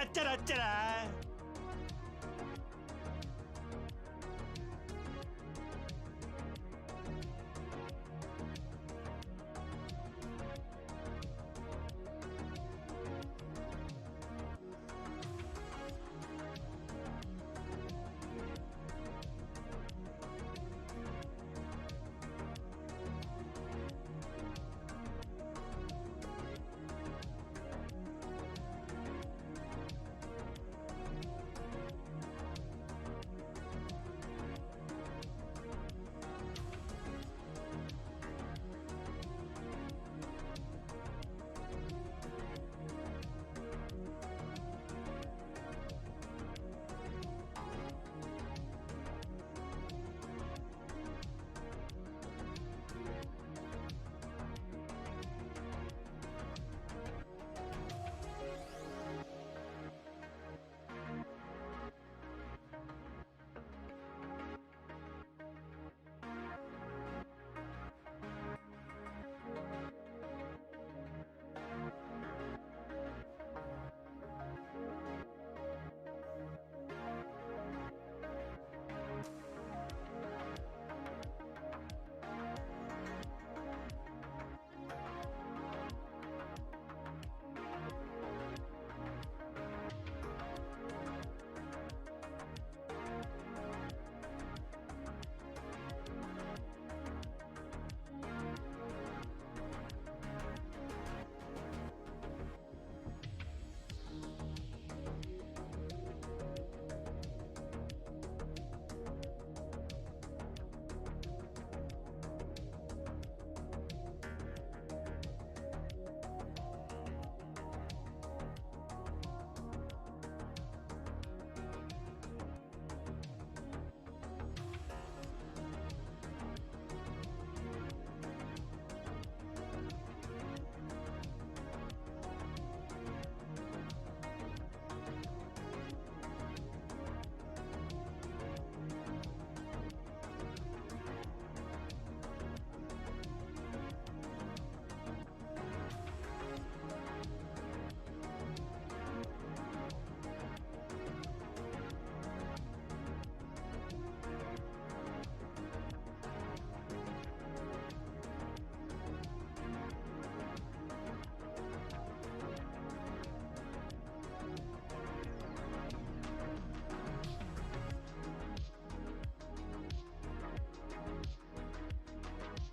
짜짜라짜라.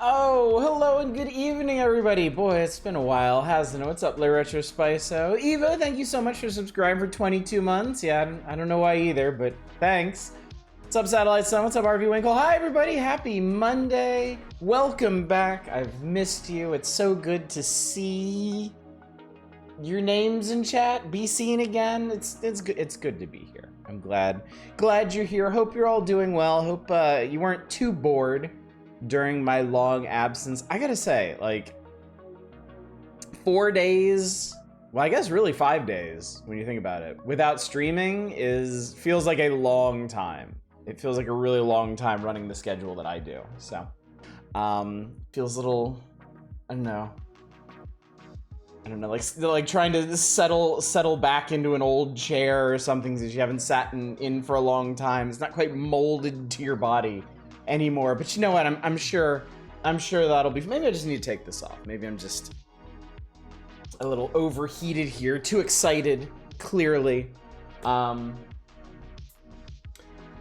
Oh, hello and good evening, everybody. Boy, it's been a while, hasn't it? What's up, Le Retro Spiso? Evo, thank you so much for subscribing for 22 months. Yeah, I don't know why either, but thanks. What's up, Satellite Sun? What's up, RV Winkle? Hi, everybody. Happy Monday. Welcome back. I've missed you. It's so good to see your names in chat. Be seen again. It's good. It's good to be here. I'm glad you're here. Hope you're all doing well. Hope you weren't too bored during my long absence. I gotta say, like, 4 days, well, I guess really 5 days when you think about it, without streaming feels like a long time. It feels like a really long time running the schedule that I do. So, feels a little, I don't know, like trying to settle back into an old chair or something that you haven't sat in for a long time. It's not quite molded to your body anymore, but you know what? I'm sure that'll be. Maybe I just need to take this off. Maybe I'm just a little overheated here, too excited. Clearly, we had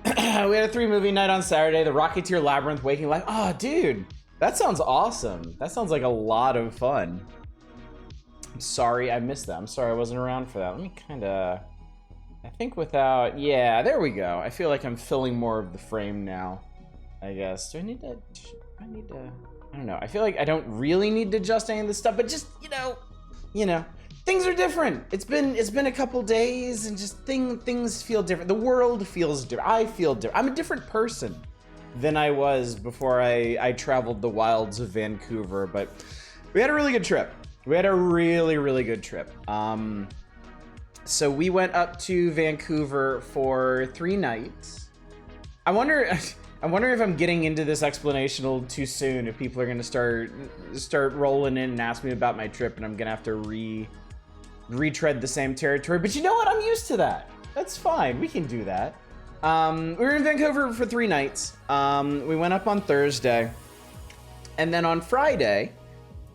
a 3-movie night on Saturday. The Rocketeer, Labyrinth, Waking Life. Oh, dude, that sounds awesome. That sounds like a lot of fun. I'm sorry I missed that. I'm sorry I wasn't around for that. Let me kind of. I think without. Yeah, there we go. I feel like I'm filling more of the frame now, I guess. Do I need to, I don't know. I feel like I don't really need to adjust any of this stuff, but just, you know, things are different. It's been a couple days and just things feel different. The world feels different. I feel different. I'm a different person than I was before I traveled the wilds of Vancouver, but we had a really good trip. We had a really, really good trip. So we went up to Vancouver for 3 nights. I wonder if I'm getting into this explanation a little too soon, if people are gonna start rolling in and ask me about my trip, and I'm gonna have to retread the same territory. But you know what? I'm used to that. That's fine. We can do that. We were in Vancouver for 3 nights. We went up on Thursday. And then on Friday,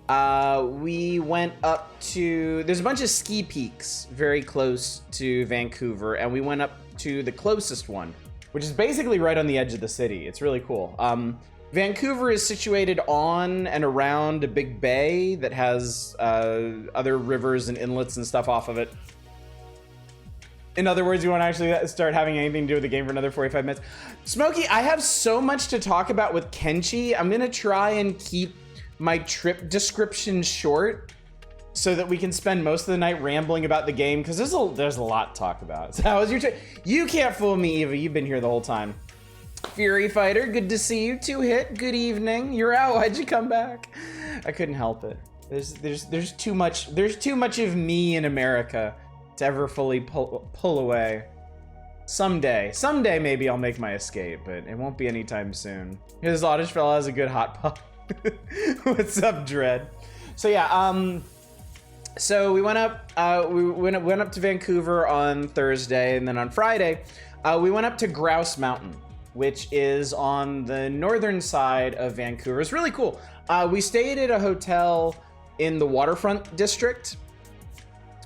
we went up to... There's a bunch of ski peaks very close to Vancouver. And we went up to the closest one, which is basically right on the edge of the city. It's really cool. Vancouver is situated on and around a big bay that has other rivers and inlets and stuff off of it. In other words, you want to actually start having anything to do with the game for another 45 minutes. Smokey, I have so much to talk about with Kenshi. I'm going to try and keep my trip description short so that we can spend most of the night rambling about the game, because there's a lot to talk about. So how was your trip? You can't fool me, Eva. You've been here the whole time. Fury Fighter, good to see you. 2-hit, good evening. You're out. Why'd you come back? I couldn't help it. There's too much of me in America to ever fully pull away. Someday maybe I'll make my escape, but it won't be anytime soon. His Oddish fella has a good hot pop. What's up, Dread? So yeah, so we went up to Vancouver on Thursday, and then on Friday, we went up to Grouse Mountain, which is on the northern side of Vancouver. It's really cool. We stayed at a hotel in the waterfront district,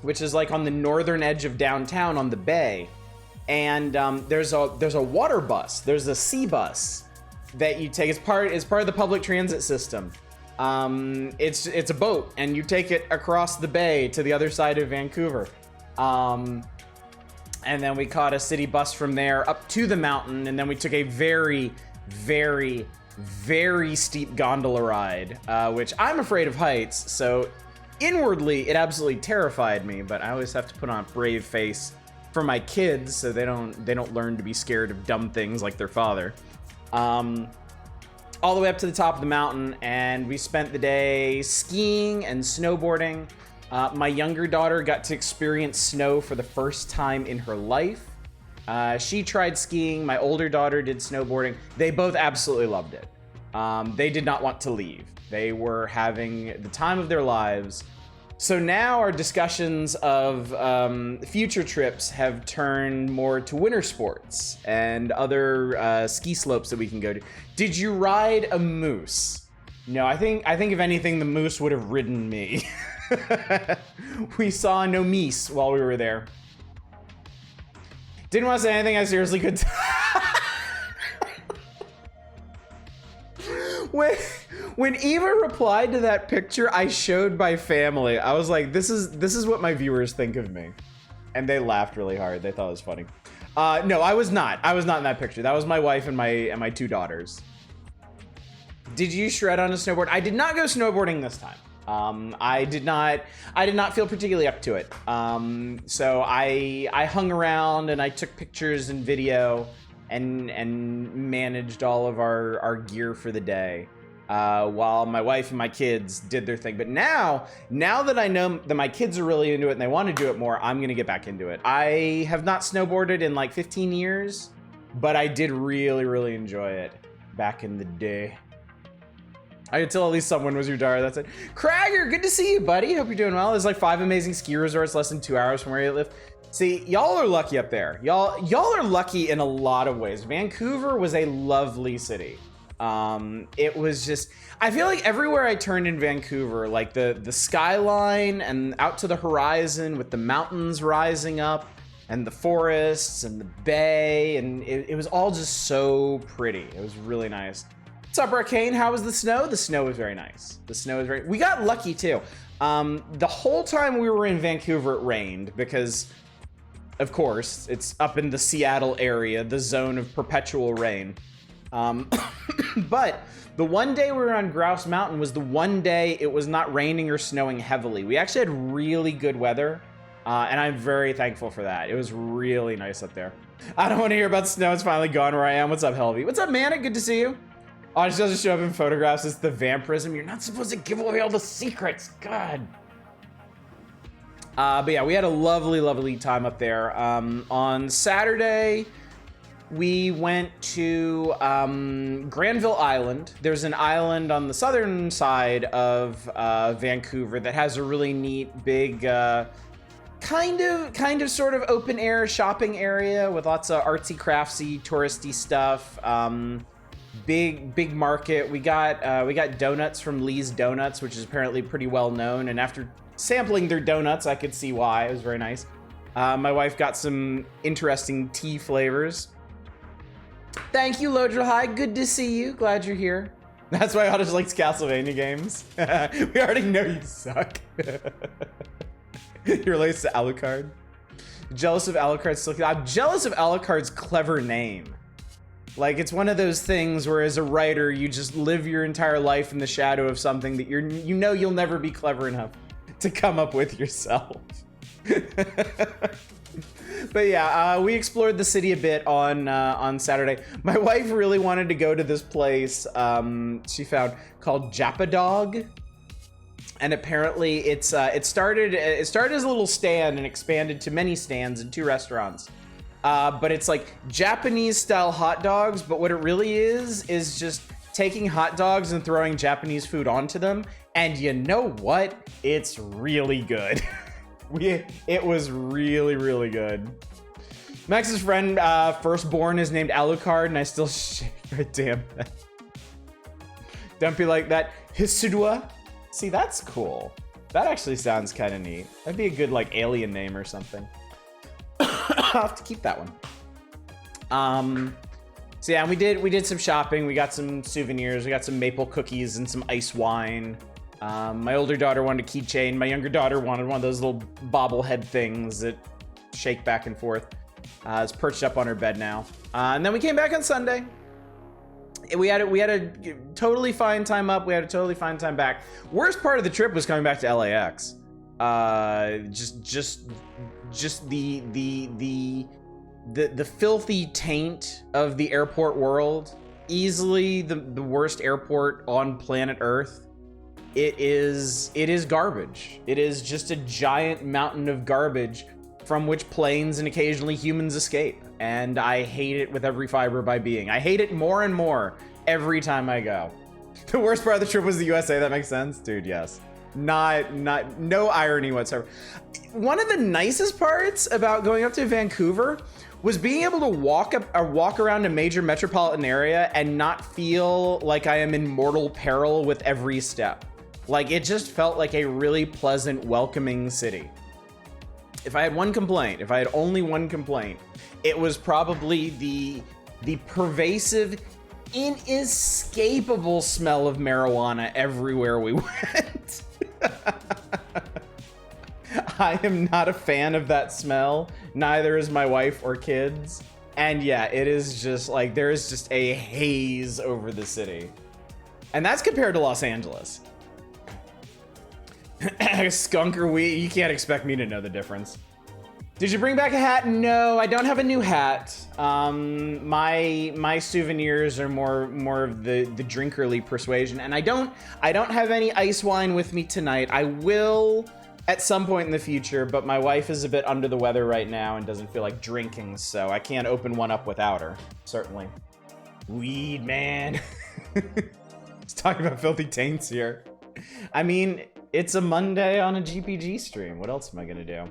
which is like on the northern edge of downtown on the bay. And there's a water bus. There's a sea bus that you take. It's part of the public transit system. It's a boat, and you take it across the bay to the other side of Vancouver. And then we caught a city bus from there up to the mountain, and then we took a very, very, very steep gondola ride, which I'm afraid of heights, so inwardly it absolutely terrified me, but I always have to put on a brave face for my kids so they don't learn to be scared of dumb things like their father. All the way up to the top of the mountain, and we spent the day skiing and snowboarding. My younger daughter got to experience snow for the first time in her life. She tried skiing. My older daughter did snowboarding. They both absolutely loved it. They did not want to leave. They were having the time of their lives. So now our discussions of future trips have turned more to winter sports and other ski slopes that we can go to. Did you ride a moose? No, I think if anything, the moose would have ridden me. We saw no meese while we were there. Didn't want to say anything I seriously could. When Eva replied to that picture I showed my family, I was like, this is what my viewers think of me. And they laughed really hard. They thought it was funny. No, I was not. I was not in that picture. That was my wife and my 2 daughters. Did you shred on a snowboard? I did not go snowboarding this time. I did not feel particularly up to it. So I hung around and I took pictures and video and managed all of our gear for the day, while my wife and my kids did their thing. But now that I know that my kids are really into it and they want to do it more, I'm gonna get back into it. I have not snowboarded in like 15 years, but I did really, really enjoy it back in the day. I could tell at least someone was your daughter. That's it. Cragger, good to see you, buddy. Hope you're doing well. There's like 5 amazing ski resorts less than 2 hours from where you live. See, y'all are lucky up there. Y'all are lucky in a lot of ways. Vancouver was a lovely city. It was just, I feel like everywhere I turned in Vancouver, like the skyline and out to the horizon with the mountains rising up and the forests and the bay, and it was all just so pretty. It was really nice. What's up, Arcane? How was the snow? The snow was very nice. The snow was we got lucky too. The whole time we were in Vancouver, it rained because, of course, it's up in the Seattle area, the zone of perpetual rain. But the one day we were on Grouse Mountain was the one day it was not raining or snowing heavily. We actually had really good weather, and I'm very thankful for that. It was really nice up there. I don't want to hear about snow. It's finally gone where I am. What's up, Helvy? What's up, Manic? Good to see you. Oh, it just doesn't show up in photographs. It's the vampirism. You're not supposed to give away all the secrets. God. But yeah, we had a lovely, lovely time up there. On Saturday, we went to Granville Island. There's an island on the southern side of Vancouver that has a really neat big kind of sort of open air shopping area with lots of artsy craftsy touristy stuff. Big market. We got donuts from Lee's Donuts, which is apparently pretty well known, and after sampling their donuts I could see why. It was very nice. My wife got some interesting tea flavors. Thank you, Lodra High. Good to see you. Glad you're here. That's why Otis likes Castlevania games. We already know you suck. You're related to Alucard. Jealous of Alucard's still. I'm jealous of Alucard's clever name. Like, it's one of those things where as a writer, you just live your entire life in the shadow of something that you know you'll never be clever enough to come up with yourself. But yeah, we explored the city a bit on Saturday. My wife really wanted to go to this place she found called Japadog, and apparently it started as a little stand and expanded to many stands and 2 restaurants. But it's like Japanese style hot dogs, but what it really is just taking hot dogs and throwing Japanese food onto them. And you know what? It's really good. It was really, really good. Max's friend, firstborn, is named Alucard, and I still shake my damn head. Don't be like that. Hisudua? See, that's cool. That actually sounds kind of neat. That'd be a good, like, alien name or something. I'll have to keep that one. So yeah, we did some shopping. We got some souvenirs. We got some maple cookies and some ice wine. My older daughter wanted a keychain. My younger daughter wanted one of those little bobblehead things that shake back and forth. It's perched up on her bed now. And then we came back on Sunday. We had a totally fine time up. We had a totally fine time back. Worst part of the trip was coming back to LAX. Just the filthy taint of the airport world. Easily the worst airport on planet Earth. It is garbage. It is just a giant mountain of garbage from which planes and occasionally humans escape. And I hate it with every fiber of my being. I hate it more and more every time I go. The worst part of the trip was the USA. That makes sense? Dude, yes. No irony whatsoever. One of the nicest parts about going up to Vancouver was being able to walk around a major metropolitan area and not feel like I am in mortal peril with every step. Like, it just felt like a really pleasant, welcoming city. If I had only one complaint, it was probably the pervasive, inescapable smell of marijuana everywhere we went. I am not a fan of that smell. Neither is my wife or kids. And yeah, it is just like, there is just a haze over the city. And that's compared to Los Angeles. Skunk or weed, you can't expect me to know the difference. Did you bring back a hat? No, I don't have a new hat. My souvenirs are more of the drinkerly persuasion, and I don't have any ice wine with me tonight. I will at some point in the future, but my wife is a bit under the weather right now and doesn't feel like drinking, so I can't open one up without her. Certainly. Weed, man. Let's talk about filthy taints here. I mean, it's a Monday on a GPG stream. What else am I gonna do?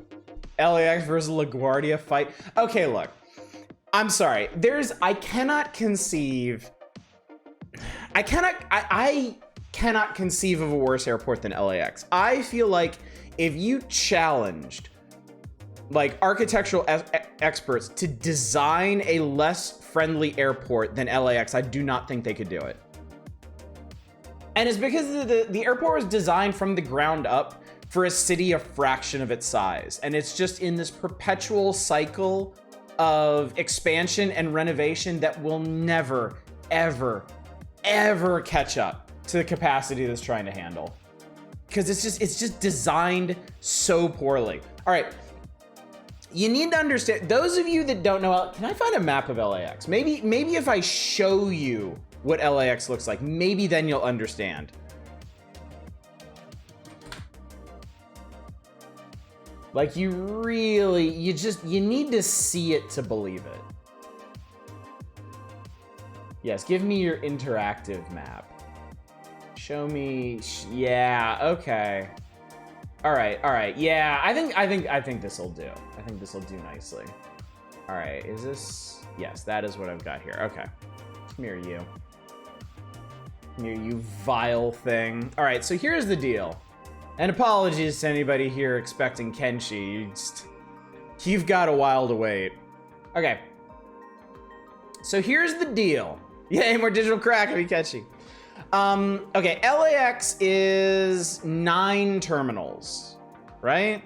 LAX versus LaGuardia fight. Okay, look. I'm sorry. I cannot conceive of a worse airport than LAX. I feel like if you challenged like architectural experts to design a less friendly airport than LAX, I do not think they could do it. And it's because the airport was designed from the ground up for a city a fraction of its size. And it's just in this perpetual cycle of expansion and renovation that will never, ever, ever catch up to the capacity that's trying to handle. Because it's just designed so poorly. All right, you need to understand, those of you that don't know, can I find a map of LAX? Maybe if I show you what LAX looks like, maybe then you'll understand. Like, you need to see it to believe it. Yes, give me your interactive map. Show me, yeah, okay. All right. Yeah, I think this will do. I think this will do nicely. All right, is this? Yes, that is what I've got here. Okay, come here, you. Come here, you vile thing. All right, so here's the deal. And apologies to anybody here expecting Kenshi. You've got a while to wait. Okay. So here's the deal. Yay, more digital crack of Kenshi. Okay, LAX is 9 terminals, right?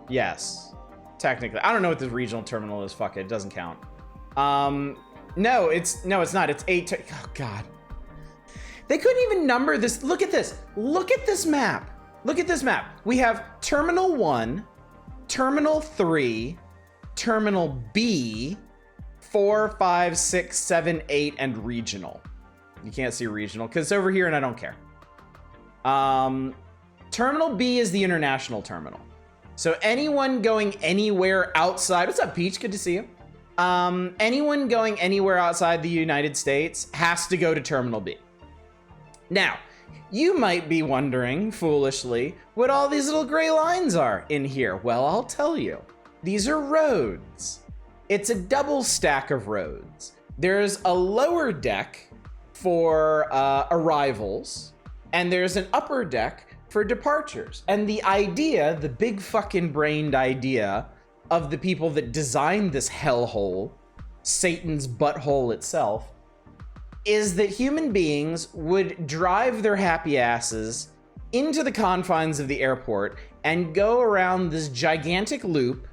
Yes, technically. I don't know what this regional terminal is. Fuck it, it doesn't count. No, it's not. It's 8. Oh God. They couldn't even number this. Look at this. Look at this map. Look at this map. We have Terminal 1, Terminal 3, Terminal B, 4, 5, 6, 7, 8, and Regional. You can't see Regional because it's over here and I don't care. Terminal B is the international terminal. So anyone going anywhere outside, what's up, Peach? Good to see you. Anyone going anywhere outside the United States has to go to Terminal B. Now, you might be wondering, foolishly, what all these little gray lines are in here. Well, I'll tell you. These are roads. It's a double stack of roads. There's a lower deck for arrivals, and there's an upper deck for departures. And the idea, the big fucking brained idea of the people that designed this hellhole, Satan's butthole itself, is that human beings would drive their happy asses into the confines of the airport and go around this gigantic loop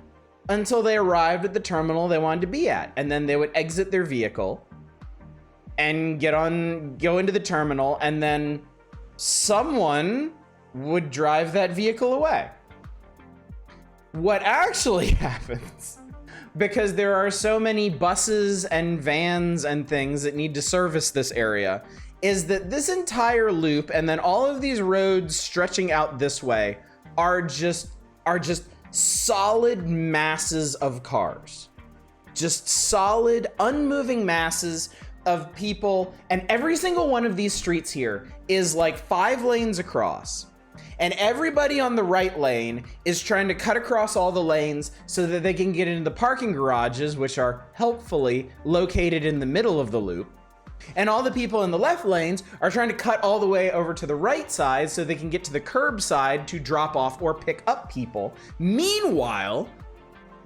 until they arrived at the terminal they wanted to be at. And then they would exit their vehicle and go into the terminal, and then someone would drive that vehicle away. What actually happens, because there are so many buses and vans and things that need to service this area, is that this entire loop and then all of these roads stretching out this way are just solid masses of cars. Just solid, unmoving masses of people. And every single one of these streets here is like 5 lanes across. And everybody on the right lane is trying to cut across all the lanes so that they can get into the parking garages, which are helpfully located in the middle of the loop. And all the people in the left lanes are trying to cut all the way over to the right side so they can get to the curb side to drop off or pick up people. Meanwhile,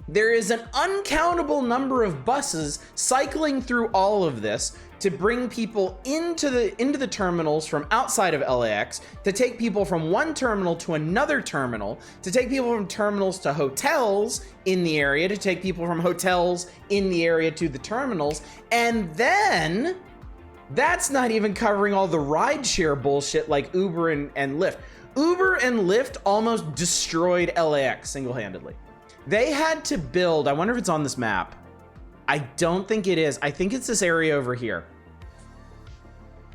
there is an uncountable number of buses cycling through all of this to bring people into the terminals from outside of LAX, to take people from one terminal to another terminal, to take people from terminals to hotels in the area, to take people from hotels in the area to the terminals. And then that's not even covering all the rideshare bullshit like Uber and Lyft. Uber and Lyft almost destroyed LAX single-handedly. They had to build, I wonder if it's on this map. I don't think it is. I think it's this area over here.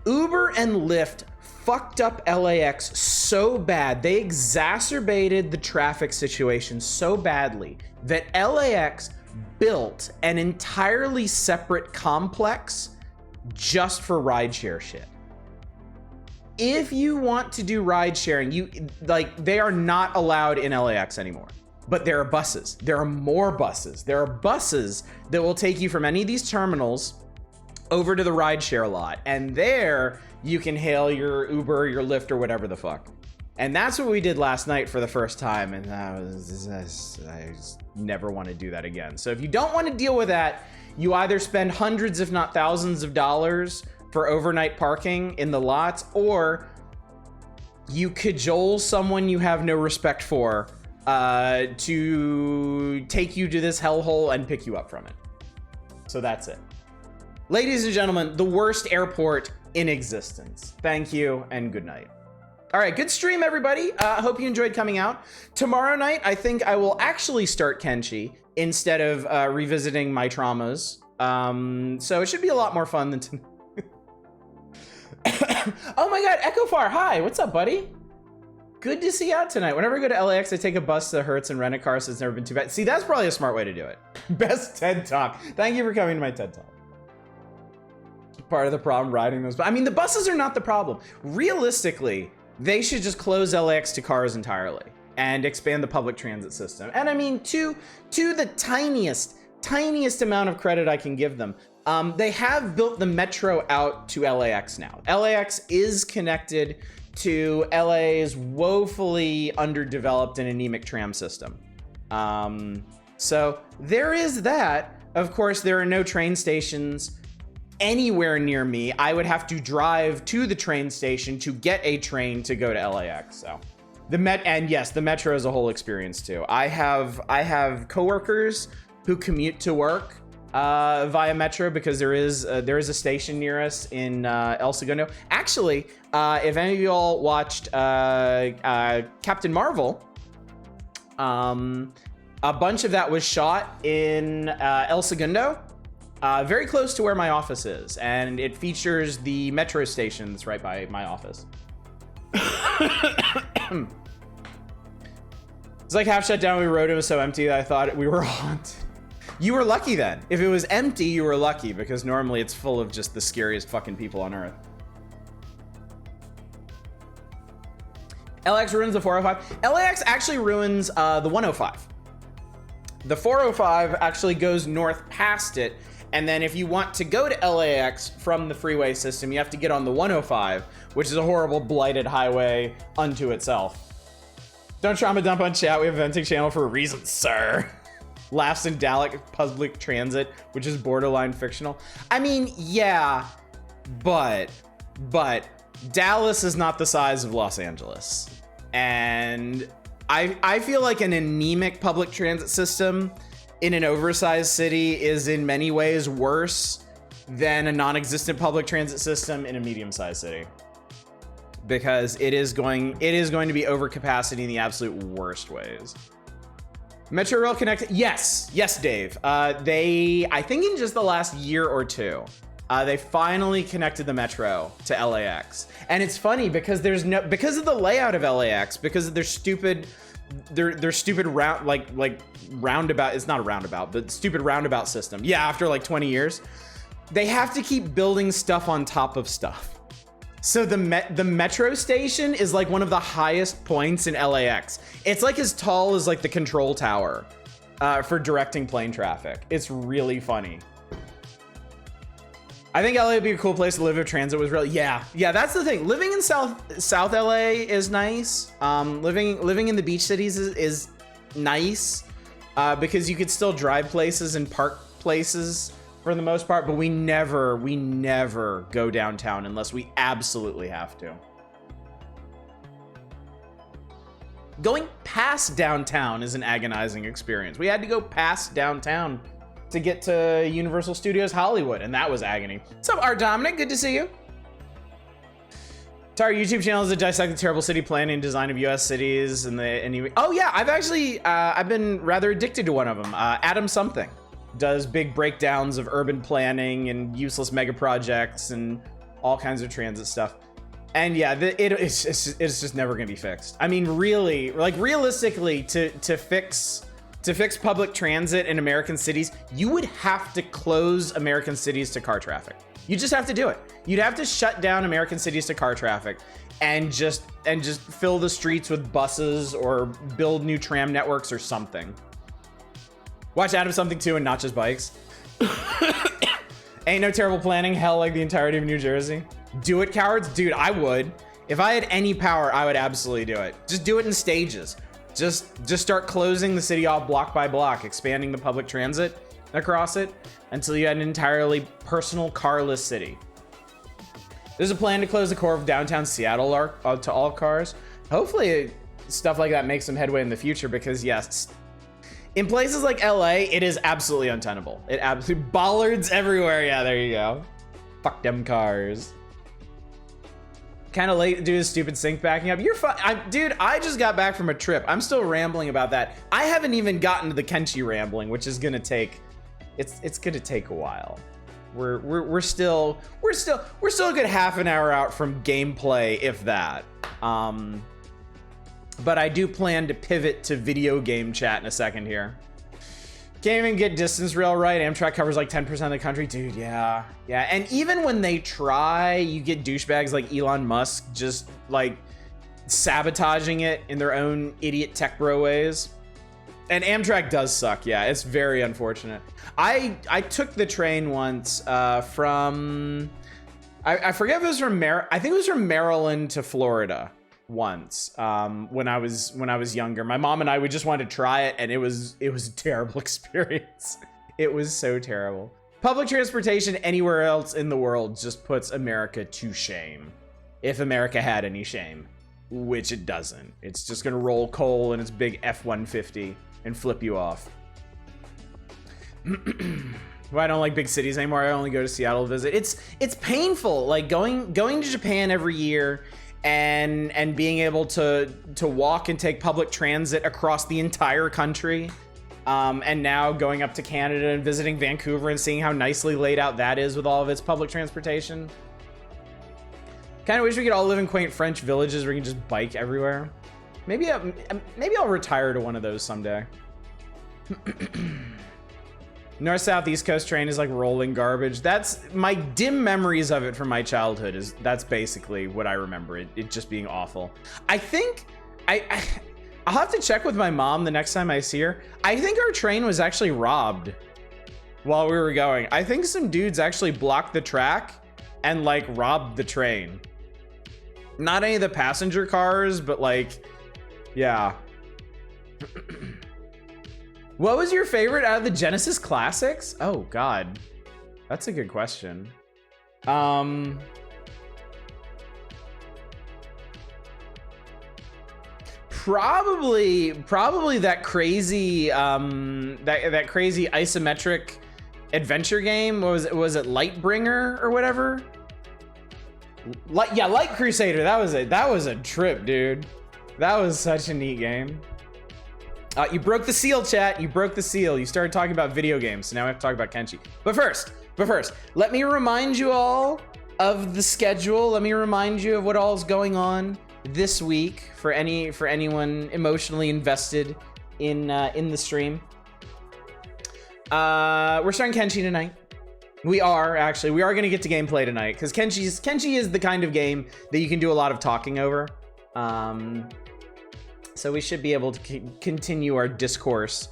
Uber and Lyft fucked up LAX so bad. They exacerbated the traffic situation so badly that LAX built an entirely separate complex just for rideshare shit. If you want to do ride sharing, they are not allowed in LAX anymore. But there are buses. There are more buses. There are buses that will take you from any of these terminals over to the rideshare lot. And there you can hail your Uber or your Lyft or whatever the fuck. And that's what we did last night for the first time. And I just never want to do that again. So if you don't want to deal with that, you either spend hundreds, if not thousands of dollars for overnight parking in the lots, or you cajole someone you have no respect for to take you to this hellhole and pick you up from it. So that's it. Ladies and gentlemen, the worst airport in existence. Thank you and good night. All right, good stream, everybody. Hope you enjoyed coming out. Tomorrow night, I think I will actually start Kenshi instead of revisiting my traumas. So it should be a lot more fun than tonight. Oh my God, Echofar, hi, what's up, buddy? Good to see you out tonight. Whenever I go to LAX, I take a bus to Hertz and rent a car, so it's never been too bad. See, that's probably a smart way to do it. Best TED Talk. Thank you for coming to my TED Talk. Part of the problem riding those. I mean, the buses are not the problem. Realistically, they should just close LAX to cars entirely. and expand the public transit system. And I mean, to the tiniest amount of credit I can give them, they have built the metro out to LAX now. LAX is connected to LA's woefully underdeveloped and anemic tram system. So there is that. Of course, there are no train stations anywhere near me. I would have to drive to the train station to get a train to go to LAX. So and yes, the metro is a whole experience too. I have coworkers who commute to work via metro because there is a station near us in El Segundo. Actually, if any of you all watched Captain Marvel, a bunch of that was shot in El Segundo, very close to where my office is, and it features the metro station that's right by my office. It's like half shut down. We rode, it was so empty that I thought we were haunted. You were lucky then. If it was empty, you were lucky, because normally it's full of just the scariest fucking people on earth. LAX ruins the 405. LAX actually ruins the 105. The 405 actually goes north past it, and then if you want to go to LAX from the freeway system, you have to get on the 105, which is a horrible blighted highway unto itself. Don't trauma dump on chat. We have a venting channel for a reason, sir. Laughs in Dalek public transit, which is borderline fictional. I mean, yeah, but Dallas is not the size of Los Angeles. And I feel like an anemic public transit system in an oversized city is in many ways worse than a non-existent public transit system in a medium-sized city. Because it is going to be overcapacity in the absolute worst ways. Metro Rail connected. Yes, Dave. I think in just the last year or two, they finally connected the metro to LAX. And it's funny because because of the layout of LAX, because of their stupid roundabout. It's not a roundabout, but stupid roundabout system. Yeah, after like 20 years, they have to keep building stuff on top of stuff. So the metro station is like one of the highest points in LAX. It's like as tall as like the control tower for directing plane traffic. It's really funny. I think LA would be a cool place to live if transit was real. Yeah, that's the thing. Living in South LA is nice. Living in the beach cities is nice because you could still drive places and park places for the most part, but we never go downtown unless we absolutely have to. Going past downtown is an agonizing experience. We had to go past downtown to get to Universal Studios Hollywood, and that was agony. What's up, Art Dominic? Good to see you. Our YouTube channel is to dissect the terrible city planning and design of U.S. cities oh yeah, I've been rather addicted to one of them. Adam Something does big breakdowns of urban planning and useless mega projects and all kinds of transit stuff. And yeah, it's just never gonna be fixed. I mean, really, like realistically, to fix public transit in American cities, you would have to close American cities to car traffic. You just have to do it. You'd have to shut down American cities to car traffic and just fill the streets with buses or build new tram networks or something. Watch Adam Something too, and not just bikes. Ain't no terrible planning, hell like the entirety of New Jersey. Do it, cowards? Dude, I would. If I had any power, I would absolutely do it. Just do it in stages. Just start closing the city off block by block, expanding the public transit across it until you had an entirely personal carless city. There's a plan to close the core of downtown Seattle to all cars. Hopefully stuff like that makes some headway in the future, because yes, in places like LA, it is absolutely untenable. It absolutely bollards everywhere. Yeah, there you go. Fuck them cars. Kind of late to do this stupid sync backing up. You're fine. Dude, I just got back from a trip. I'm still rambling about that. I haven't even gotten to the Kenshi rambling, which is gonna take, it's gonna take a while. We're still a good half an hour out from gameplay, if that. But I do plan to pivot to video game chat in a second here. Can't even get distance rail right. Amtrak covers like 10% of the country. Dude, yeah. And even when they try, you get douchebags like Elon Musk just like sabotaging it in their own idiot tech bro ways. And Amtrak does suck. Yeah, it's very unfortunate. I took the train once from I forget if it was from I think it was from Maryland to Florida once when I was younger. My mom and I, we just wanted to try it, and it was a terrible experience. It was so terrible. Public transportation anywhere else in the world just puts America to shame. If America had any shame, which it doesn't. It's just gonna roll coal in its big F-150 and flip you off. Well, I don't like big cities anymore. I only go to Seattle to visit. It's painful, like going to Japan every year and being able to walk and take public transit across the entire country. And now going up to Canada and visiting Vancouver and seeing how nicely laid out that is with all of its public transportation. Kind of wish we could all live in quaint French villages where you can just bike everywhere. Maybe I'll retire to one of those someday. North South East Coast train is like rolling garbage. That's my dim memories of it from my childhood. That's basically what I remember. It just being awful. I think I'll have to check with my mom the next time I see her. I think our train was actually robbed while we were going. I think some dudes actually blocked the track and like robbed the train. Not any of the passenger cars, but like, yeah. What was your favorite out of the Genesis classics? Oh God, that's a good question. Probably that crazy that crazy isometric adventure game. Was it Lightbringer or whatever? Light Crusader. That was a trip, dude. That was such a neat game. You broke the seal, chat. You broke the seal. You started talking about video games, so now we have to talk about Kenshi. But first, let me remind you all of the schedule. Let me remind you of what all is going on this week for anyone emotionally invested in the stream. We're starting Kenshi tonight. We are going to get to gameplay tonight because Kenshi is the kind of game that you can do a lot of talking over. So we should be able to continue our discourse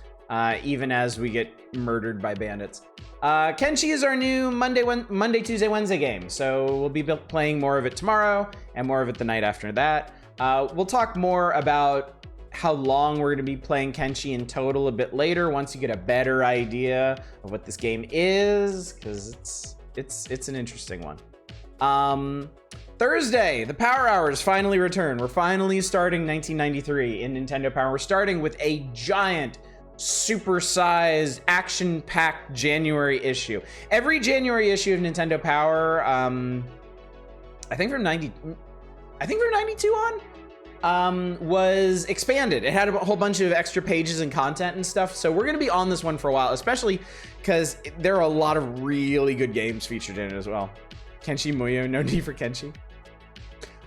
even as we get murdered by bandits. Kenshi is our new Monday, Tuesday, Wednesday game. So we'll be playing more of it tomorrow and more of it the night after that. We'll talk more about how long we're going to be playing Kenshi in total a bit later once you get a better idea of what this game is, because it's an interesting one. Thursday, the Power Hours finally return. We're finally starting 1993 in Nintendo Power. We're starting with a giant, super-sized, action-packed January issue. Every January issue of Nintendo Power, I think from 92 on, was expanded. It had a whole bunch of extra pages and content and stuff. So we're gonna be on this one for a while, especially because there are a lot of really good games featured in it as well. Kenshi Muyo, no need for Kenshi.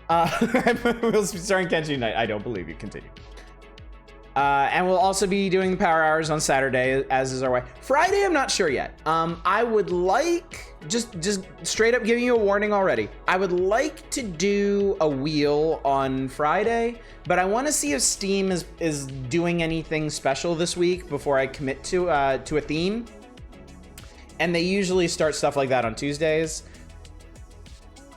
We'll be starting Kenshi tonight. I don't believe you. Continue. And we'll also be doing the Power Hours on Saturday, as is our way. Friday, I'm not sure yet. I would like, just straight up giving you a warning already, I would like to do a wheel on Friday, but I want to see if Steam is doing anything special this week before I commit to a theme. And they usually start stuff like that on Tuesdays.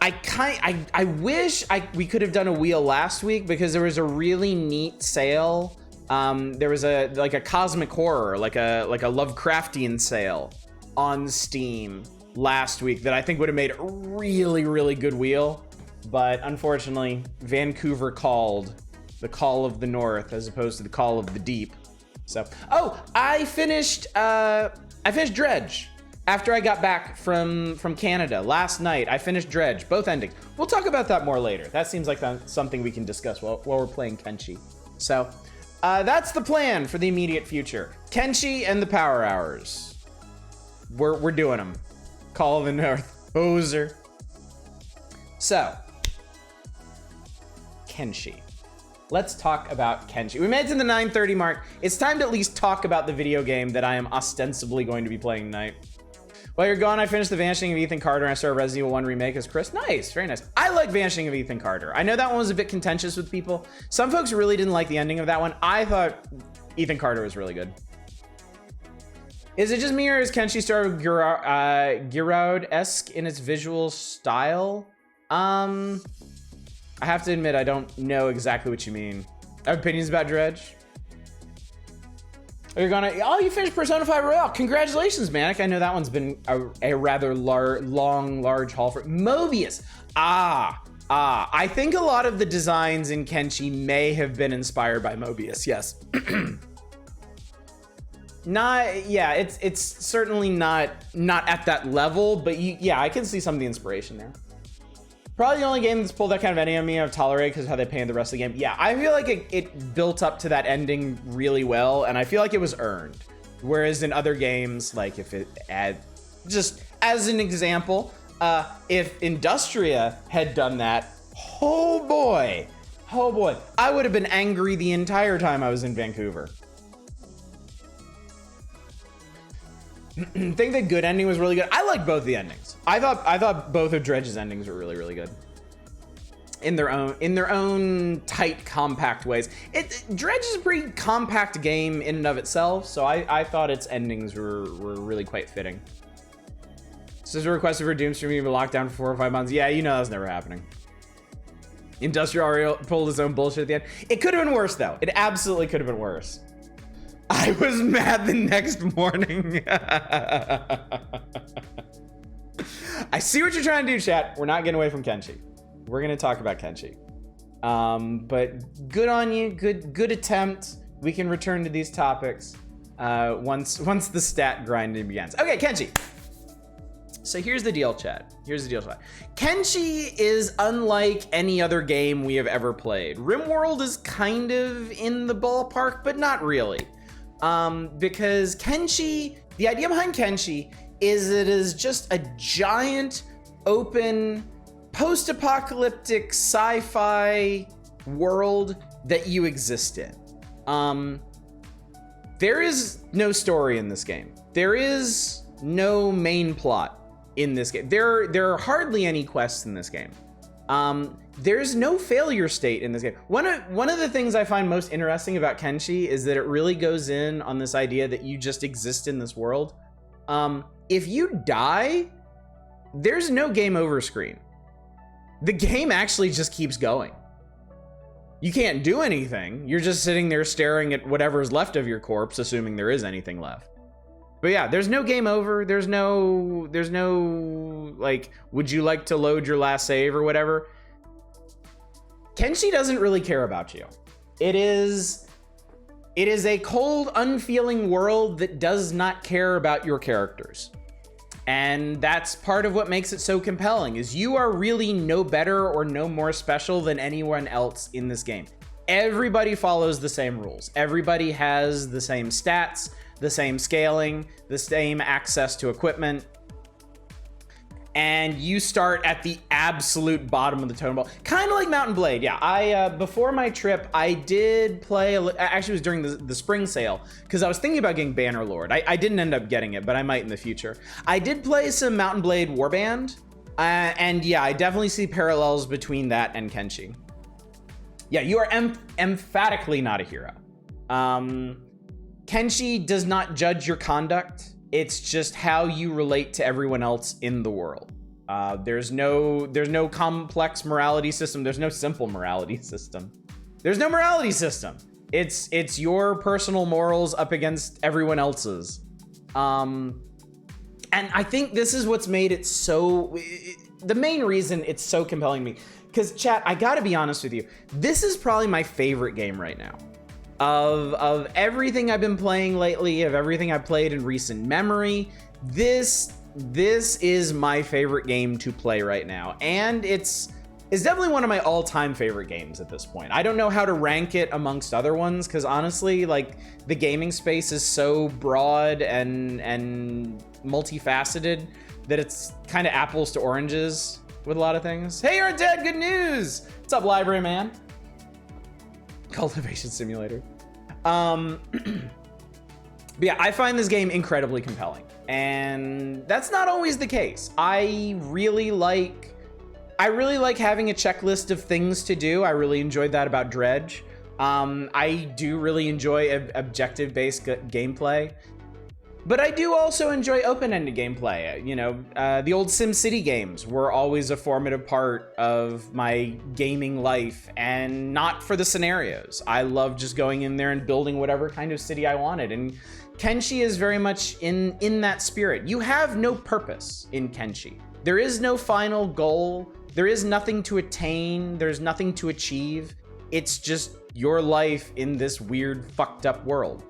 I wish we could have done a wheel last week because there was a really neat sale. There was a cosmic horror, like a Lovecraftian sale on Steam last week that I think would have made a really, really good wheel. But unfortunately, Vancouver called the call of the North as opposed to the call of the deep. So, I finished Dredge. After I got back from Canada last night, I finished Dredge, both endings. We'll talk about that more later. That seems like something we can discuss while we're playing Kenshi. So, that's the plan for the immediate future. Kenshi and the Power Hours. We're doing them. Call of the North. Hoser. So, Kenshi. Let's talk about Kenshi. We made it to the 9:30 mark. It's time to at least talk about the video game that I am ostensibly going to be playing tonight. While you're gone, I finished The Vanishing of Ethan Carter and I started Resident Evil 1 Remake as Chris. Nice, very nice. I like Vanishing of Ethan Carter. I know that one was a bit contentious with people. Some folks really didn't like the ending of that one. I thought Ethan Carter was really good. Is it just me or is Kenshi Star Giroud-esque in its visual style? I have to admit, I don't know exactly what you mean. I have opinions about Dredge. Oh, you finished Persona 5 Royale. Congratulations, Manic. I know that one's been a rather large haul for Mobius. I think a lot of the designs in Kenshi may have been inspired by Mobius, yes. It's certainly not at that level, but yeah, I can see some of the inspiration there. Probably the only game that's pulled that kind of ending on me I've tolerated because of how they painted the rest of the game. Yeah, I feel like it built up to that ending really well, and I feel like it was earned. Whereas in other games, like if it just as an example, if Industria had done that, oh boy, I would have been angry the entire time I was in Vancouver. Think the good ending was really good. I like both the endings. I thought both of Dredge's endings were really, really good. In their own tight, compact ways. Dredge is a pretty compact game in and of itself, so I thought its endings were really quite fitting. Sister requested for Doom streaming to locked down for 4 or 5 months. Yeah, you know that's never happening. Industrial Ariel pulled his own bullshit at the end. It could have been worse though. It absolutely could have been worse. I was mad the next morning. I see what you're trying to do, chat. We're not getting away from Kenshi. We're gonna talk about Kenshi. But good on you. Good attempt. We can return to these topics once the stat grinding begins. Okay, Kenshi. So here's the deal, chat. Kenshi is unlike any other game we have ever played. RimWorld is kind of in the ballpark, but not really. Because Kenshi, the idea behind Kenshi is it is just a giant, open, post-apocalyptic sci-fi world that you exist in. There is no story in this game. There is no main plot in this game. There are hardly any quests in this game. There's no failure state in this game. One of the things I find most interesting about Kenshi is that it really goes in on this idea that you just exist in this world. If you die, there's no game over screen. The game actually just keeps going. You can't do anything. You're just sitting there staring at whatever's left of your corpse, assuming there is anything left. But yeah, there's no game over. There's no like, would you like to load your last save or whatever? Kenshi doesn't really care about you. It is a cold, unfeeling world that does not care about your characters. And that's part of what makes it so compelling, is you are really no better or no more special than anyone else in this game. Everybody follows the same rules. Everybody has the same stats, the same scaling, the same access to equipment. And you start at the absolute bottom of the totem pole. Kind of like Mountain Blade. Yeah, I before my trip, I did play, actually it was during the spring sale, because I was thinking about getting Bannerlord. I didn't end up getting it, but I might in the future. I did play some Mountain Blade Warband, and yeah, I definitely see parallels between that and Kenshi. Yeah, you are emphatically not a hero. Kenshi does not judge your conduct. It's just how you relate to everyone else in the world. There's no complex morality system. There's no simple morality system. There's no morality system. It's your personal morals up against everyone else's. And I think this is what's made it so, the main reason it's so compelling to me. Because chat, I gotta be honest with you. This is probably my favorite game right now. Of everything I've been playing lately, of everything I've played in recent memory, this is my favorite game to play right now. And it's definitely one of my all-time favorite games at this point. I don't know how to rank it amongst other ones, because honestly, like, the gaming space is so broad and multifaceted that it's kind of apples to oranges with a lot of things. Hey, you're dead, good news! What's up, library man? Cultivation Simulator. But yeah, I find this game incredibly compelling, and that's not always the case. I really like having a checklist of things to do. I really enjoyed that about Dredge. I do really enjoy objective-based gameplay, but I do also enjoy open-ended gameplay. You know, the old SimCity games were always a formative part of my gaming life, and not for the scenarios. I love just going in there and building whatever kind of city I wanted, and Kenshi is very much in that spirit. You have no purpose in Kenshi. There is no final goal. There is nothing to attain. There's nothing to achieve. It's just your life in this weird, fucked up world.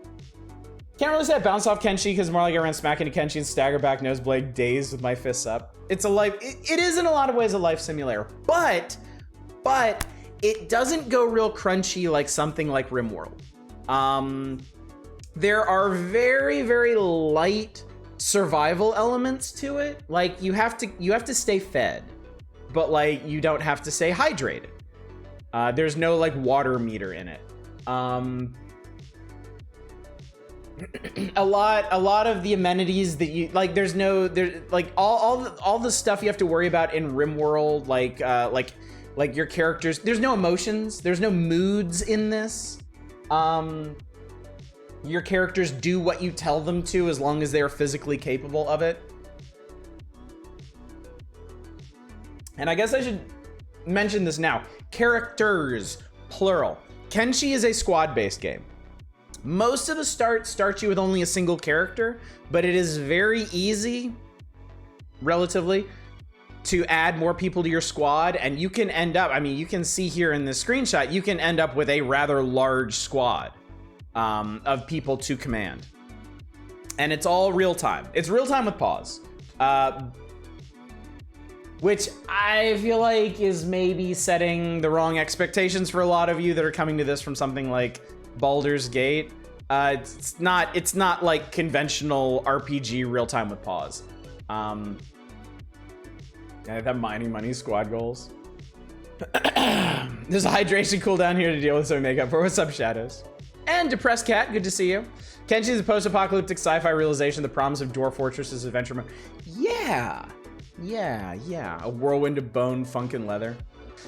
Can't really say I bounce off Kenshi because more like I ran smack into Kenshi and stagger back nosebleed dazed with my fists up. It's a life, it is in a lot of ways a life simulator, but it doesn't go real crunchy like something like RimWorld. There are very, very light survival elements to it. Like you have to stay fed, but like you don't have to stay hydrated. There's no like water meter in it. A lot of the amenities that you like, there's like all the stuff you have to worry about in RimWorld, like your characters, there's no emotions, there's no moods in this. Your characters do what you tell them to as long as they are physically capable of it. And I guess I should mention this now. Characters, plural. Kenshi is a squad-based game. Most of the start you with only a single character, but it is very easy, relatively, to add more people to your squad, and you can end up, I mean, you can see here in this screenshot, you can end up with a rather large squad of people to command. And it's all real time. It's real time with pause. Which I feel like is maybe setting the wrong expectations for a lot of you that are coming to this from something like Baldur's Gate. It's not like conventional RPG real time with pause. Yeah, that mining money squad goals. There's a hydration cooldown here to deal with some makeup for. What's up, Shadows? And Depressed Cat, good to see you. Kenshi is a post-apocalyptic sci-fi realization, the promise of Dwarf Fortress's adventure mode. Yeah. A whirlwind of bone, funk, and leather.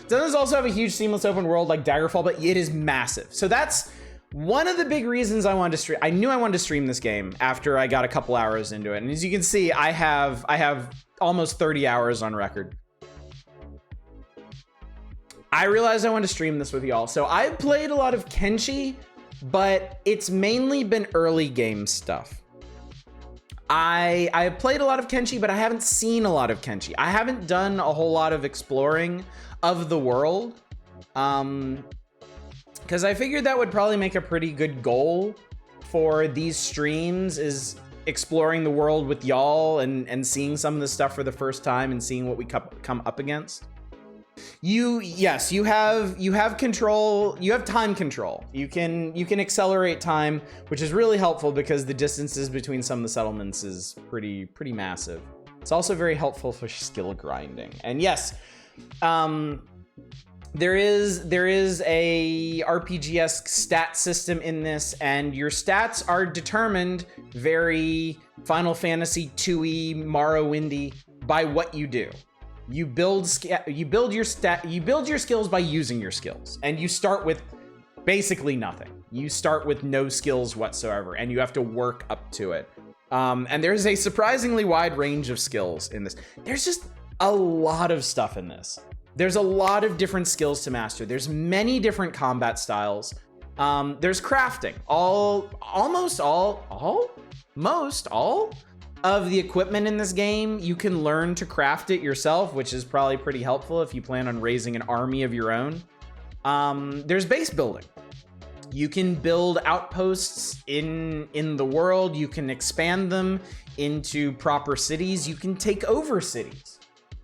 Doesn't this also have a huge seamless open world like Daggerfall, but it is massive. So that's one of the big reasons I wanted to stream. I knew I wanted to stream this game after I got a couple hours into it. And as you can see, I have almost 30 hours on record. I realized I wanted to stream this with y'all. So I've played a lot of Kenshi, but it's mainly been early game stuff. I have played a lot of Kenshi, but I haven't seen a lot of Kenshi. I haven't done a whole lot of exploring of the world. Because I figured that would probably make a pretty good goal for these streams, is exploring the world with y'all and seeing some of the stuff for the first time and seeing what we come up against. You have control, you have time control. You can accelerate time, which is really helpful because the distances between some of the settlements is pretty massive. It's also very helpful for skill grinding. And yes, there is a RPG-esque stat system in this, and your stats are determined very Final Fantasy 2-y, Morrowindy by what you do. You build your skills by using your skills, and you start with basically nothing. You start with no skills whatsoever, and you have to work up to it. And there's a surprisingly wide range of skills in this. There's just a lot of stuff in this. There's a lot of different skills to master. There's many different combat styles. There's crafting. Most all of the equipment in this game, you can learn to craft it yourself, which is probably pretty helpful if you plan on raising an army of your own. There's base building. You can build outposts in the world. You can expand them into proper cities. You can take over cities.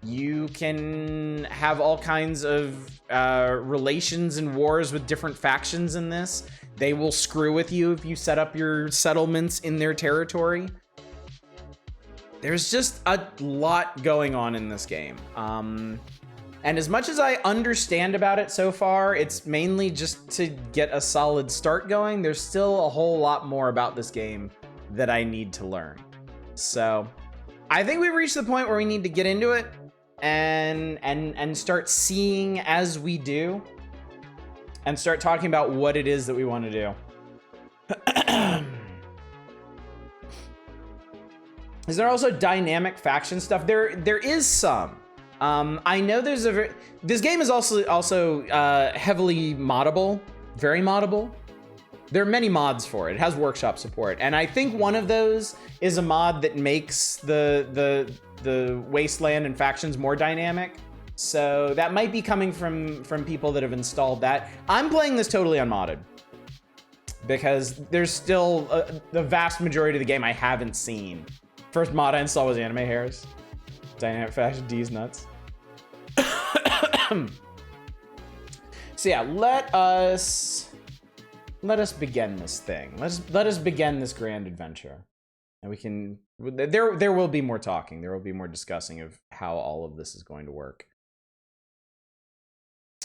You can have all kinds of relations and wars with different factions in this. They will screw with you if you set up your settlements in their territory. There's just a lot going on in this game. And as much as I understand about it so far, it's mainly just to get a solid start going. There's still a whole lot more about this game that I need to learn. So I think we've reached the point where we need to get into it and start seeing as we do and start talking about what it is that we want to do. Is there also dynamic faction stuff? There is some. I know there's this game is also heavily moddable, very moddable. There are many mods for it. It has workshop support, and I think one of those is a mod that makes the wasteland and factions more dynamic. So that might be coming from people that have installed that. I'm playing this totally unmodded because there's still the vast majority of the game I haven't seen. First mod I installed was Anime Hairs. Dynamic faction D's nuts. So yeah, let us begin this thing. Let us begin this grand adventure. And we can there will be more talking. There will be more discussing of how all of this is going to work.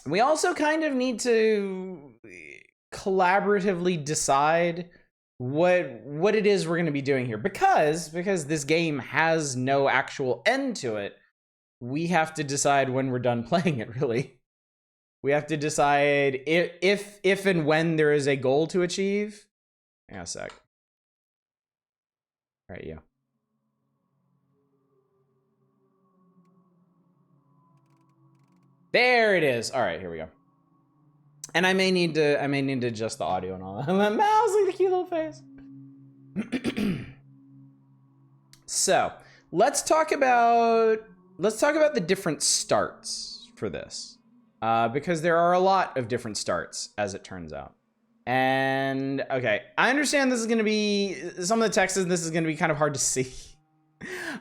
We also kind of need to collaboratively decide what it is we're going to be doing here, because this game has no actual end to it. We have to decide when we're done playing it, really. We have to decide if and when there is a goal to achieve. Hang on a sec. All right, yeah. There it is. All right, here we go. And I may need to adjust the audio and all that. Mouse, look at the cute little face. So let's talk about the different starts for this, because there are a lot of different starts, as it turns out. And okay, I understand this is going to be some of the text. This is going to be kind of hard to see.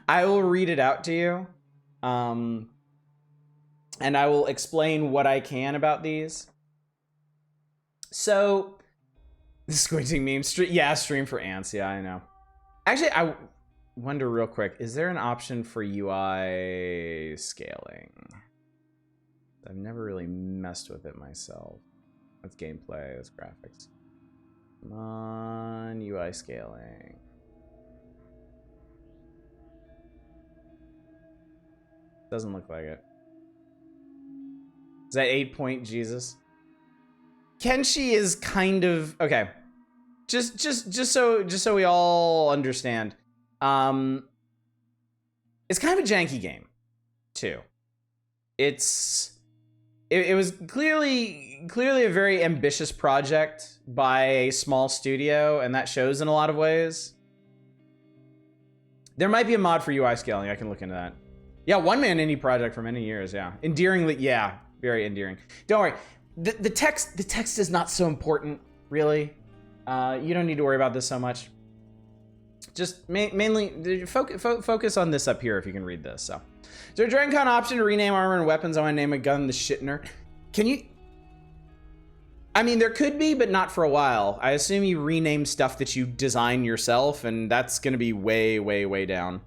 I will read it out to you, and I will explain what I can about these. So, this squinting meme stream. Yeah, stream for ants. Yeah, I know. Actually, I wonder real quick, is there an option for UI scaling? I've never really messed with it myself. That's gameplay, that's graphics. Come on, UI scaling. Doesn't look like it. Is that 8-point Jesus? Kenshi is kind of okay. Just so we all understand. It's kind of a janky game, too. It was clearly a very ambitious project by a small studio, and that shows in a lot of ways. There might be a mod for UI scaling. I can look into that. Yeah, one-man indie project for many years. Yeah, endearingly. Yeah, very endearing. Don't worry. The text is not so important, really. You don't need to worry about this so much. Just mainly focus on this up here if you can read this. So, is there a Dragon Con option to rename armor and weapons? I want to name a gun the Shitner. Can you? I mean, there could be, but not for a while. I assume you rename stuff that you design yourself, and that's going to be way, way, way down.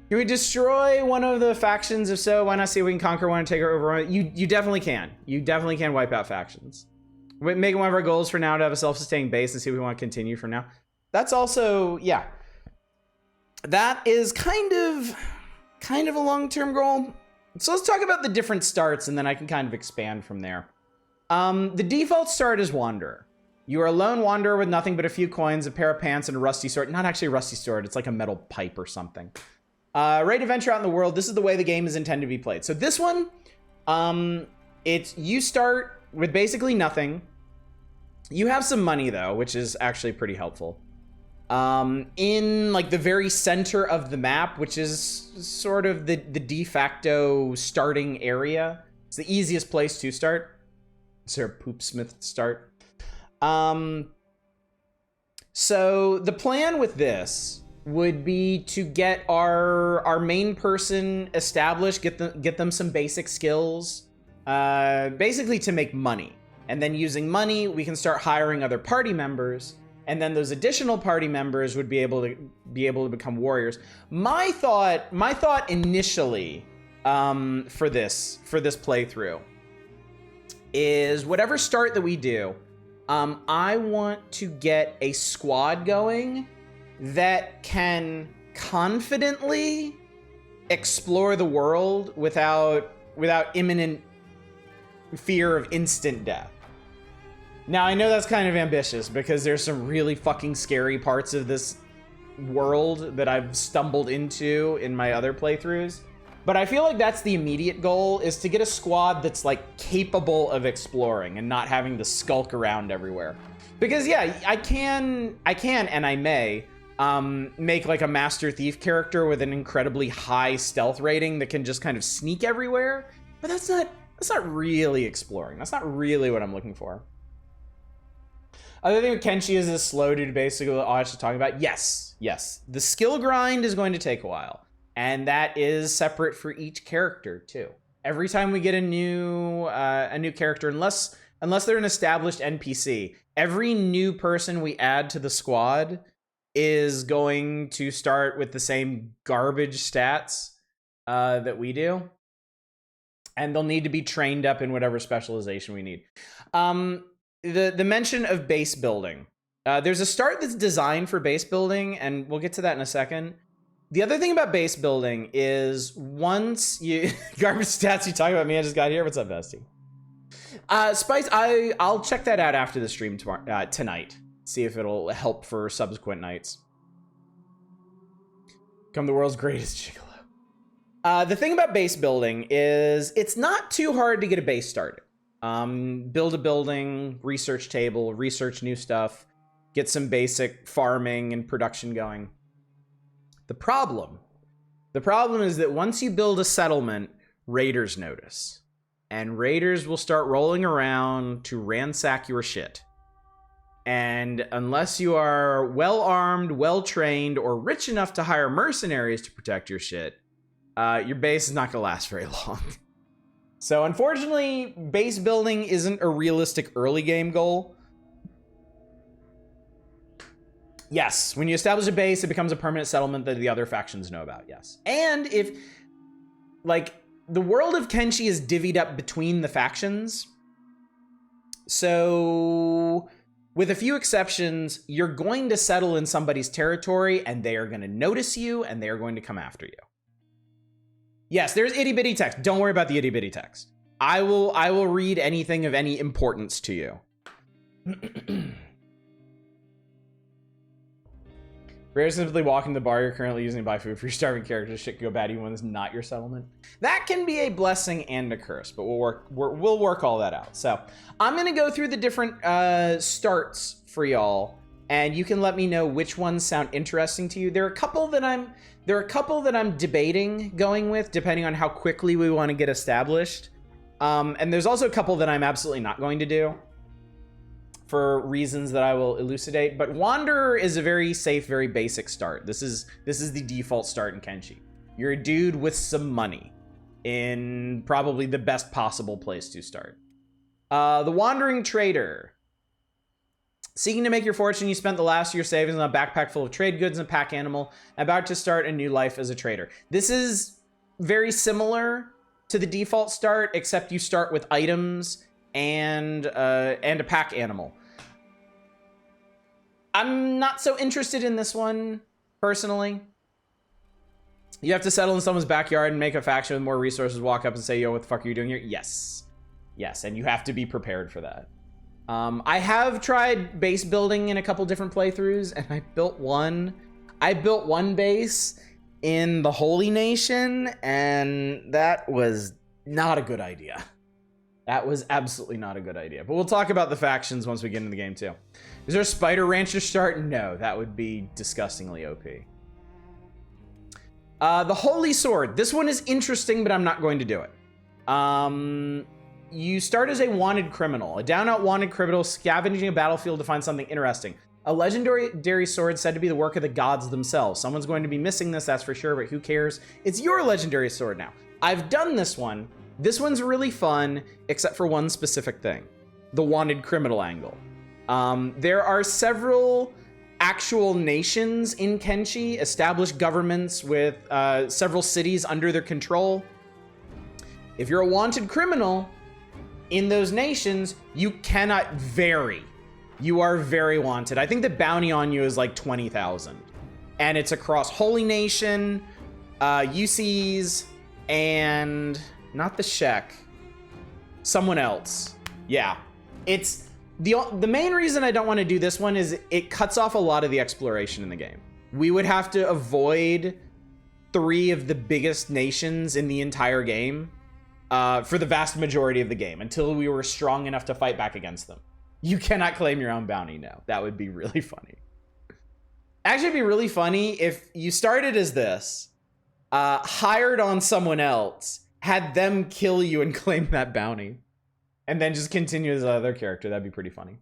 Can we destroy one of the factions? If so, why not see if we can conquer one and take her over? You definitely can. You definitely can wipe out factions. Make it one of our goals for now to have a self-sustaining base and see if we want to continue from now. That's also, yeah. That is kind of a long-term goal. So let's talk about the different starts, and then I can kind of expand from there. The default start is Wanderer. You are a lone wanderer with nothing but a few coins, a pair of pants, and a rusty sword. Not actually a rusty sword. It's like a metal pipe or something. Ready to venture out in the world. This is the way the game is intended to be played. So this one, you start with basically nothing. You have some money though, which is actually pretty helpful. In like the very center of the map, which is sort of the de facto starting area. It's the easiest place to start. Is there a Poopsmith start? So the plan with this would be to get our main person established, get them some basic skills, basically to make money. And then using money, we can start hiring other party members, and then those additional party members would be able to become warriors. My thought initially for this playthrough is whatever start that we do, I want to get a squad going that can confidently explore the world without imminent fear of instant death. Now, I know that's kind of ambitious because there's some really fucking scary parts of this world that I've stumbled into in my other playthroughs, but I feel like that's the immediate goal, is to get a squad that's like capable of exploring and not having to skulk around everywhere. Because yeah, I can and I may make like a master thief character with an incredibly high stealth rating that can just kind of sneak everywhere, but that's not really exploring. That's not really what I'm looking for. Other thing with Kenshi is this slow due to basically what Ash is talking about. Yes. The skill grind is going to take a while, and that is separate for each character too. Every time we get a new character, unless they're an established NPC, every new person we add to the squad is going to start with the same garbage stats that we do, and they'll need to be trained up in whatever specialization we need. The mention of base building. There's a start that's designed for base building, and we'll get to that in a second. The other thing about base building is once you... Garbage stats, you talking about me, I just got here. What's up, Bestie? Spice, I'll check that out after the stream tomorrow, tonight. See if it'll help for subsequent nights. Become the world's greatest gigolo. The thing about base building is it's not too hard to get a base started. Build a building, research table, research new stuff, get some basic farming and production going. The problem is that once you build a settlement, raiders notice. And raiders will start rolling around to ransack your shit. And unless you are well-armed, well-trained, or rich enough to hire mercenaries to protect your shit, your base is not gonna last very long. So unfortunately, base building isn't a realistic early game goal. Yes, when you establish a base, it becomes a permanent settlement that the other factions know about, yes. And if, like, the world of Kenshi is divvied up between the factions, so with a few exceptions, you're going to settle in somebody's territory and they are going to notice you and they are going to come after you. Yes, there's itty bitty text. Don't worry about the itty bitty text. I will read anything of any importance to you. Rare simply walking the bar you're currently using to buy food for your starving characters. Shit could go bad even when it's not your settlement. That can be a blessing and a curse, but we'll work all that out. So I'm gonna go through the different starts for y'all, and you can let me know which ones sound interesting to you. There are a couple that I'm debating going with, depending on how quickly we want to get established. And there's also a couple that I'm absolutely not going to do, for reasons that I will elucidate. But Wanderer is a very safe, very basic start. This is the default start in Kenshi. You're a dude with some money in probably the best possible place to start. The Wandering Trader. Seeking to make your fortune, you spent the last of your savings on a backpack full of trade goods and a pack animal, about to start a new life as a trader. This is very similar to the default start, except you start with items and a pack animal. I'm not so interested in this one, personally. You have to settle in someone's backyard and make a faction with more resources, walk up and say, yo, what the fuck are you doing here? Yes, and you have to be prepared for that. I have tried base building in a couple different playthroughs, and I built one base in the Holy Nation, and that was not a good idea. That was absolutely not a good idea. But we'll talk about the factions once we get into the game too. Is there a Spider Rancher start? No, that would be disgustingly OP. The Holy Sword. This one is interesting, but I'm not going to do it. You start as a wanted criminal, a down-out wanted criminal scavenging a battlefield to find something interesting. A legendary sword said to be the work of the gods themselves. Someone's going to be missing this, that's for sure, but who cares? It's your legendary sword now. I've done this one. This one's really fun, except for one specific thing. The wanted criminal angle. There are several actual nations in Kenshi, established governments with several cities under their control. If you're a wanted criminal in those nations, you cannot vary. You are very wanted. I think the bounty on you is like 20,000. And it's across Holy Nation, UCs, and not the Shek. Someone else. Yeah. It's the main reason I don't want to do this one is it cuts off a lot of the exploration in the game. We would have to avoid 3 of the biggest nations in the entire game for the vast majority of the game until we were strong enough to fight back against them. You cannot claim your own bounty now. That would be really funny. Actually, it'd be really funny if you started as this, hired on someone else, had them kill you and claim that bounty, and then just continue as another character. That'd be pretty funny.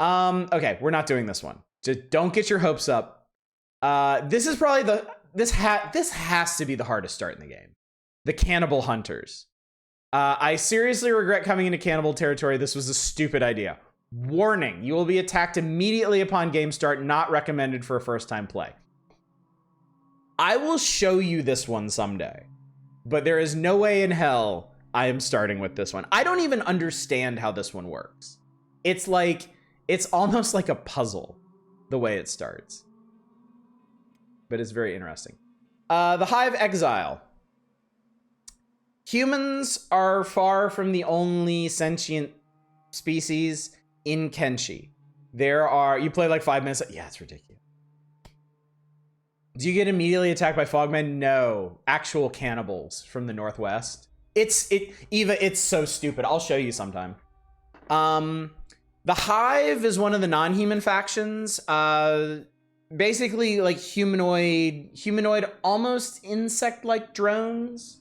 Okay, we're not doing this one. Just don't get your hopes up. This is probably this has to be the hardest start in the game. The Cannibal Hunters. I seriously regret coming into cannibal territory. This was a stupid idea. Warning, you will be attacked immediately upon game start, not recommended for a first-time play. I will show you this one someday, but there is no way in hell I am starting with this one. I don't even understand how this one works. It's almost like a puzzle, the way it starts. But it's very interesting. The Hive Exile. Humans are far from the only sentient species in Kenshi. You play like 5 minutes. Yeah, it's ridiculous. Do you get immediately attacked by fogmen? No, actual cannibals from the northwest. It's so stupid. I'll show you sometime. The Hive is one of the non-human factions. Basically like humanoid, almost insect-like drones.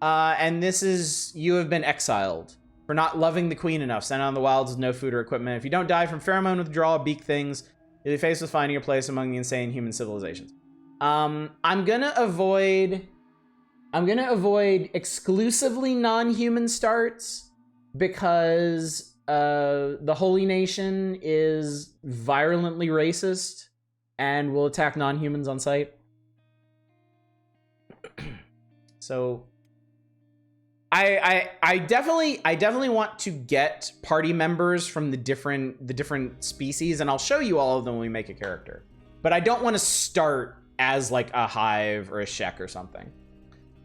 And this is, you have been exiled for not loving the queen enough. Sent out in the wilds with no food or equipment. If you don't die from pheromone withdrawal, beak things, you'll be faced with finding your place among the insane human civilizations. I'm gonna avoid exclusively non-human starts because the Holy Nation is virulently racist and will attack non-humans on sight. So I definitely want to get party members from the different species, and I'll show you all of them when we make a character. But I don't want to start as like a Hive or a Shek or something.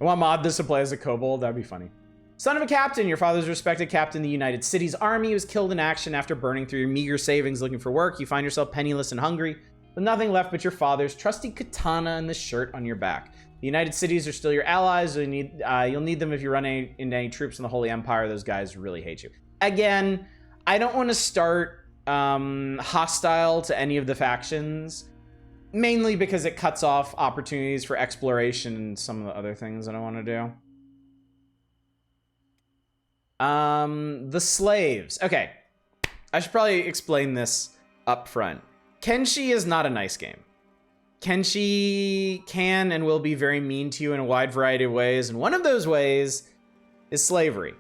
I want mod this to play as a kobold. That'd be funny. Son of a captain, your father's respected captain in the United Cities Army was killed in action after burning through your meager savings looking for work. You find yourself penniless and hungry, with nothing left but your father's trusty katana and the shirt on your back. The United Cities are still your allies. You'll need them if you run into any troops in the Holy Empire. Those guys really hate you. Again, I don't want to start hostile to any of the factions, mainly because it cuts off opportunities for exploration and some of the other things that I want to do. The slaves. Okay, I should probably explain this up front. Kenshi is not a nice game. Kenshi can and will be very mean to you in a wide variety of ways, and one of those ways is slavery.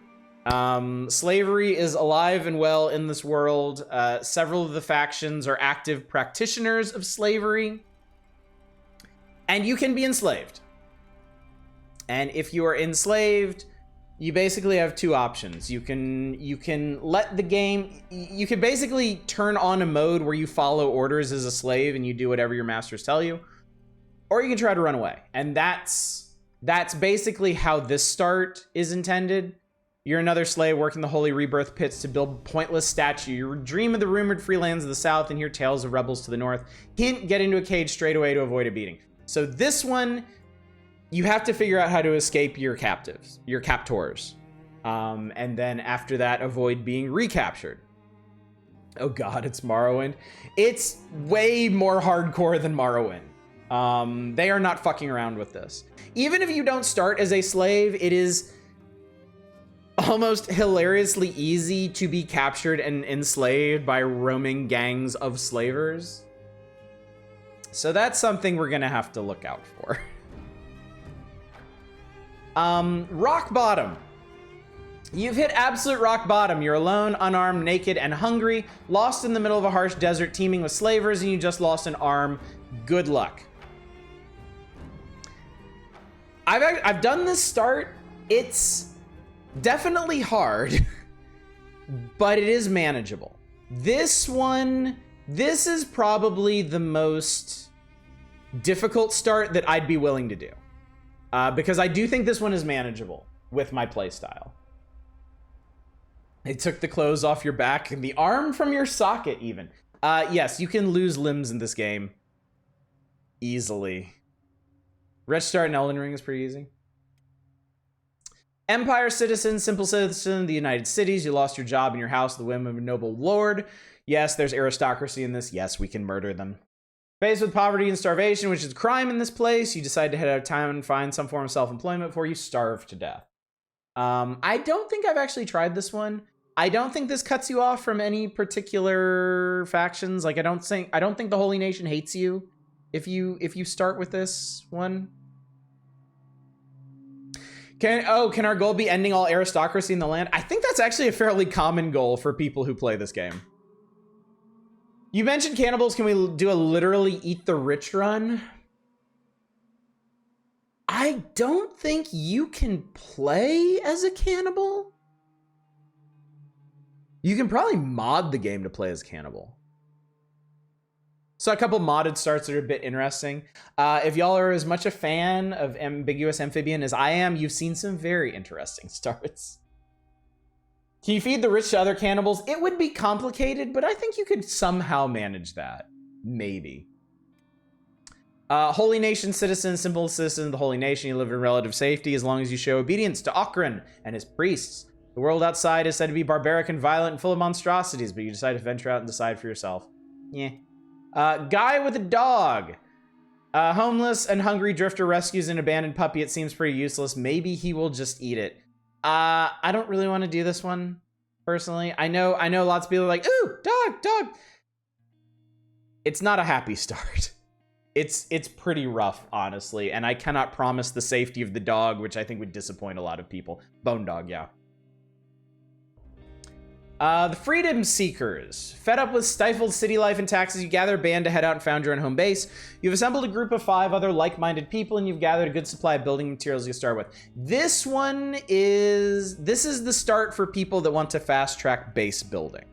Slavery is alive and well in this world. Several of the factions are active practitioners of slavery, and you can be enslaved. And if you are enslaved, you basically have 2 options. You can let the game, you can basically turn on a mode where you follow orders as a slave and you do whatever your masters tell you, or you can try to run away. And that's basically how this start is intended. You're another slave working the holy rebirth pits to build pointless statue. You dream of the rumored free lands of the south and hear tales of rebels to the north. Hint, get into a cage straight away to avoid a beating. So this one, you have to figure out how to escape your captives, your captors. And then after that, avoid being recaptured. Oh God, it's Morrowind. It's way more hardcore than Morrowind. They are not fucking around with this. Even if you don't start as a slave, it is almost hilariously easy to be captured and enslaved by roaming gangs of slavers. So that's something we're gonna have to look out for. Rock bottom. You've hit absolute rock bottom. You're alone, unarmed, naked, and hungry, lost in the middle of a harsh desert teeming with slavers, and you just lost an arm. Good luck. I've done this start. It's definitely hard, but it is manageable. This one, this is probably the most difficult start that I'd be willing to do. Because I do think this one is manageable with my playstyle. It took the clothes off your back and the arm from your socket even. Yes, you can lose limbs in this game easily. Red Start in Elden Ring is pretty easy. Empire citizen, simple citizen of the United Cities. You lost your job and your house, the whim of a noble lord. Yes, there's aristocracy in this. Yes, we can murder them. Faced with poverty and starvation, which is a crime in this place, you decide to head out of town and find some form of self-employment before you starve to death. I don't think I've actually tried this one. I don't think this cuts you off from any particular factions. Like, I don't think the Holy Nation hates you if you start with this one. Can our goal be ending all aristocracy in the land? I think that's actually a fairly common goal for people who play this game. You mentioned cannibals. Can we do a literally eat the rich run? I don't think you can play as a cannibal. You can probably mod the game to play as a cannibal. So a couple modded starts that are a bit interesting. If y'all are as much a fan of Ambiguous Amphibian as I am, you've seen some very interesting starts. Can you feed the rich to other cannibals? It would be complicated, but I think you could somehow manage that. Maybe. Holy Nation citizen, simple citizen of the Holy Nation. You live in relative safety as long as you show obedience to Okran and his priests. The world outside is said to be barbaric and violent and full of monstrosities, but you decide to venture out and decide for yourself. Yeah. Guy with a dog. Homeless and hungry drifter rescues an abandoned puppy. It seems pretty useless. Maybe he will just eat it. I don't really want to do this one, personally. I know lots of people are like, ooh, dog. It's not a happy start. It's pretty rough, honestly, and I cannot promise the safety of the dog, which I think would disappoint a lot of people. Bone dog, yeah. The Freedom Seekers. Fed up with stifled city life and taxes, you gather a band to head out and found your own home base. You've assembled a group of 5 other like-minded people, and you've gathered a good supply of building materials you start with. This is the start for people that want to fast-track base building.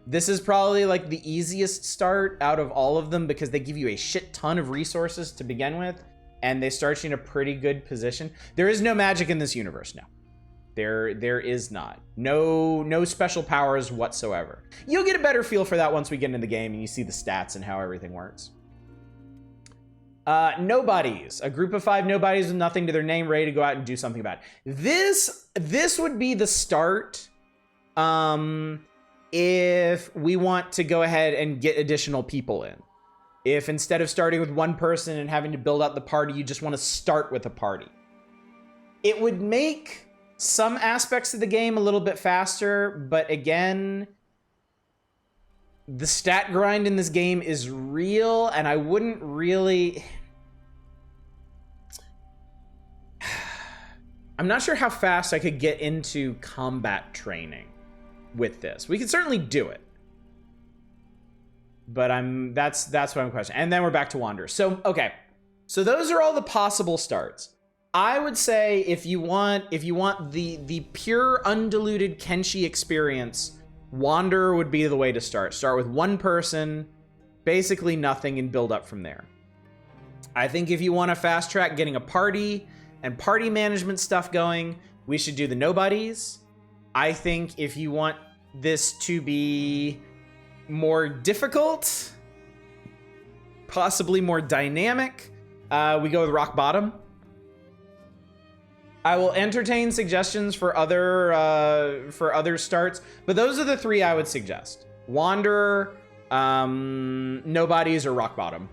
This is probably like the easiest start out of all of them because they give you a shit ton of resources to begin with, and they start you in a pretty good position. There is no magic in this universe now. There is not. No special powers whatsoever. You'll get a better feel for that once we get into the game and you see the stats and how everything works. Nobodies. A group of 5 nobodies with nothing to their name, ready to go out and do something about it. This would be the start if we want to go ahead and get additional people in. If instead of starting with one person and having to build out the party, you just want to start with a party. It would make some aspects of the game a little bit faster, but again, the stat grind in this game is real, and I wouldn't really... I'm not sure how fast I could get into combat training with this. We could certainly do it, but that's what I'm questioning. And then we're back to Wander. So, okay. So those are all the possible starts. I would say if you want the pure undiluted Kenshi experience, Wanderer would be the way to start. Start with one person, basically nothing, and build up from there. I think if you want to fast track getting a party and party management stuff going, we should do the Nobodies. I think if you want this to be more difficult, possibly more dynamic, we go with Rock Bottom. I will entertain suggestions for other starts, but those are the 3 I would suggest: Wanderer, Nobodies, or Rock Bottom.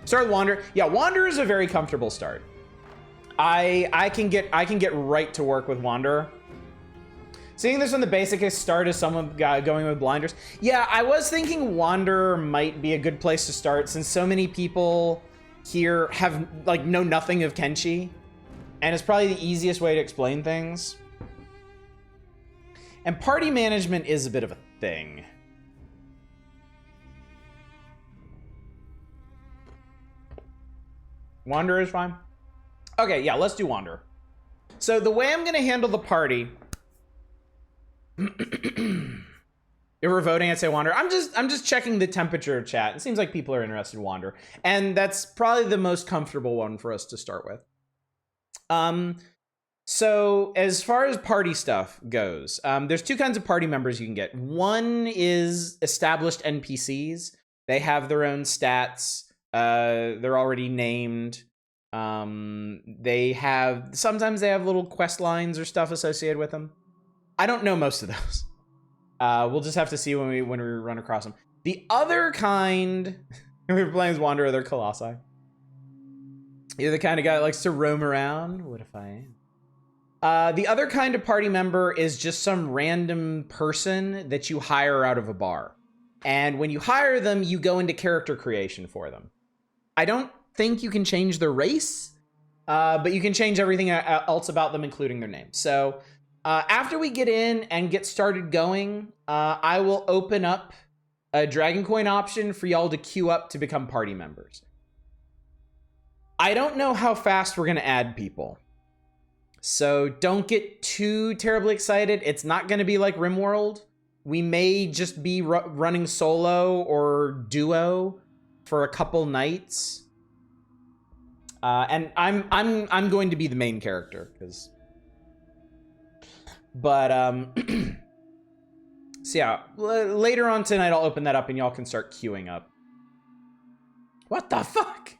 Start with Wanderer. Yeah, Wanderer is a very comfortable start. I can get right to work with Wanderer. Seeing this on the basic start as someone going with blinders. Yeah, I was thinking Wanderer might be a good place to start since so many people here have know nothing of Kenshi. And it's probably the easiest way to explain things. And party management is a bit of a thing. Wanderer is fine. Okay, yeah, let's do Wanderer. So the way I'm going to handle the party... If If we're voting, I'd say Wander. I'm just checking the temperature of chat. It seems like people are interested in Wander, and that's probably the most comfortable one for us to start with. So as far as party stuff goes, there's two kinds of party members you can get. One is established NPCs. They have their own stats. They're already named. Sometimes they have little quest lines or stuff associated with them. I don't know most of those. We'll just have to see when we run across them. The other kind, we're playing as Wanderer, they're Colossi. You're the kind of guy that likes to roam around. What if I am? The other kind of party member is just some random person that you hire out of a bar. And when you hire them, you go into character creation for them. I don't think you can change their race, but you can change everything else about them, including their name. So after we get in and get started going, I will open up a Dragon Coin option for y'all to queue up to become party members. I don't know how fast we're going to add people, so don't get too terribly excited. It's not going to be like RimWorld. We may just be running solo or duo for a couple nights. And I'm going to be the main character, but so yeah, later on tonight I'll open that up and y'all can start queuing up. What the fuck?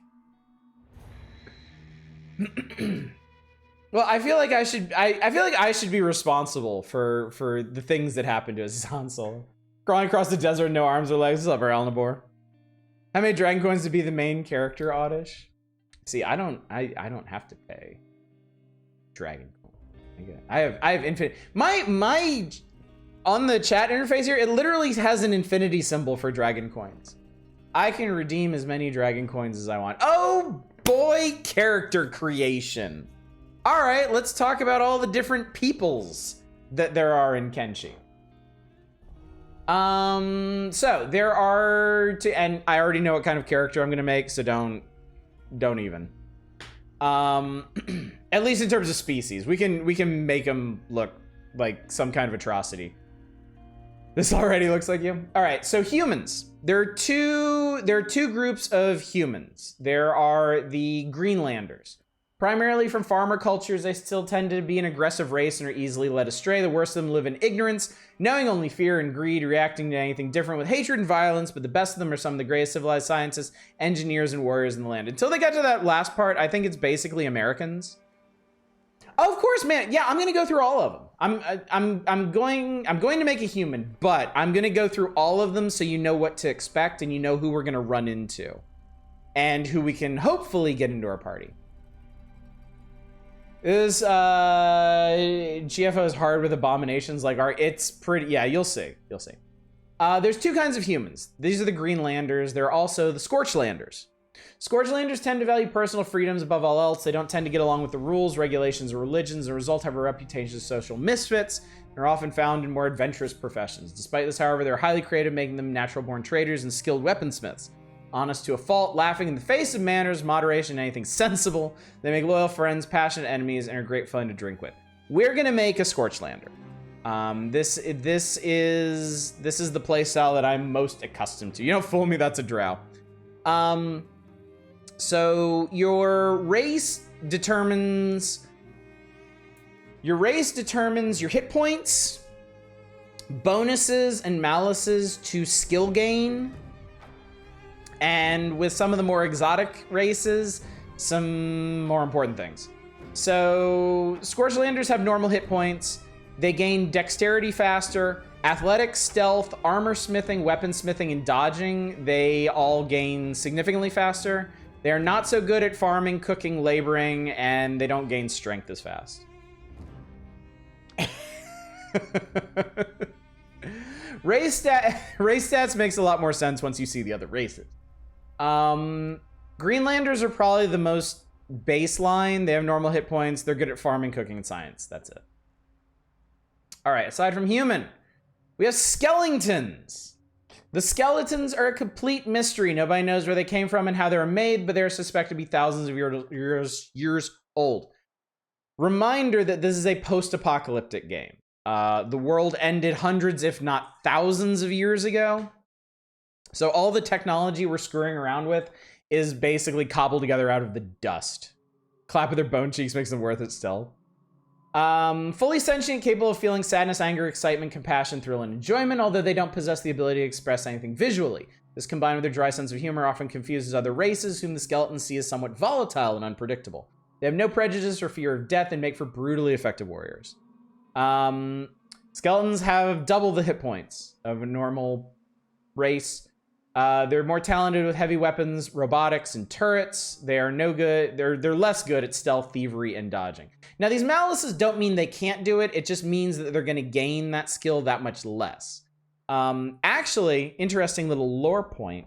Well, I feel like I should be responsible for the things that happen to us as Han Solo. Crawling across the desert, no arms or legs. What's up, Alnabor? How many Dragon Coins to be the main character, Oddish? See, I don't have to pay Dragon Coin. I have infinite. My on the chat interface here, it literally has an infinity symbol for Dragon Coins. I can redeem as many Dragon Coins as I want. Oh boy, character creation. All right, let's talk about all the different peoples that there are in Kenshi. So there are and I already know what kind of character I'm gonna make, so don't even. At least in terms of species, we can make them look like some kind of atrocity. This already looks like you. All right, so humans. There are two groups of humans. There are the Greenlanders. Primarily from farmer cultures, they still tend to be an aggressive race and are easily led astray. The worst of them live in ignorance, knowing only fear and greed, reacting to anything different with hatred and violence, but the best of them are some of the greatest civilized scientists, engineers, and warriors in the land. Until they get to that last part, I think it's basically Americans. Oh, of course, man. Yeah, I'm gonna go through all of them. I'm going to make a human, but I'm gonna go through all of them so you know what to expect and you know who we're gonna run into. And who we can hopefully get into our party. Is GFO is hard with abominations like art. It's pretty, yeah, you'll see. There's two kinds of humans. These are the Greenlanders. They're also the Scorchlanders. Scorchlanders tend to value personal freedoms above all else. They don't tend to get along with the rules, regulations, or religions. As a result, have a reputation as social misfits and are often found in more adventurous professions. Despite this, however, they're highly creative, making them natural-born traders and skilled weaponsmiths. Honest to a fault, laughing in the face of manners, moderation, and anything sensible. They make loyal friends, passionate enemies, and are great fun to drink with. We're gonna make a Scorchlander. This is the playstyle that I'm most accustomed to. You don't fool me, that's a drow. So your race determines your hit points, bonuses, and malices to skill gain. And with some of the more exotic races, some more important things. So Scorchlanders have normal hit points. They gain dexterity faster, athletics, stealth, armor smithing, weaponsmithing, and dodging. They all gain significantly faster. They're not so good at farming, cooking, laboring, and they don't gain strength as fast. Race stats makes a lot more sense once you see the other races. Greenlanders are probably the most baseline. They have normal hit points. They're good at farming, cooking, and science. That's it. All right, aside from human, we have skeletons. The skeletons are a complete mystery. Nobody knows where they came from and how they were made, but they're suspected to be thousands of years old. Reminder that this is a post-apocalyptic game. The world ended hundreds, if not thousands of years ago. So all the technology we're screwing around with is basically cobbled together out of the dust. Clap of their bone cheeks makes them worth it still. Fully sentient, capable of feeling sadness, anger, excitement, compassion, thrill, and enjoyment, although they don't possess the ability to express anything visually. This, combined with their dry sense of humor, often confuses other races, whom the skeletons see as somewhat volatile and unpredictable. They have no prejudice or fear of death and make for brutally effective warriors. Skeletons have double the hit points of a normal race. They're more talented with heavy weapons, robotics, and turrets. They are no good. They're less good at stealth, thievery, and dodging. Now, these malices don't mean they can't do it. It just means that they're going to gain that skill that much less. Actually, interesting little lore point.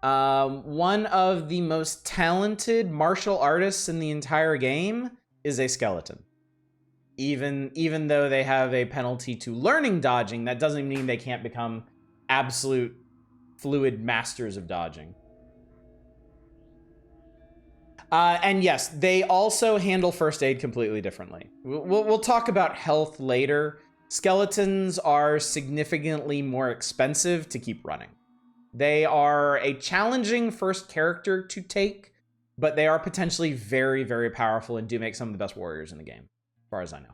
One of the most talented martial artists in the entire game is a skeleton. Even though they have a penalty to learning dodging, that doesn't mean they can't become absolute fluid masters of dodging. And yes, they also handle first aid completely differently. We'll talk about health later. Skeletons are significantly more expensive to keep running. They are a challenging first character to take, but they are potentially very, very powerful and do make some of the best warriors in the game, as far as I know.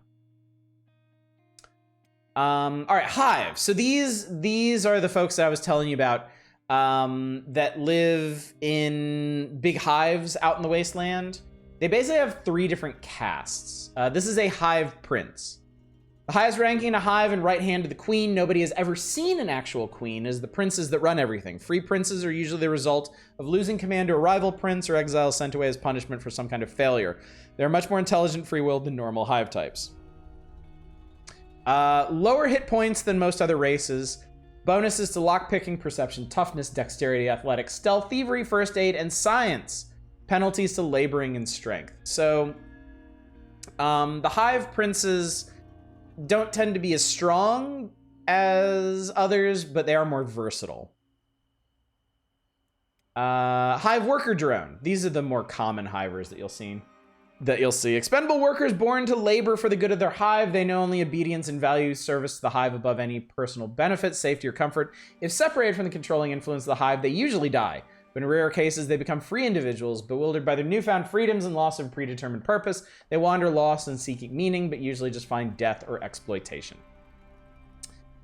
All right, hives. So these are the folks that I was telling you about that live in big hives out in the wasteland. They basically have 3 different castes. This is a hive prince. The highest ranking in a hive and right hand to the queen. Nobody has ever seen an actual queen, as the princes that run everything. Free princes are usually the result of losing command to a rival prince or exile sent away as punishment for some kind of failure. They're much more intelligent, free-willed than normal hive types. Lower hit points than most other races. Bonuses to lockpicking, perception, toughness, dexterity, athletics, stealth, thievery, first aid, and science. Penalties to laboring and strength. So, the hive princes don't tend to be as strong as others, but they are more versatile. Hive worker drone. These are the more common hivers that you'll see. Expendable workers born to labor for the good of their hive. They know only obedience and value service to the hive above any personal benefit, safety, or comfort. If separated from the controlling influence of the hive, they usually die. But in rare cases, they become free individuals, bewildered by their newfound freedoms and loss of predetermined purpose. They wander lost and seeking meaning, but usually just find death or exploitation.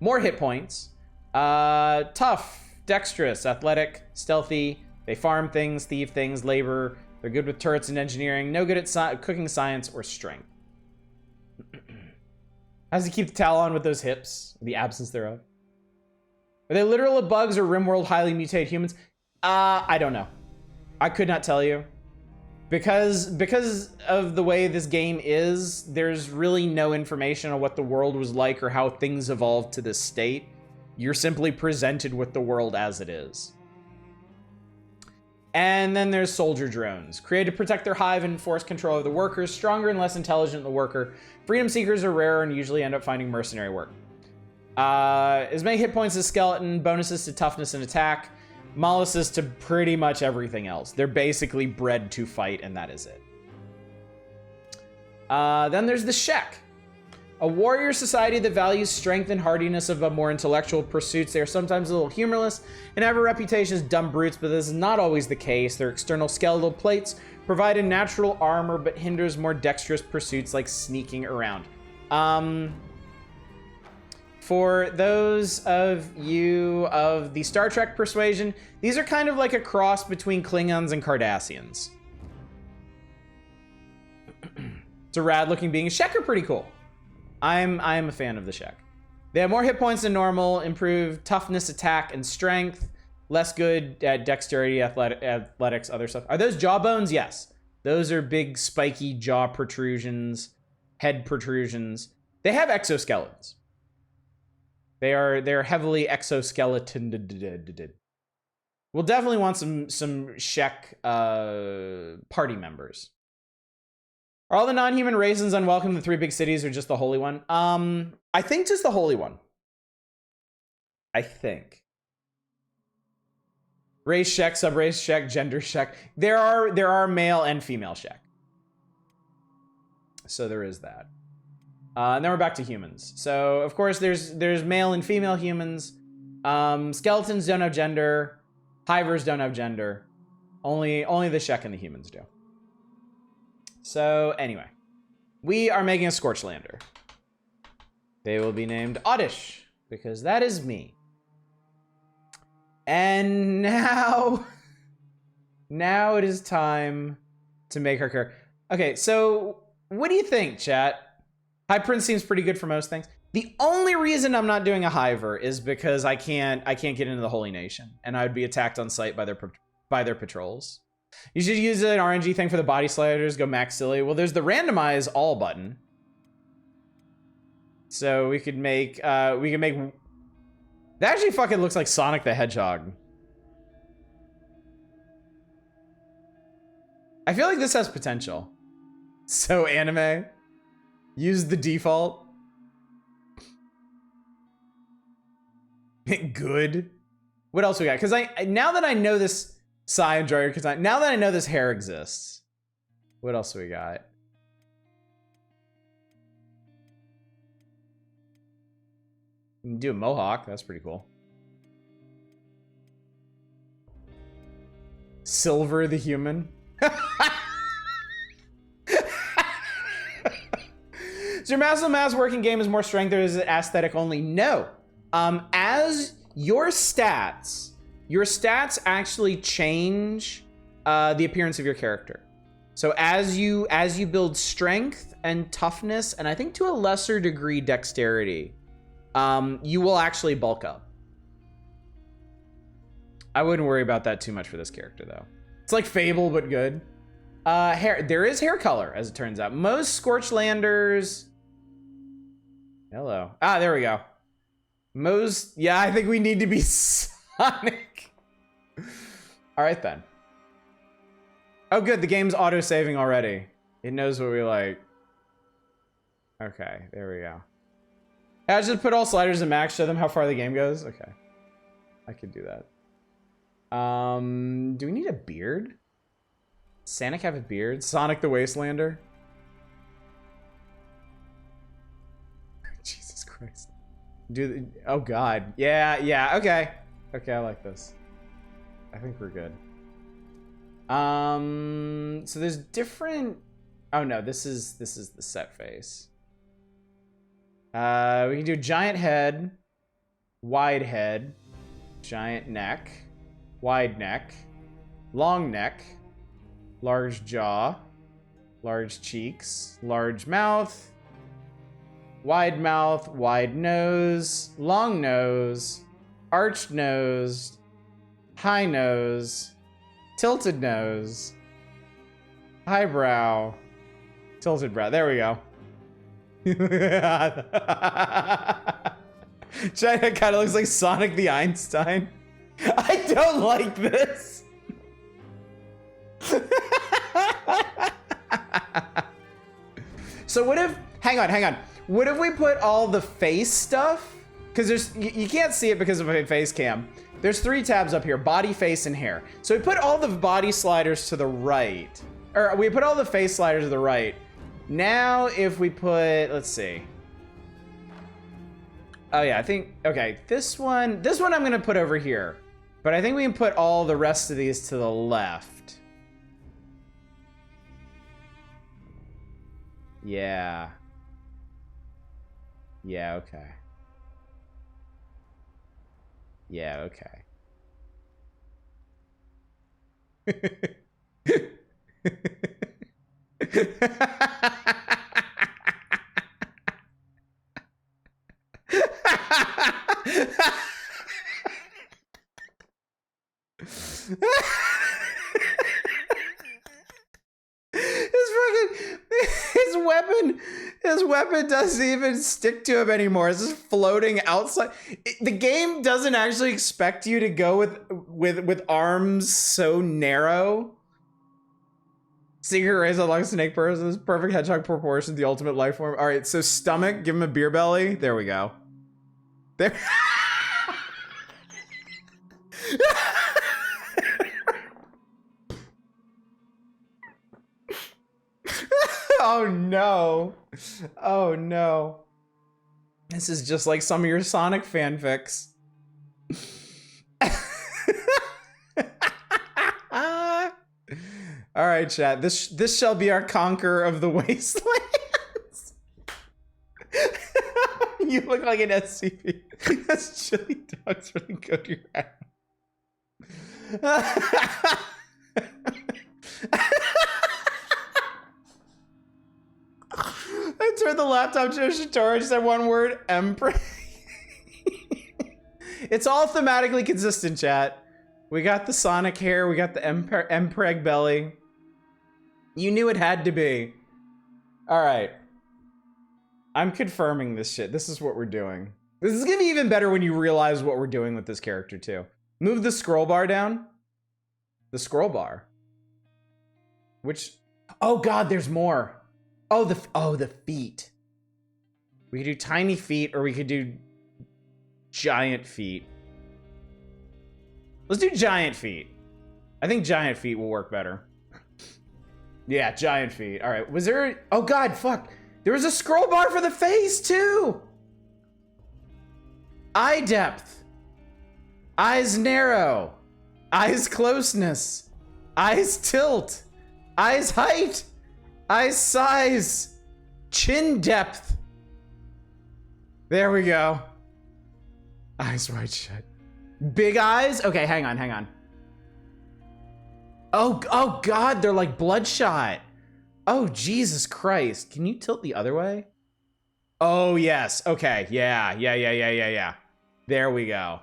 More hit points. Tough, dexterous, athletic, stealthy. They farm things, thieve things, labor. They're good with turrets and engineering. No good at cooking, science, or strength. How does he keep the towel on with those hips? The absence thereof. Are they literal bugs or RimWorld highly mutated humans? I don't know. I could not tell you. Because of the way this game is, there's really no information on what the world was like or how things evolved to this state. You're simply presented with the world as it is. And then there's soldier drones. Created to protect their hive and enforce control of the workers. Stronger and less intelligent than the worker. Freedom seekers are rare and usually end up finding mercenary work. As many hit points as skeleton. Bonuses to toughness and attack. Malices to pretty much everything else. They're basically bred to fight, and that is it. Then there's the Shek. A warrior society that values strength and hardiness above more intellectual pursuits. They are sometimes a little humorless and have a reputation as dumb brutes, but this is not always the case. Their external skeletal plates provide a natural armor, but hinders more dexterous pursuits like sneaking around. For those of you of the Star Trek persuasion, these are kind of like a cross between Klingons and Cardassians. It's a rad-looking being. Shek are pretty cool. I'm a fan of the Shek. They have more hit points than normal, improved toughness, attack, and strength. Less good at dexterity, athletics, other stuff. Are those jawbones? Yes. Those are big, spiky jaw protrusions, head protrusions. They have exoskeletons. They're heavily exoskeleton. We'll definitely want some Shek party members. Are all the non-human raisins unwelcome in the 3 big cities or just the Holy One? I think just the Holy One. I think. Race Shek, subrace Shek, gender Shek. There are male and female Shek. So there is that. And then we're back to humans. So of course there's male and female humans. Skeletons don't have gender. Hivers don't have gender. Only the Shek and the humans do. So anyway, we are making a Scorchlander. They will be named Oddish, because that is me. And now it is time to make our character. Okay, so what do you think, chat? High Prince seems pretty good for most things. The only reason I'm not doing a Hiver is because I can't get into the Holy Nation, and I would be attacked on sight by their patrols. You should use an RNG thing for the body sliders. Go max silly. Well, there's the randomize all button, so we could make that actually fucking looks like Sonic the Hedgehog. I feel like this has potential. So anime. Use the default. Good. What else we got? Because now that I know this Psy and Dryer, now that I know this hair exists, what else we got? You can do a mohawk. That's pretty cool. Silver the human. Is your Muscle Mass working game is more strength, or is it aesthetic only? No. As your stats actually change the appearance of your character. So as you build strength and toughness, and I think to a lesser degree dexterity, you will actually bulk up. I wouldn't worry about that too much for this character though. It's like Fable, but good. Hair, there is hair color, as it turns out. Most Scorchlanders. Hello. Ah, there we go. Yeah, I think we need to be Sonic. All right, then. Oh, good. The game's auto-saving already. It knows what we like. Okay, there we go. I just put all sliders in max, show them how far the game goes. Okay. I could do that. Do we need a beard? Sonic have a beard? Sonic the Wastelander? Jesus Christ. Oh god. Yeah, okay. Okay, I like this. I think we're good. So there's different... Oh no, this is the set face. We can do giant head, wide head, giant neck, wide neck, long neck, large jaw, large cheeks, large mouth, wide nose, long nose, arched nose, high nose, tilted nose, highbrow, tilted brow. There we go. China kind of looks like Sonic the Einstein. I don't like this. So what if, hang on. What if we put all the face stuff? Because you can't see it because of a face cam. There's 3 tabs up here, body, face, and hair. So we put all the body sliders to the right. Or we put all the face sliders to the right. Now if we put, let's see. Oh yeah, I think, okay, this one I'm gonna put over here. But I think we can put all the rest of these to the left. Yeah. Yeah, okay. Yeah, okay. His weapon doesn't even stick to him anymore. It's just floating outside. The game doesn't actually expect you to go with arms so narrow. Secret race unlock snake persons, perfect hedgehog proportions, the ultimate life form. All right, so stomach, give him a beer belly. There we go. There. Oh no. Oh no. This is just like some of your Sonic fanfics. All right, chat. This shall be our conqueror of the wastelands. You look like an SCP. That's chili dogs really go to your head. I turned the laptop to a Shitora, just said one word, Empreg. It's all thematically consistent, chat. We got the Sonic hair, we got the Empreg belly. You knew it had to be. All right. I'm confirming this shit. This is what we're doing. This is gonna be even better when you realize what we're doing with this character too. Move the scroll bar down. The scroll bar. Which, oh God, there's more. Oh, the feet. We could do tiny feet or we could do giant feet. Let's do giant feet. I think giant feet will work better. Yeah, giant feet. All right, was there, oh God, fuck. There was a scroll bar for the face too. Eye depth. Eyes narrow. Eyes closeness. Eyes tilt. Eyes height. Eyes size. Chin depth. There we go. Eyes wide shut. Big eyes? Okay, hang on. Oh God, they're like bloodshot. Oh, Jesus Christ. Can you tilt the other way? Oh, yes. Okay, yeah. There we go.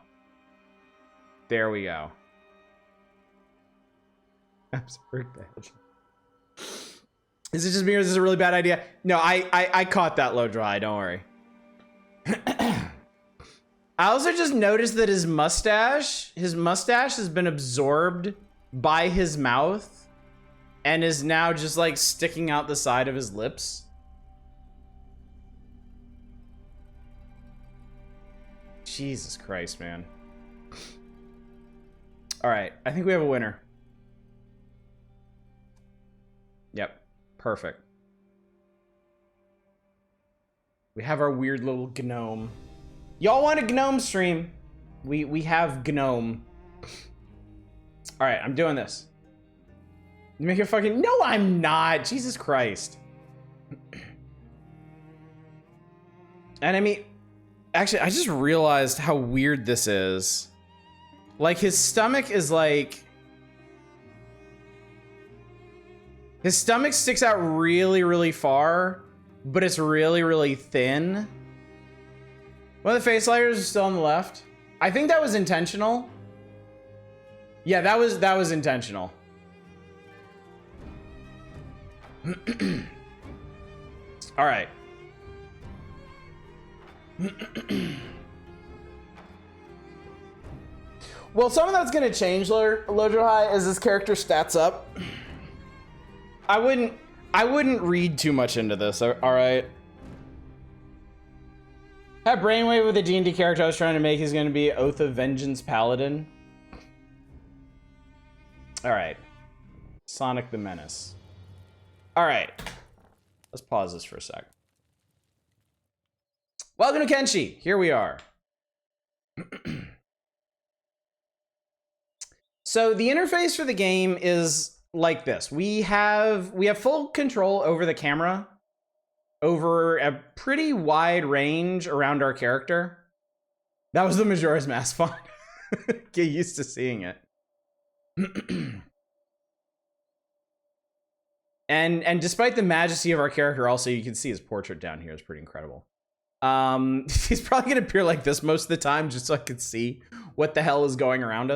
Absolute badge. Is it just me or is this a really bad idea? No, I caught that low dry, don't worry. I also just noticed that his mustache has been absorbed by his mouth and is now just like sticking out the side of his lips. Jesus Christ, man. All right, I think we have a winner. Yep, perfect. We have our weird little gnome. Y'all want a gnome stream? We have gnome. All right, I'm doing this. You make it fucking, no, I'm not. Jesus Christ. And I mean, actually, I just realized how weird this is. Like, his stomach is like, his stomach sticks out really, really far, but it's really, really thin. One of the face layers is still on the left. I think that was intentional. Yeah, that was intentional. All right. Well, some of that's gonna change, Lojo High, as this character stats up. I wouldn't read too much into this. All right. That brainwave with the D&D character I was trying to make is going to be Oath of Vengeance Paladin. All right. Sonic the Menace. All right. Let's pause this for a sec. Welcome to Kenshi. Here we are. So the interface for the game is like this. We have full control over the camera, over a pretty wide range around our character. That was the Majora's Mask font. Get used to seeing it. And despite the majesty of our character, also you can see his portrait down here is pretty incredible. He's probably gonna appear like this most of the time, just so I can see what the hell is going on around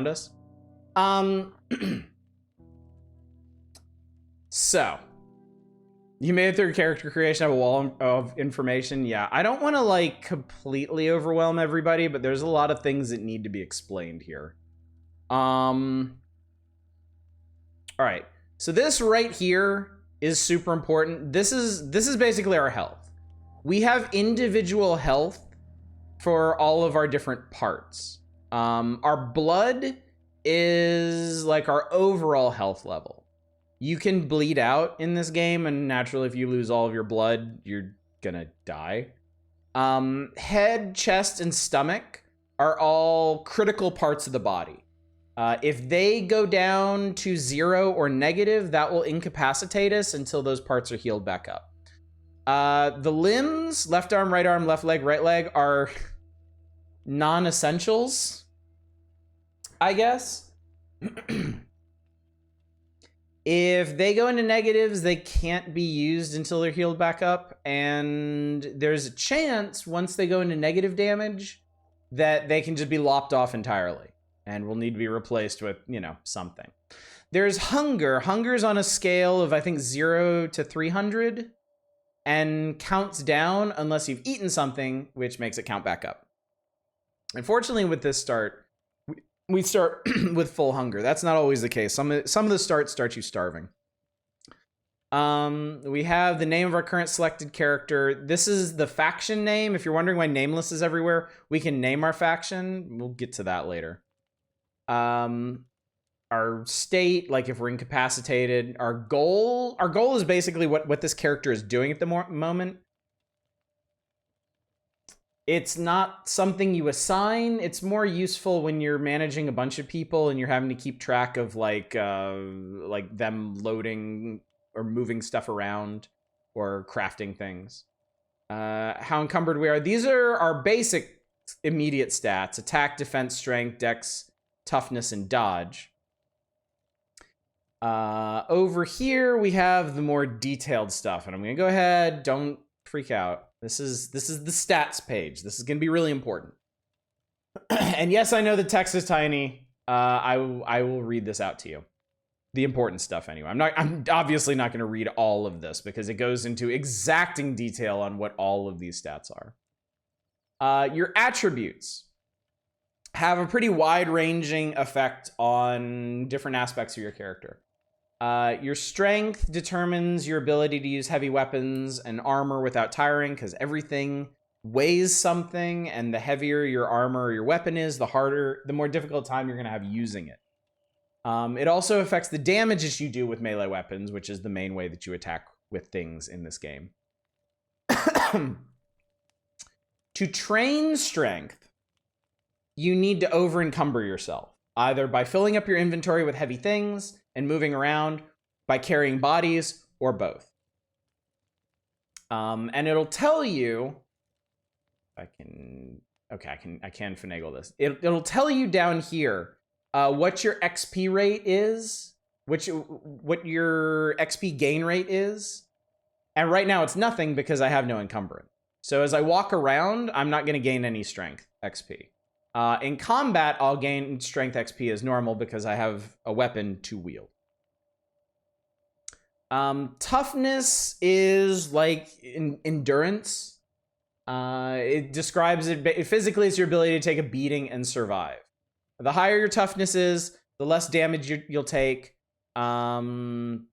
us. So you made it through character creation, have a wall of information. Yeah, I don't want to like completely overwhelm everybody, but there's a lot of things that need to be explained here. All right, so this right here is super important. This is basically our health. We have individual health for all of our different parts. Our blood is like our overall health level. You can bleed out in this game, and naturally, if you lose all of your blood, you're gonna die. Head, chest, and stomach are all critical parts of the body. If they go down to 0 or negative, that will incapacitate us until those parts are healed back up. The limbs, left arm, left leg, right leg, are non-essentials, I guess. If they go into negatives, they can't be used until they're healed back up. And there's a chance, once they go into negative damage, that they can just be lopped off entirely and will need to be replaced with, you know, something. There's hunger. Hunger's on a scale of, I think, 0 to 300 and counts down unless you've eaten something, which makes it count back up. Unfortunately, with this start, we start with full hunger. That's not always the case. Some of the starts start you starving. We have the name of our current selected character. This is the faction name. If you're wondering why Nameless is everywhere, we can name our faction. We'll get to that later. Our state, like if we're incapacitated. Our goal is basically what this character is doing at the moment. It's not something you assign. It's more useful when you're managing a bunch of people and you're having to keep track of like them loading or moving stuff around or crafting things. How encumbered we are. These are our basic immediate stats: attack, defense, strength, dex, toughness, and dodge. Over here we have the more detailed stuff, and I'm gonna go ahead. Don't freak out. This is the stats page. This is going to be really important. And yes, I know the text is tiny. I will read this out to you. The important stuff anyway. I'm obviously not going to read all of this because it goes into exacting detail on what all of these stats are. Your attributes have a pretty wide-ranging effect on different aspects of your character. Your strength determines your ability to use heavy weapons and armor without tiring, because everything weighs something, and the heavier your armor or your weapon is, the more difficult time you're going to have using it. It also affects the damage that you do with melee weapons, which is the main way that you attack with things in this game. To train strength, you need to over-encumber yourself, either by filling up your inventory with heavy things and moving around, by carrying bodies, or both. And it'll tell you, I can finagle this. It'll tell you down here what your XP rate is, what your XP gain rate is. And right now it's nothing because I have no encumbrance. So as I walk around, I'm not going to gain any strength XP. In combat, I'll gain strength XP as normal because I have a weapon to wield. Toughness is like endurance. It describes it physically as your ability to take a beating and survive. The higher your toughness is, the less damage you'll take. And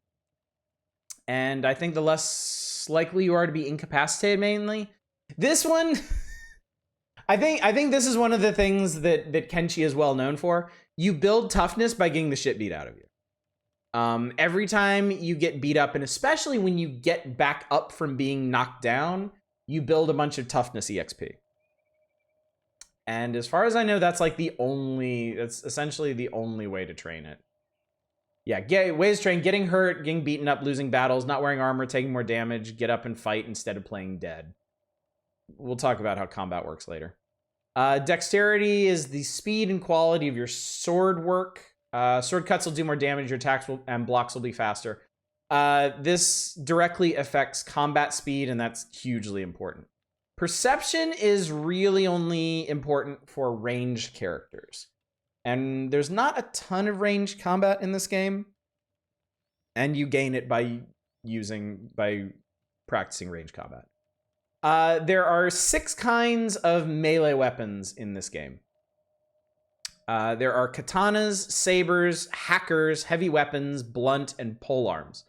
I think the less likely you are to be incapacitated mainly. This one... I think this is one of the things that Kenshi is well known for. You build toughness by getting the shit beat out of you. Every time you get beat up, and especially when you get back up from being knocked down, you build a bunch of toughness EXP. And as far as I know, that's essentially the only way to train it. Yeah, ways to train: getting hurt, getting beaten up, losing battles, not wearing armor, taking more damage, get up and fight instead of playing dead. We'll talk about how combat works later. Dexterity is the speed and quality of your sword work. Sword cuts will do more damage. Your attacks and blocks will be faster. This directly affects combat speed, and that's hugely important. Perception is really only important for ranged characters. And there's not a ton of ranged combat in this game. And you gain it by practicing ranged combat. There are 6 kinds of melee weapons in this game. There are katanas, sabers, hackers, heavy weapons, blunt, and polearms.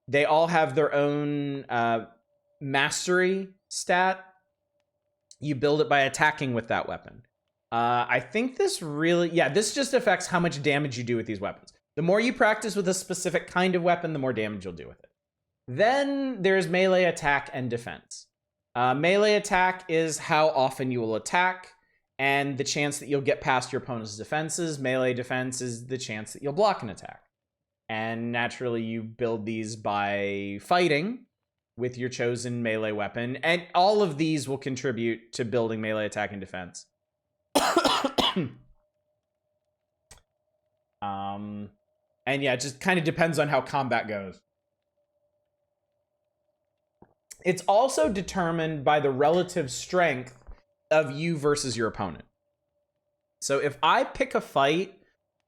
They all have their own mastery stat. You build it by attacking with that weapon. I think this just affects how much damage you do with these weapons. The more you practice with a specific kind of weapon, the more damage you'll do with it. Then there's melee attack and defense. Melee attack is how often you will attack and the chance that you'll get past your opponent's defenses. Melee defense is the chance that you'll block an attack. And naturally, you build these by fighting with your chosen melee weapon. And all of these will contribute to building melee attack and defense. And yeah, it just kind of depends on how combat goes. It's also determined by the relative strength of you versus your opponent. So if I pick a fight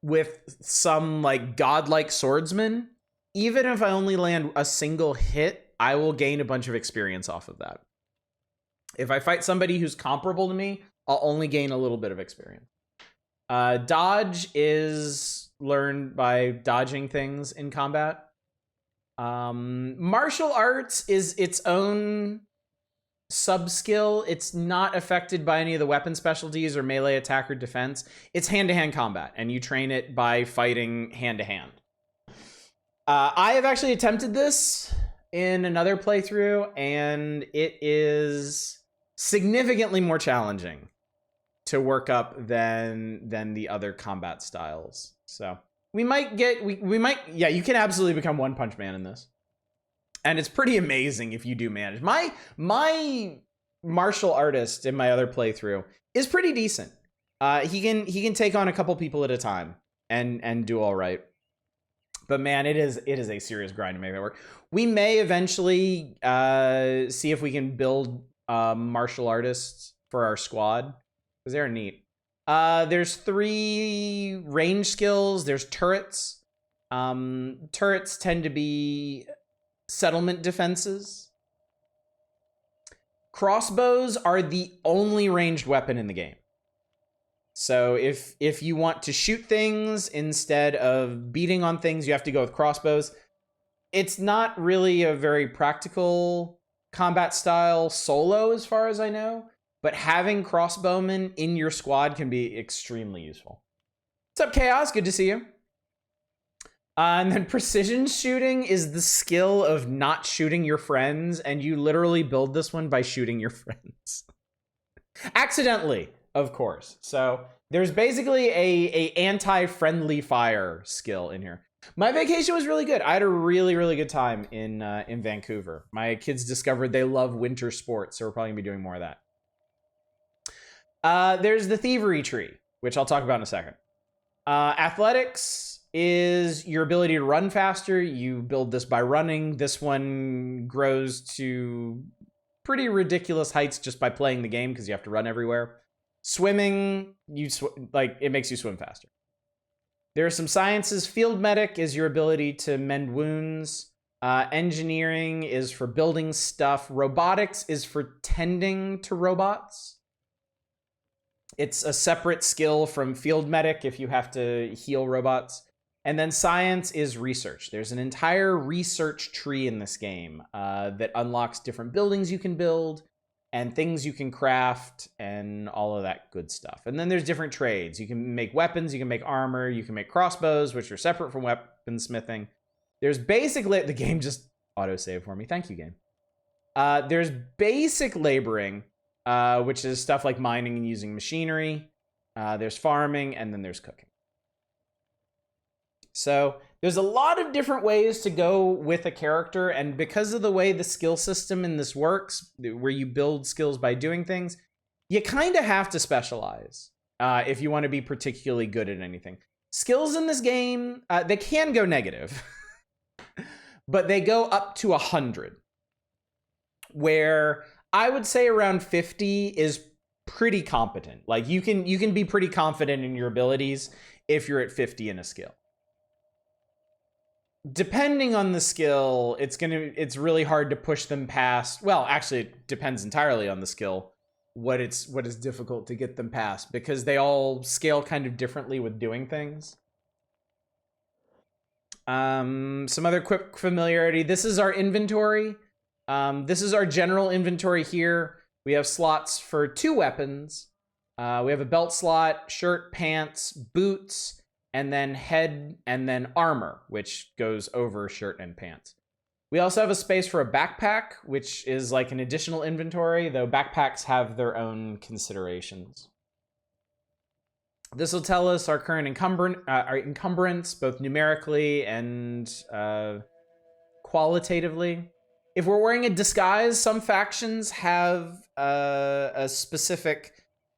with some like godlike swordsman, even if I only land a single hit, I will gain a bunch of experience off of that. If I fight somebody who's comparable to me, I'll only gain a little bit of experience. Dodge is learned by dodging things in combat. Martial arts is its own sub-skill. It's not affected by any of the weapon specialties or melee attack or defense. It's hand-to-hand combat, and you train it by fighting hand-to-hand. I have actually attempted this in another playthrough, and it is significantly more challenging to work up than the other combat styles. So we might, yeah, you can absolutely become One Punch Man in this. And it's pretty amazing if you do manage. My martial artist in my other playthrough is pretty decent. He can take on a couple people at a time and do all right. But man, it is a serious grind to make that work. We may eventually see if we can build martial artists for our squad, because they're neat. There's 3 range skills. There's turrets. Turrets tend to be settlement defenses. Crossbows are the only ranged weapon in the game. So if you want to shoot things instead of beating on things, you have to go with crossbows. It's not really a very practical combat style solo, as far as I know, but having crossbowmen in your squad can be extremely useful. What's up, Chaos? Good to see you. And then precision shooting is the skill of not shooting your friends, and you literally build this one by shooting your friends. Accidentally, of course. So there's basically a anti-friendly fire skill in here. My vacation was really good. I had a really, really good time in Vancouver. My kids discovered they love winter sports, so we're probably gonna be doing more of that. There's the thievery tree, which I'll talk about in a second. Athletics is your ability to run faster. You build this by running. This one grows to pretty ridiculous heights just by playing the game, because you have to run everywhere. Swimming, it makes you swim faster. There are some sciences. Field medic is your ability to mend wounds. Engineering is for building stuff. Robotics is for tending to robots. It's a separate skill from field medic if you have to heal robots. And then science is research. There's an entire research tree in this game that unlocks different buildings you can build and things you can craft and all of that good stuff. And then there's different trades. You can make weapons, you can make armor, you can make crossbows, which are separate from weaponsmithing. There's basically, the game just autosaved for me. Thank you, game. There's basic laboring, which is stuff like mining and using machinery. There's farming, and then there's cooking. So there's a lot of different ways to go with a character, and because of the way the skill system in this works, where you build skills by doing things, you kind of have to specialize if you want to be particularly good at anything. Skills in this game, they can go negative, but they go up to 100, where I would say around 50 is pretty competent. Like you can be pretty confident in your abilities if you're at 50 in a skill. Depending on the skill, it's really hard to push them past. Well, actually, it depends entirely on the skill. What is difficult to get them past, because they all scale kind of differently with doing things. Some other quick familiarity. This is our inventory. This is our general inventory here. We have slots for 2 weapons. We have a belt slot, shirt, pants, boots, and then head, and then armor, which goes over shirt and pants. We also have a space for a backpack, which is like an additional inventory, though backpacks have their own considerations. This will tell us our current encumbrance, both numerically and qualitatively. If we're wearing a disguise, some factions have a specific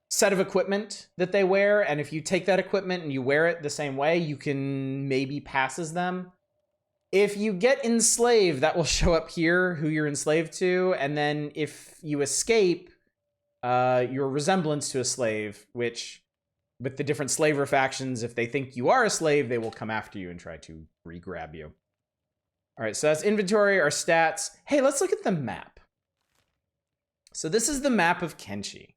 set of equipment that they wear, and if you take that equipment and you wear it the same way, you can maybe pass as them. If you get enslaved, that will show up here, who you're enslaved to, and then if you escape, your resemblance to a slave, which, with the different slaver factions, if they think you are a slave, they will come after you and try to re-grab you. All right, so that's inventory, our stats. Hey, let's look at the map. So this is the map of Kenshi.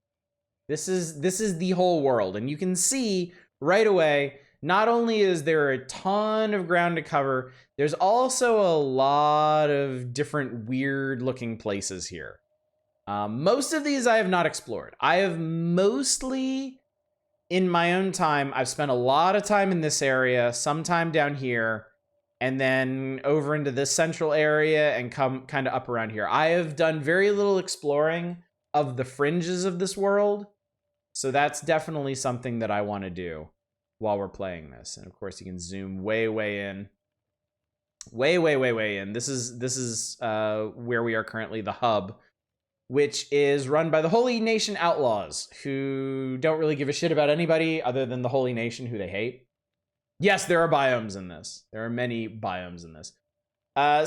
This is the whole world, and you can see right away, not only is there a ton of ground to cover, there's also a lot of different weird looking places here. Most of these I have not explored. I have mostly, in my own time, I've spent a lot of time in this area, some time down here, and then over into this central area and come kind of up around here. I have done very little exploring of the fringes of this world, so that's definitely something that I want to do while we're playing this. And of course, you can zoom way in. Way in. This is where we are currently, the hub, which is run by the Holy Nation Outlaws, who don't really give a shit about anybody other than the Holy Nation, who they hate. Yes, there are biomes in this. There are many biomes in this.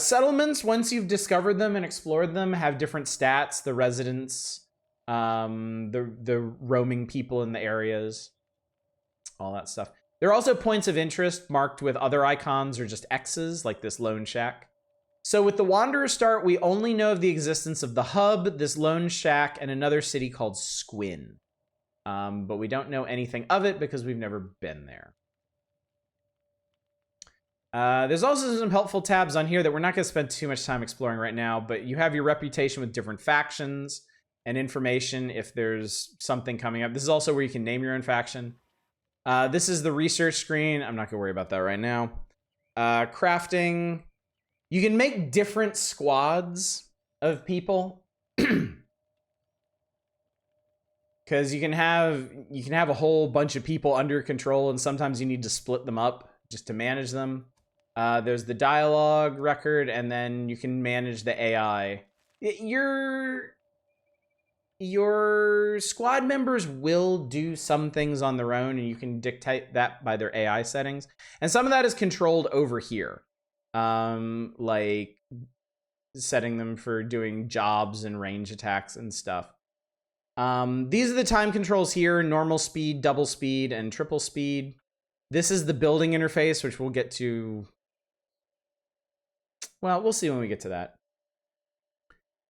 Settlements, once you've discovered them and explored them, have different stats. The residents, the roaming people in the areas, all that stuff. There are also points of interest marked with other icons or just X's, like this lone shack. So with the Wanderer start, we only know of the existence of the hub, this lone shack, and another city called Squin. But we don't know anything of it because we've never been there. There's also some helpful tabs on here that we're not going to spend too much time exploring right now, but you have your reputation with different factions and information if there's something coming up. This is also where you can name your own faction. This is the research screen. I'm not going to worry about that right now. Crafting. You can make different squads of people. Because you can have a whole bunch of people under control, and sometimes you need to split them up just to manage them. There's the dialogue record, and then you can manage the AI. Your squad members will do some things on their own, and you can dictate that by their AI settings. And some of that is controlled over here. Like setting them for doing jobs and range attacks and stuff. These are the time controls here: normal speed, double speed, and triple speed. This is the building interface, which we'll get to. Well, we'll see when we get to that.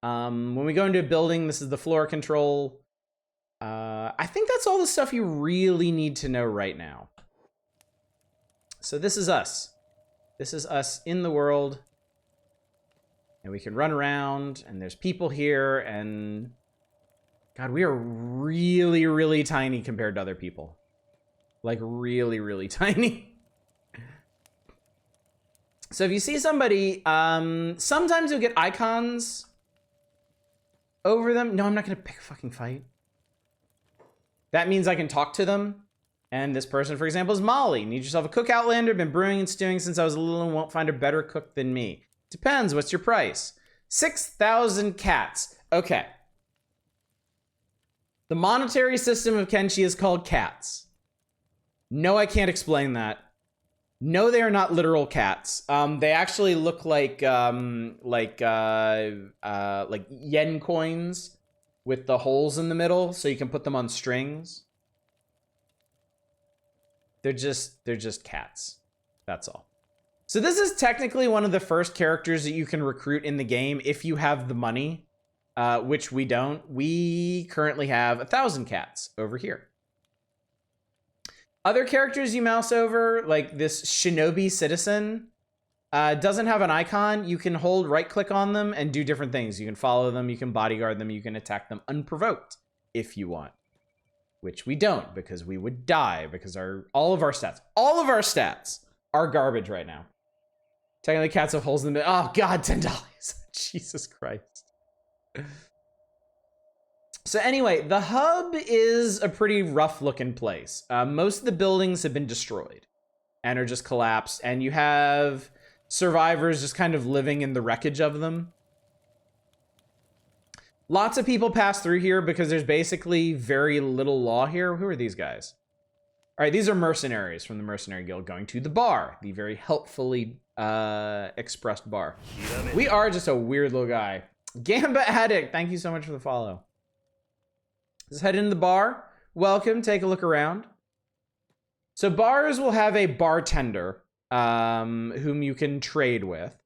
When we go into a building, this is the floor control. I think that's all the stuff you really need to know right now. So this is us. This is us in the world. And we can run around, and there's people here, and God, we are really, really tiny compared to other people. Like, really, really tiny. So if you see somebody, sometimes you'll get icons over them. No, I'm not going to pick a fucking fight. That means I can talk to them. And this person, for example, is Molly. Need yourself a cook, Outlander. Been brewing and stewing since I was little and won't find a better cook than me. Depends. What's your price? 6,000 cats. Okay. The monetary system of Kenshi is called cats. No, I can't explain that. No, they are not literal cats. They actually look like yen coins with the holes in the middle, so you can put them on strings. They're just cats. That's all. So this is technically one of the first characters that you can recruit in the game if you have the money, which we don't. We currently have 1,000 cats over here. Other characters you mouse over, like this Shinobi Citizen, doesn't have an icon. You can hold right-click on them and do different things. You can follow them, you can bodyguard them, you can attack them unprovoked if you want. which we don't because we would die because all of our stats are garbage right now. Technically, cats have holes in them. Oh God, $10. Jesus Christ. So anyway, the hub is a pretty rough looking place. Most of the buildings have been destroyed and are just collapsed, and you have survivors just kind of living in the wreckage of them. Lots of people pass through here because there's basically very little law here. Who are these guys? All right, these are mercenaries from the Mercenary Guild going to the bar, the very helpfully expressed bar. We are just a weird little guy. Gamba Addict, thank you so much for the follow. Let's head into the bar. Welcome, take a look around. So bars will have a bartender whom you can trade with.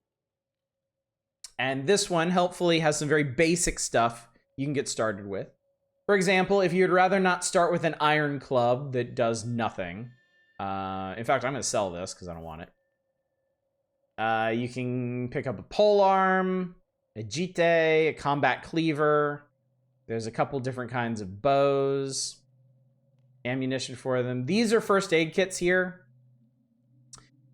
And this one, helpfully, has some very basic stuff you can get started with. For example, if you'd rather not start with an iron club that does nothing. In fact, I'm going to sell this because I don't want it. You can pick up a polearm, a jite, a combat cleaver. There's a couple different kinds of bows. Ammunition for them. These are first aid kits here.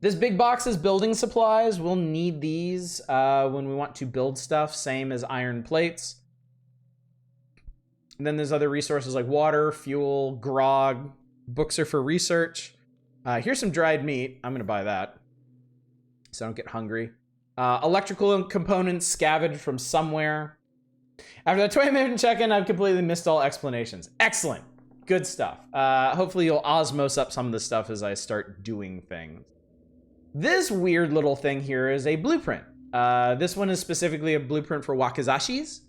This big box is building supplies. We'll need these when we want to build stuff, same as iron plates. And then there's other resources like water, fuel, grog. Books are for research. Here's some dried meat. I'm going to buy that so I don't get hungry. Electrical components scavenged from somewhere. After that 20-minute check-in, I've completely missed all explanations. Excellent. Good stuff. Hopefully you'll osmose up some of the stuff as I start doing things. This weird little thing here is a blueprint. This one is specifically a blueprint for wakizashis.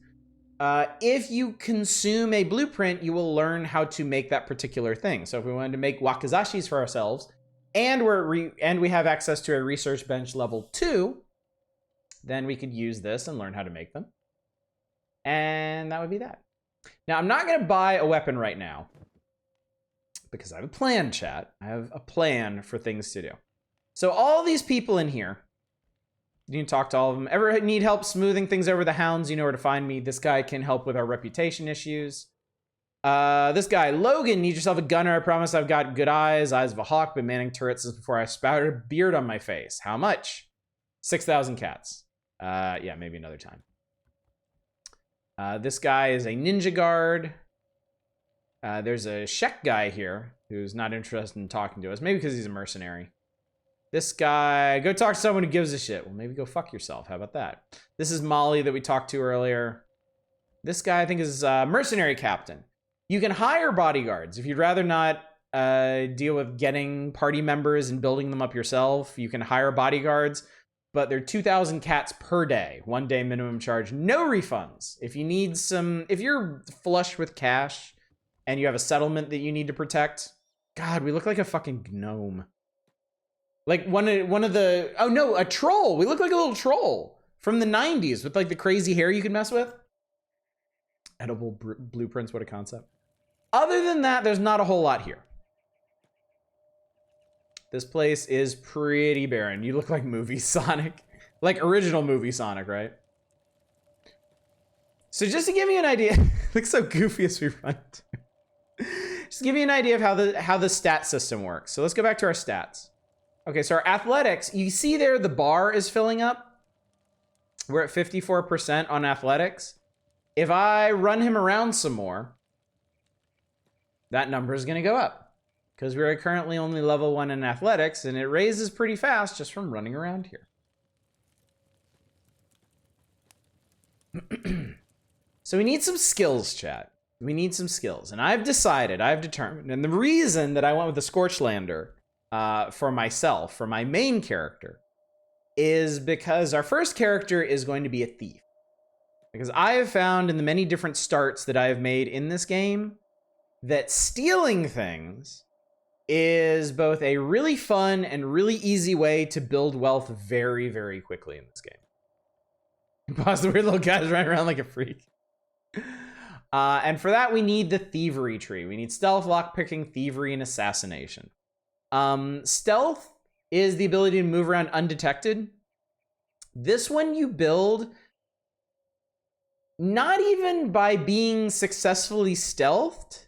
If you consume a blueprint, you will learn how to make that particular thing. So if we wanted to make wakizashis for ourselves, and we have access to a research bench level 2, then we could use this and learn how to make them. And that would be that. Now, I'm not going to buy a weapon right now because I have a plan, chat. I have a plan for things to do. So all these people in here, you can talk to all of them. Ever need help smoothing things over the hounds, you know where to find me. This guy can help with our reputation issues. This guy, Logan, need yourself a gunner. I promise I've got good eyes of a hawk, been manning turrets since before I sprouted a beard on my face. How much? 6,000 cats. Yeah, maybe another time. This guy is a ninja guard. There's a Shek guy here who's not interested in talking to us. Maybe because he's a mercenary. This guy, go talk to someone who gives a shit. Well, maybe go fuck yourself. How about that? This is Molly that we talked to earlier. This guy, I think, is a mercenary captain. You can hire bodyguards. If you'd rather not deal with getting party members and building them up yourself, you can hire bodyguards. But they're 2,000 cats per day. 1 day minimum charge. No refunds. If you need if you're flush with cash and you have a settlement that you need to protect. God, we look like a fucking gnome. Like one of the, oh no, a troll. We look like a little troll from the 90s with like the crazy hair you can mess with. Edible blueprints, what a concept. Other than that, there's not a whole lot here. This place is pretty barren. You look like movie Sonic. Like original movie Sonic, right? So just to give you an idea, looks so goofy as we run. Just to give you an idea of how the stat system works. So let's go back to our stats. Okay, so our athletics, you see there the bar is filling up. We're at 54% on athletics. If I run him around some more, that number is going to go up. Because we're currently only level 1 in athletics, and it raises pretty fast just from running around here. So we need some skills, chat. We need some skills. And I've determined, and the reason that I went with the Scorchlander for myself, for my main character, is because our first character is going to be a thief. Because I have found in the many different starts that I have made in this game that stealing things is both a really fun and really easy way to build wealth very, very quickly in this game. Pause the weird little guys running around like a freak. And for that, we need the thievery tree. We need stealth, lockpicking, thievery, and assassination. Stealth is the ability to move around undetected. This one you build not even by being successfully stealthed,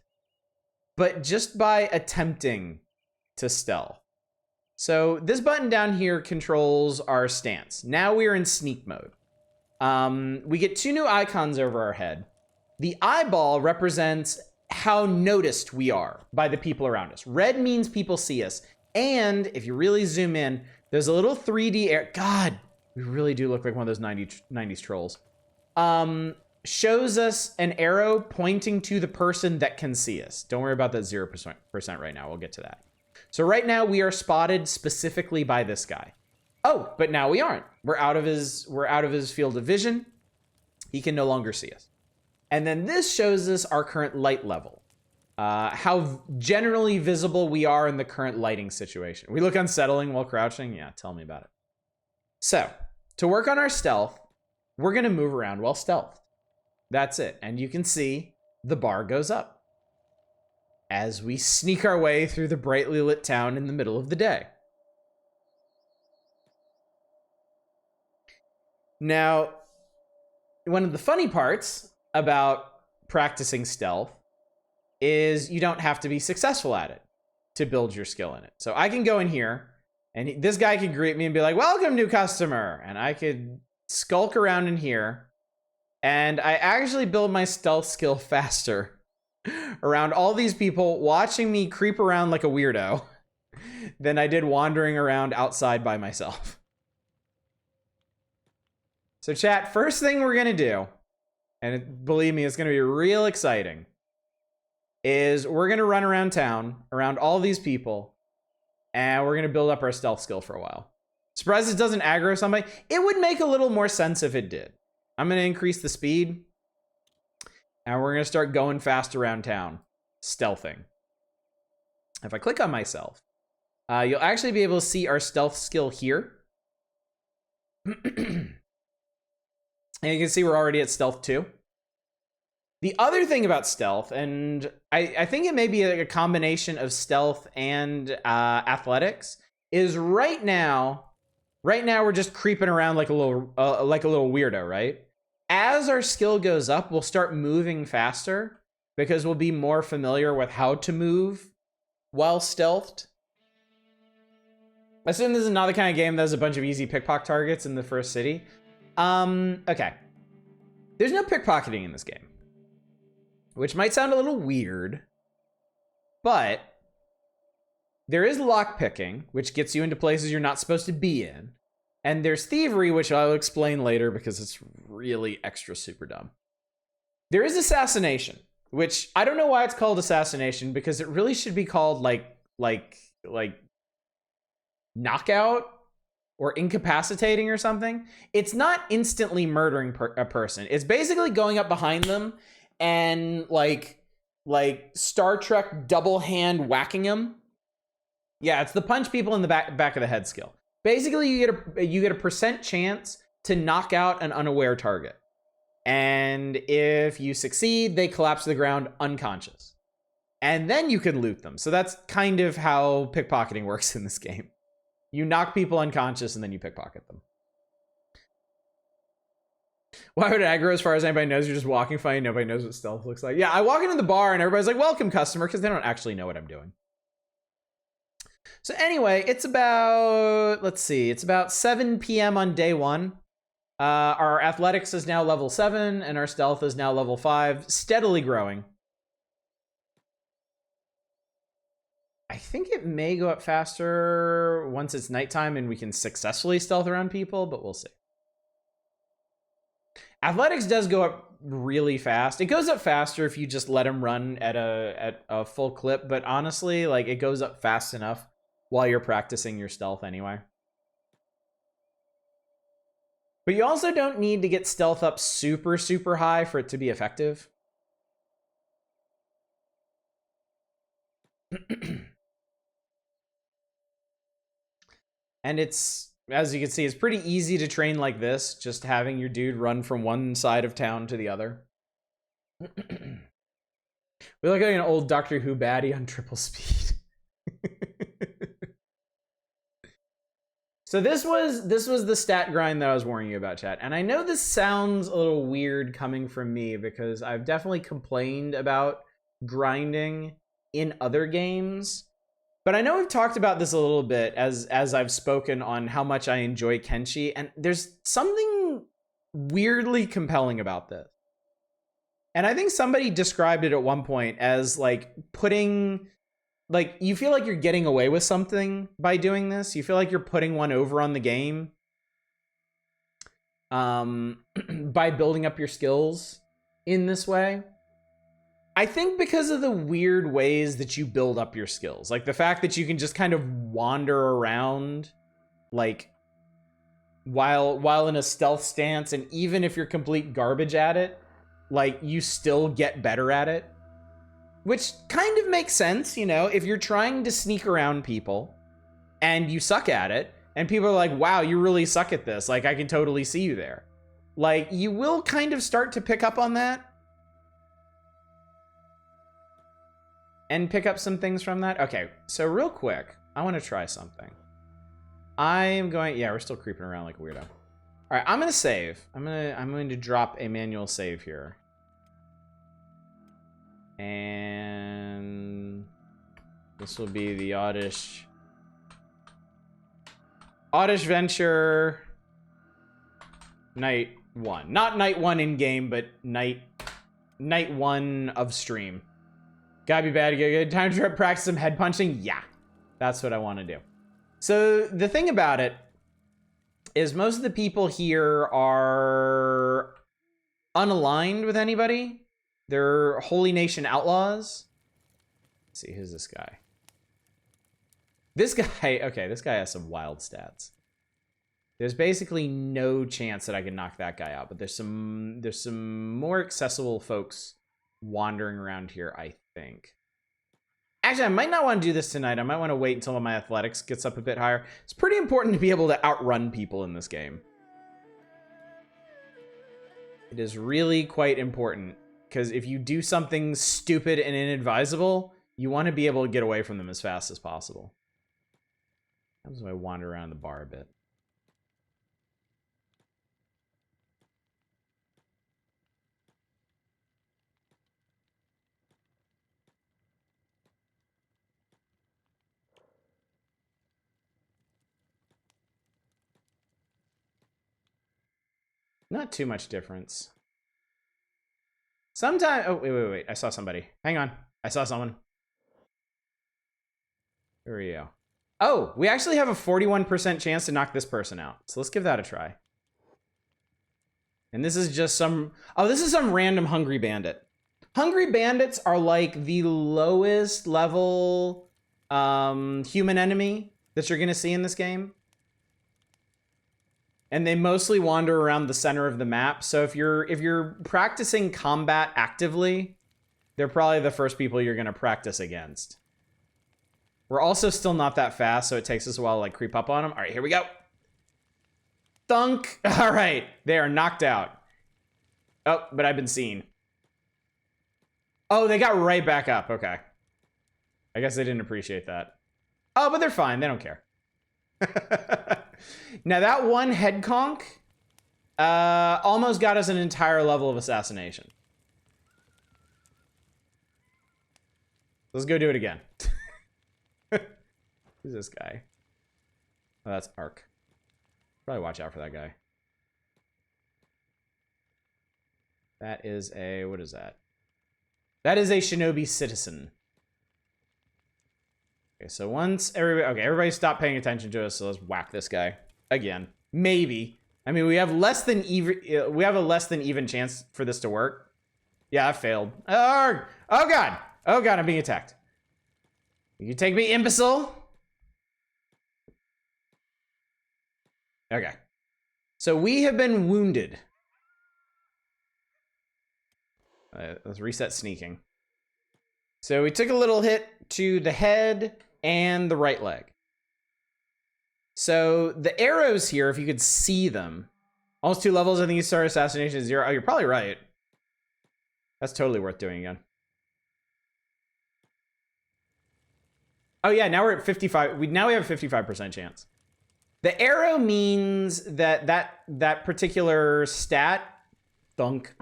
but just by attempting to stealth. So this button down here controls our stance. Now we are in sneak mode. We get 2 new icons over our head. The eyeball represents how noticed we are by the people around us. Red means people see us. And if you really zoom in, there's a little 3D air. God, we really do look like one of those 90s trolls. Shows us an arrow pointing to the person that can see us. Don't worry about that 0% right now. We'll get to that. So right now we are spotted specifically by this guy. Oh, but now we aren't. We're out of his field of vision. He can no longer see us. And then this shows us our current light level. How generally visible we are in the current lighting situation. We look unsettling while crouching. Yeah, tell me about it. So, to work on our stealth, we're going to move around while stealthed. That's it. And you can see the bar goes up as we sneak our way through the brightly lit town in the middle of the day. Now, one of the funny parts about practicing stealth is you don't have to be successful at it to build your skill in it. So I can go in here and this guy could greet me and be like, "Welcome, new customer." And I could skulk around in here and I actually build my stealth skill faster around all these people watching me creep around like a weirdo than I did wandering around outside by myself. So chat, first thing we're gonna do, and believe me, it's gonna be real exciting, is we're gonna run around town, around all these people, and we're gonna build up our stealth skill for a while. Surprised it doesn't aggro somebody. It would make a little more sense if it did. I'm gonna increase the speed, and we're gonna start going fast around town, stealthing. If I click on myself, you'll actually be able to see our stealth skill here. And you can see we're already at stealth 2. The other thing about stealth, and I think it may be a combination of stealth and athletics, is right now we're just creeping around like a little weirdo, right? As our skill goes up, we'll start moving faster because we'll be more familiar with how to move while stealthed. I assume this is not the kind of game that has a bunch of easy pickpocket targets in the first city. Okay. There's no pickpocketing in this game, which might sound a little weird, but there is lockpicking, which gets you into places you're not supposed to be in. And there's thievery, which I'll explain later because it's really extra super dumb. There is assassination, which I don't know why it's called assassination because it really should be called like knockout or incapacitating or something. It's not instantly murdering a person. It's basically going up behind them and like Star Trek double hand whacking them. Yeah, it's the punch people in the back of the head skill. Basically, you get a percent chance to knock out an unaware target. And if you succeed, they collapse to the ground unconscious. And then you can loot them. So that's kind of how pickpocketing works in this game. You knock people unconscious and then you pickpocket them. Why would aggro, as far as anybody knows, you're just walking funny, nobody knows what stealth looks like. Yeah, I walk into the bar and everybody's like, "Welcome, customer," because they don't actually know what I'm doing. So anyway, it's about, let's see, it's about 7 p.m. on day 1. Our athletics is now level 7 and our stealth is now level 5, steadily growing. I think it may go up faster once it's nighttime and we can successfully stealth around people, but we'll see. Athletics does go up really fast. It goes up faster if you just let him run at a full clip, but honestly, like, it goes up fast enough while you're practicing your stealth anyway. But you also don't need to get stealth up super, super high for it to be effective. And it's, as you can see, it's pretty easy to train like this, just having your dude run from one side of town to the other. We look like an old Doctor Who baddie on triple speed. So this was the stat grind that I was warning you about, chat. And I know this sounds a little weird coming from me because I've definitely complained about grinding in other games. But I know we've talked about this a little bit as I've spoken on how much I enjoy Kenshi, and there's something weirdly compelling about this. And I think somebody described it at one point as like putting, like, you feel like you're getting away with something by doing this. You feel like you're putting one over on the game by building up your skills in this way. I think because of the weird ways that you build up your skills, like the fact that you can just kind of wander around, like while in a stealth stance, and even if you're complete garbage at it, like you still get better at it, which kind of makes sense, you know, if you're trying to sneak around people and you suck at it, and people are like, wow, you really suck at this, like I can totally see you there. Like you will kind of start to pick up on that. And pick up some things from that. Okay, so real quick, I want to try something. I'm going, yeah, we're still creeping around like a weirdo. All right, I'm gonna save. I'm going to drop a manual save here. And this will be the Oddish Venture Night 1. Not Night 1 in game, but Night 1 of stream. Gotta be bad to get good. Time to practice some head punching? Yeah, that's what I want to do. So the thing about it is most of the people here are unaligned with anybody. They're Holy Nation outlaws. Let's see, who's this guy? This guy, okay, this guy has some wild stats. There's basically no chance that I can knock that guy out, but there's some more accessible folks wandering around here, I think. Actually, I might not want to do this tonight. I might want to wait until my athletics gets up a bit higher. It's pretty important to be able to outrun people in this game. It is really quite important, because if you do something stupid and inadvisable, you want to be able to get away from them as fast as possible. That's why I wander around the bar a bit. Not too much difference. Sometimes, oh, wait. I saw somebody. Hang on. I saw someone. Where are you? Oh, we actually have a 41% chance to knock this person out. So let's give that a try. And this is just some, oh, this is some random hungry bandit. Hungry bandits are like the lowest level human enemy that you're gonna see in this game. And they mostly wander around the center of the map. So if you're practicing combat actively, they're probably the first people you're gonna practice against. We're also still not that fast, so it takes us a while to like creep up on them. All right, here we go. Thunk. All right, they are knocked out. Oh, but I've been seen. Oh, they got right back up. Okay. I guess they didn't appreciate that. Oh, but they're fine. They don't care. Now that one head conk almost got us an entire level of assassination. Let's go do it again. Who's this guy? Oh, that's Ark. Probably watch out for that guy. That is a, what is that? That is a shinobi citizen. Okay, so once everybody stop paying attention to us, so let's whack this guy again. Maybe. I mean, we have a less than even chance for this to work. Yeah, I failed. Oh god. Oh god, I'm being attacked. You take me, imbecile. Okay. So we have been wounded. Let's reset sneaking. So we took a little hit to the head and the right leg. So the arrows here, if you could see them, almost 2 levels. I think you start assassination at 0. Oh, you're probably right. That's totally worth doing again. Oh yeah, now we're at 55. Now we have a 55% chance. The arrow means that particular stat, thunk.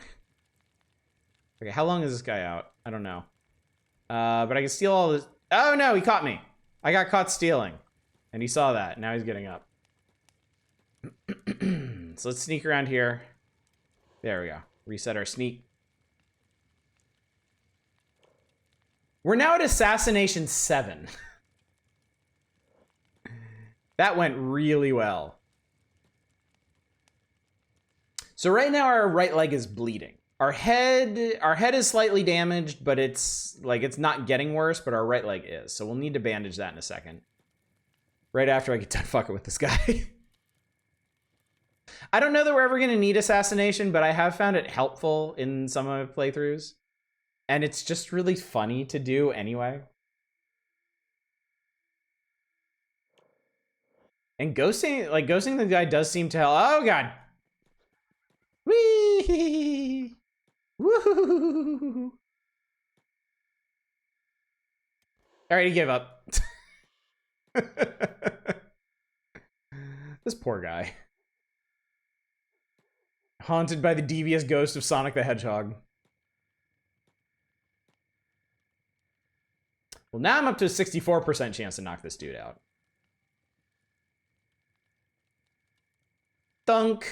Okay, how long is this guy out? I don't know. But I can steal all this. Oh no, he caught me. I got caught stealing. And he saw that. Now he's getting up. So let's sneak around here. There we go. Reset our sneak. We're now at Assassination 7. That went really well. So right now our right leg is bleeding. Our head is slightly damaged, but it's not getting worse, but our right leg is. So we'll need to bandage that in a second. Right after I get done fucking with this guy. I don't know that we're ever going to need assassination, but I have found it helpful in some of my playthroughs. And it's just really funny to do anyway. And ghosting the guy does seem to help. Oh god. Whee! Woo! Alright, he gave up. This poor guy. Haunted by the devious ghost of Sonic the Hedgehog. Well, now I'm up to a 64% chance to knock this dude out. Thunk.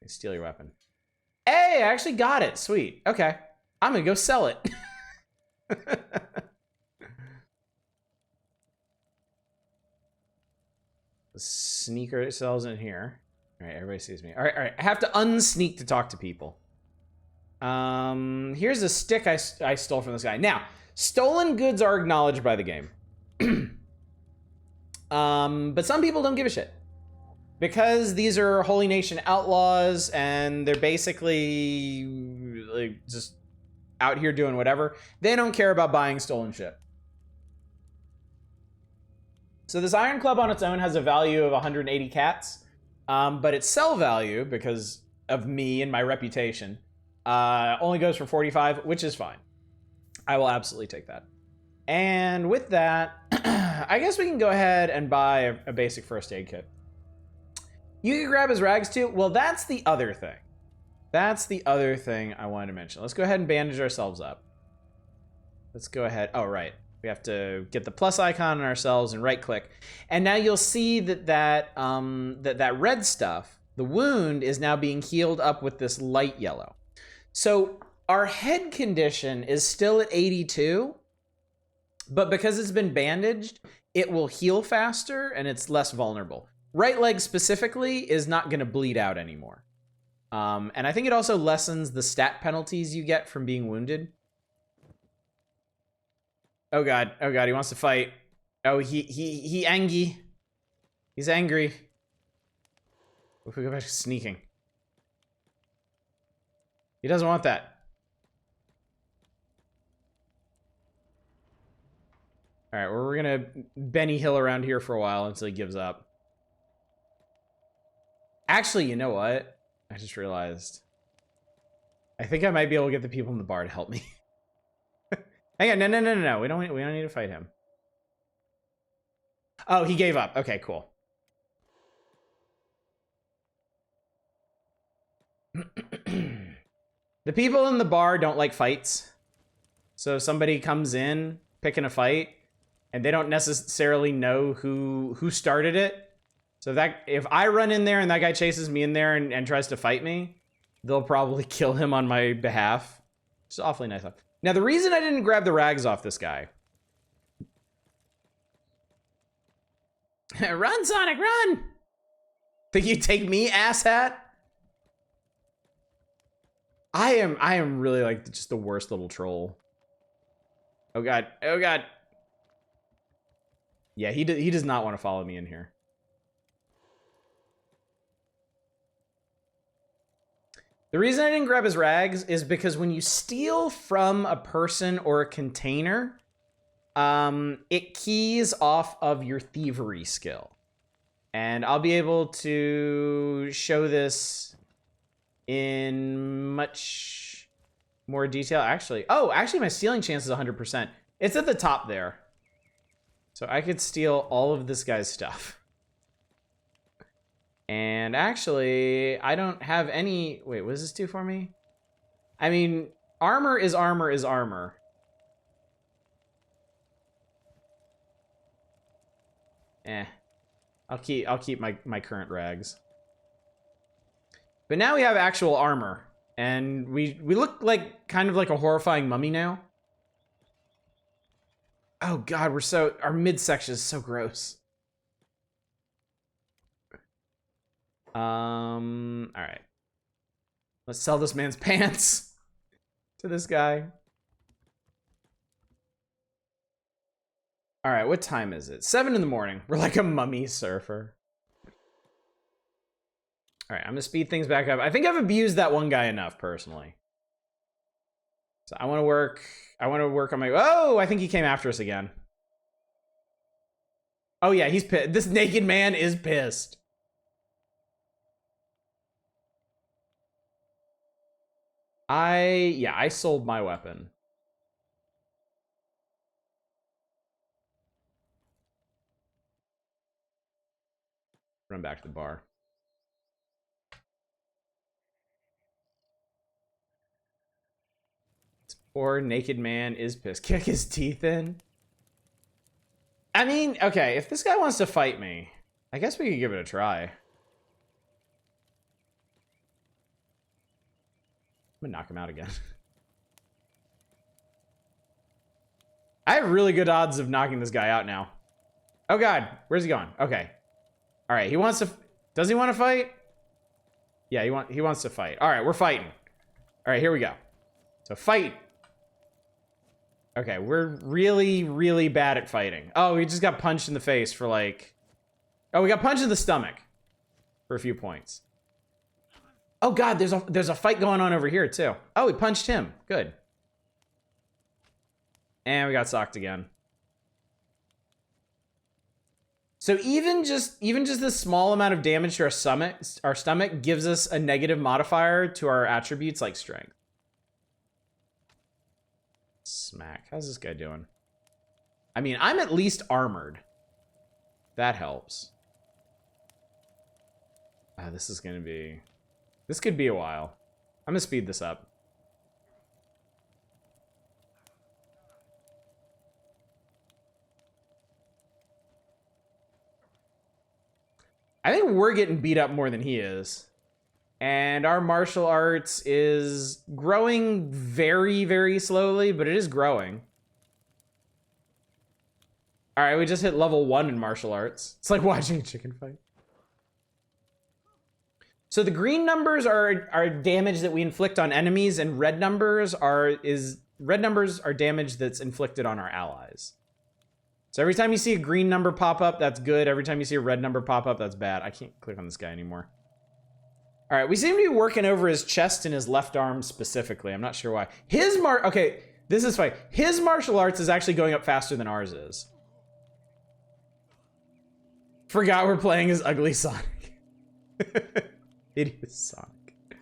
Steal your weapon. Hey, I actually got it. Sweet. Okay. I'm gonna go sell it. The sneaker sells in here. All right, everybody sees me. All right. I have to unsneak to talk to people. Here's a stick I stole from this guy. Now, stolen goods are acknowledged by the game. But some people don't give a shit. Because these are Holy Nation outlaws, and they're basically like, just out here doing whatever. They don't care about buying stolen shit. So this Iron Club on its own has a value of 180 cats. But its sell value, because of me and my reputation, only goes for 45, which is fine. I will absolutely take that. And with that, I guess we can go ahead and buy a basic first aid kit. You can grab his rags too. Well, that's the other thing. That's the other thing I wanted to mention. Let's go ahead and bandage ourselves up. Let's go ahead. Oh, right. We have to get the plus icon on ourselves and right click. And now you'll see that red stuff, the wound, is now being healed up with this light yellow. So our head condition is still at 82, but because it's been bandaged, it will heal faster and it's less vulnerable. Right leg specifically is not going to bleed out anymore. And I think it also lessens the stat penalties you get from being wounded. Oh god, he wants to fight. Oh, he angry. He's angry. If we go back to sneaking. He doesn't want that. Alright, well, we're gonna Benny Hill around here for a while until he gives up. Actually, you know what? I just realized. I think I might be able to get the people in the bar to help me. Hang on, no. We don't need to fight him. Oh, he gave up. Okay, cool. The people in the bar don't like fights. So if somebody comes in picking a fight and they don't necessarily know who started it. So that if I run in there and that guy chases me in there and tries to fight me, they'll probably kill him on my behalf. It's awfully nice. Now, the reason I didn't grab the rags off this guy. Run, Sonic, run! Think you take me, asshat? I am really like just the worst little troll. Oh god, oh god. Yeah, he does not want to follow me in here. The reason I didn't grab his rags is because when you steal from a person or a container, it keys off of your thievery skill. And I'll be able to show this in much more detail. Actually, my stealing chance is 100%. It's at the top there. So I could steal all of this guy's stuff. And actually, I don't have any... Wait, what does this do for me? I mean, Armor is armor is armor. I'll keep my current rags. But now we have actual armor. And we look like kind of like a horrifying mummy now. Oh god, our midsection is so gross. Alright. Let's sell this man's pants to this guy. Alright, what time is it? 7 in the morning. We're like a mummy surfer. Alright, I'm gonna speed things back up. I think I've abused that one guy enough, personally. So I want to work on my... Oh, I think he came after us again. Oh yeah, he's pissed. This naked man is pissed. I sold my weapon. Run back to the bar. This poor naked man is pissed. Kick his teeth in. I mean, okay, if this guy wants to fight me, I guess we could give it a try. I'm gonna knock him out again. I have really good odds of knocking this guy out now. Oh god, where's he going? Okay. All right, he wants to... Does he want to fight? Yeah, he wants to fight. All right, we're fighting. All right, here we go. So fight. Okay, we're really, really bad at fighting. Oh, we just got punched in the face for like... Oh, we got punched in the stomach for a few points. Oh god, there's a fight going on over here too. Oh, we punched him. Good. And we got socked again. So even just this small amount of damage to our stomach gives us a negative modifier to our attributes like strength. Smack. How's this guy doing? I mean, I'm at least armored. That helps. This is gonna be... This could be a while. I'm gonna speed this up. I think we're getting beat up more than he is. And our martial arts is growing very, very slowly, but it is growing. All right, we just hit level 1 in martial arts. It's like watching a chicken fight. So the green numbers are damage that we inflict on enemies, and red numbers are damage that's inflicted on our allies. So every time you see a green number pop up, that's good. Every time you see a red number pop up, that's bad. I can't click on this guy anymore. All right, we seem to be working over his chest and his left arm specifically. I'm not sure why. Okay, this is fine. His martial arts is actually going up faster than ours is. Forgot we're playing as Ugly Sonic. Hideous Sonic.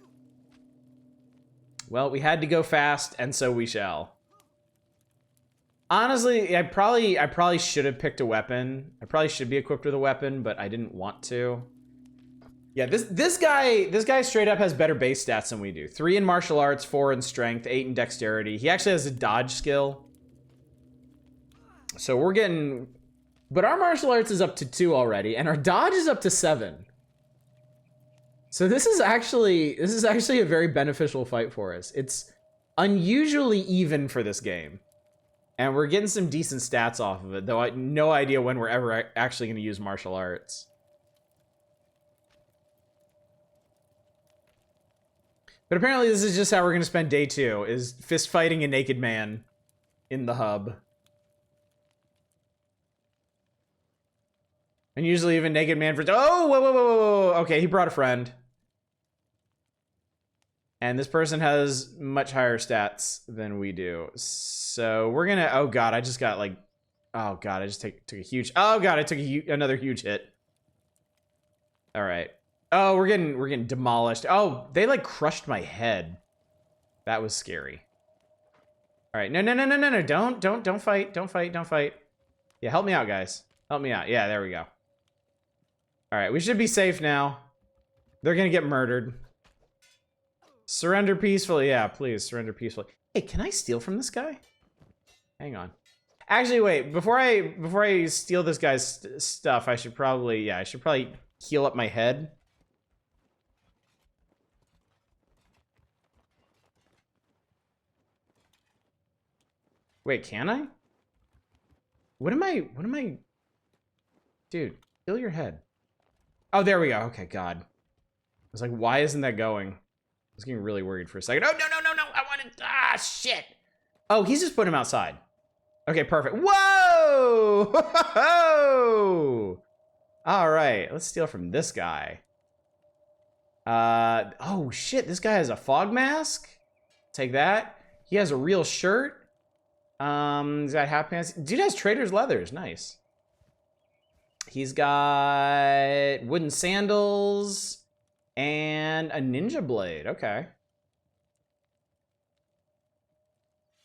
Well, we had to go fast, and so we shall. Honestly, I probably should have picked a weapon. I probably should be equipped with a weapon, but I didn't want to. Yeah, this guy straight up has better base stats than we do. 3 in martial arts, 4 in strength, 8 in dexterity. He actually has a dodge skill. So we're getting... But our martial arts is up to 2 already, and our dodge is up to 7. So this is actually a very beneficial fight for us. It's unusually even for this game. And we're getting some decent stats off of it, though I have no idea when we're ever actually going to use martial arts. But apparently this is just how we're going to spend day 2, is fist fighting a naked man in the hub. And usually even naked man for... Oh, whoa. Okay, he brought a friend. And this person has much higher stats than we do. So we're gonna... Oh god, I just got like... Oh god, I just took a huge... Oh god, I took another huge hit. All right. Oh, we're getting demolished. Oh, they like crushed my head. That was scary. All right, no. Don't fight. Yeah, help me out, guys. Help me out. Yeah, there we go. All right, we should be safe now. They're gonna get murdered. Surrender peacefully. Yeah, please surrender peacefully. Hey, can I steal from this guy? Hang on. Actually, wait. Before I steal this guy's stuff, I should probably heal up my head. Wait, can I? What am I? Dude, heal your head. Oh, there we go. Okay, God. I was like, why isn't that going? I was getting really worried for a second. Oh, no. I wanted, shit. Oh, he's just putting him outside. Okay, perfect. Whoa! All right, let's steal from this guy. Oh shit, this guy has a fog mask. Take that. He has a real shirt. He's got half pants. Dude has trader's leathers. Nice. He's got wooden sandals and a ninja blade. Okay.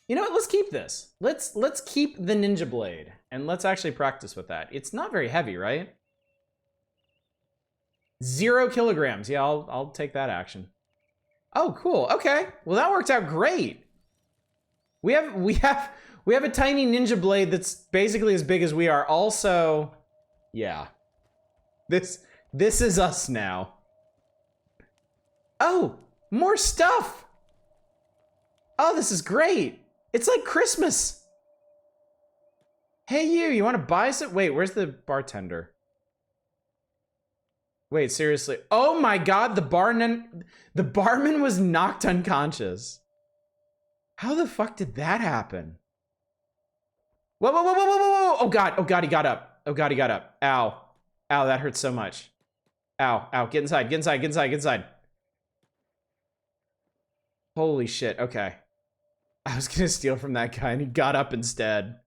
You know what? Let's keep this. Let's keep the ninja blade and let's actually practice with that. It's not very heavy, right? 0 kilograms. Yeah, I'll take that action. Oh, cool. Okay. Well, that worked out great. We have a tiny ninja blade that's basically as big as we are. Also, yeah. This is us now. Oh, more stuff. Oh, this is great. It's like Christmas. Hey, you want to buy some? Wait, where's the bartender? Wait, seriously. Oh my God, the barman was knocked unconscious. How the fuck did that happen? Whoa. Oh God, he got up. Oh God, he got up. Ow. Ow, that hurts so much. Ow. Get inside. Holy shit, okay. I was gonna steal from that guy and he got up instead.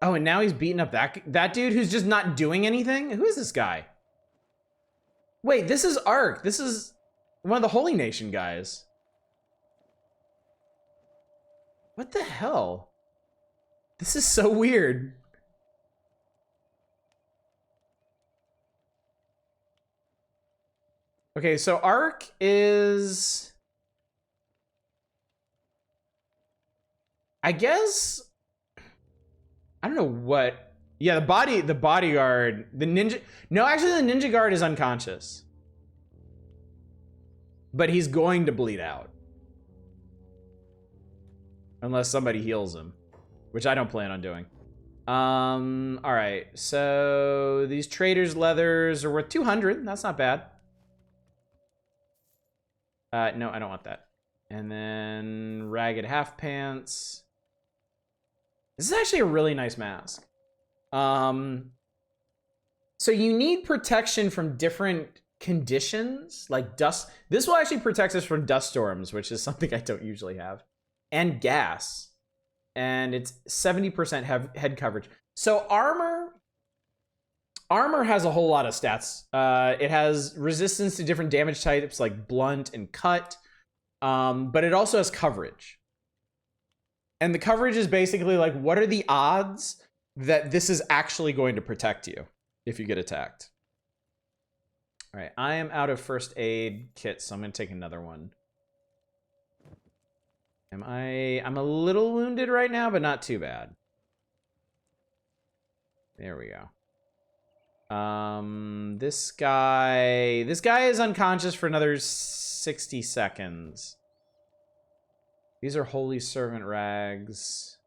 Oh, and now he's beating up that dude who's just not doing anything? Who is this guy? Wait, this is Ark. This is one of the Holy Nation guys. What the hell? This is so weird. Okay, so Ark is... I guess... I don't know what... Yeah, the bodyguard, the ninja... No, actually the ninja guard is unconscious. But he's going to bleed out. Unless somebody heals him. Which I don't plan on doing. Alright, so... These trader's leathers are worth 200. That's not bad. No, I don't want that. And then ragged half pants. This is actually a really nice mask. So you need protection from different conditions, like dust. This will actually protect us from dust storms, which is something I don't usually have, and gas. And it's 70% head coverage. So armor has a whole lot of stats. It has resistance to different damage types like blunt and cut, but it also has coverage. And the coverage is basically like, what are the odds that this is actually going to protect you if you get attacked? All right, I am out of first aid kits, so I'm gonna take another one. I'm a little wounded right now, but not too bad. There we go. This guy is unconscious for another 60 seconds. These are holy servant rags.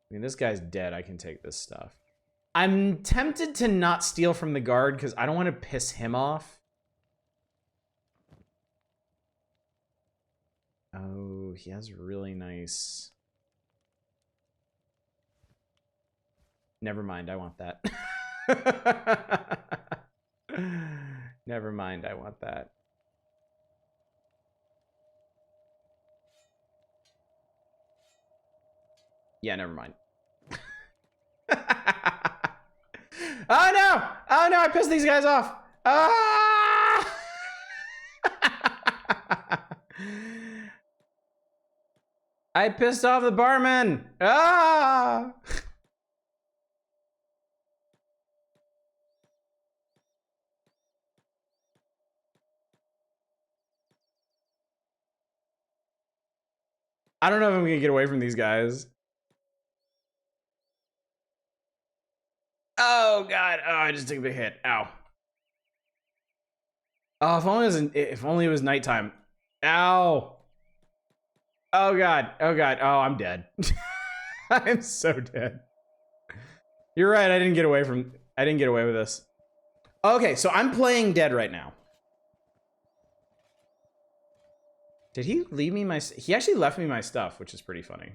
I mean, this guy's dead. I can take this stuff. I'm tempted to not steal from the guard because I don't want to piss him off. Oh, he has really nice... Never mind, I want that. Never mind, I want that. Yeah, never mind. Oh no! Oh no, I pissed these guys off! Ah! I pissed off the barman! Ah! I don't know if I'm gonna get away from these guys. Oh god! Oh, I just took a big hit. Ow! Oh, if only it was nighttime. Ow! Oh god! Oh god! Oh, I'm dead. I'm so dead. You're right. I didn't get away with this. Okay, so I'm playing dead right now. Did he leave me my... He actually left me my stuff, which is pretty funny.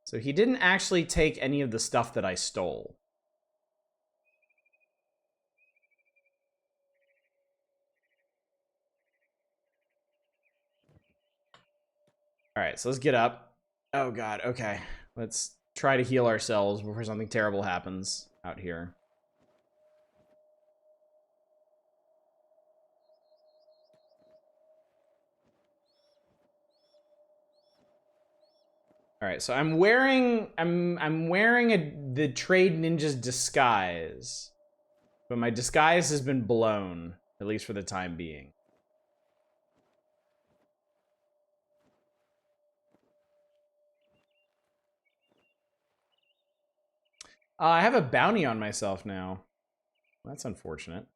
So he didn't actually take any of the stuff that I stole. All right, so let's get up. Oh god, okay. Let's try to heal ourselves before something terrible happens out here. All right, so I'm wearing the Trade Ninja's disguise, but my disguise has been blown, at least for the time being. I have a bounty on myself now. That's unfortunate.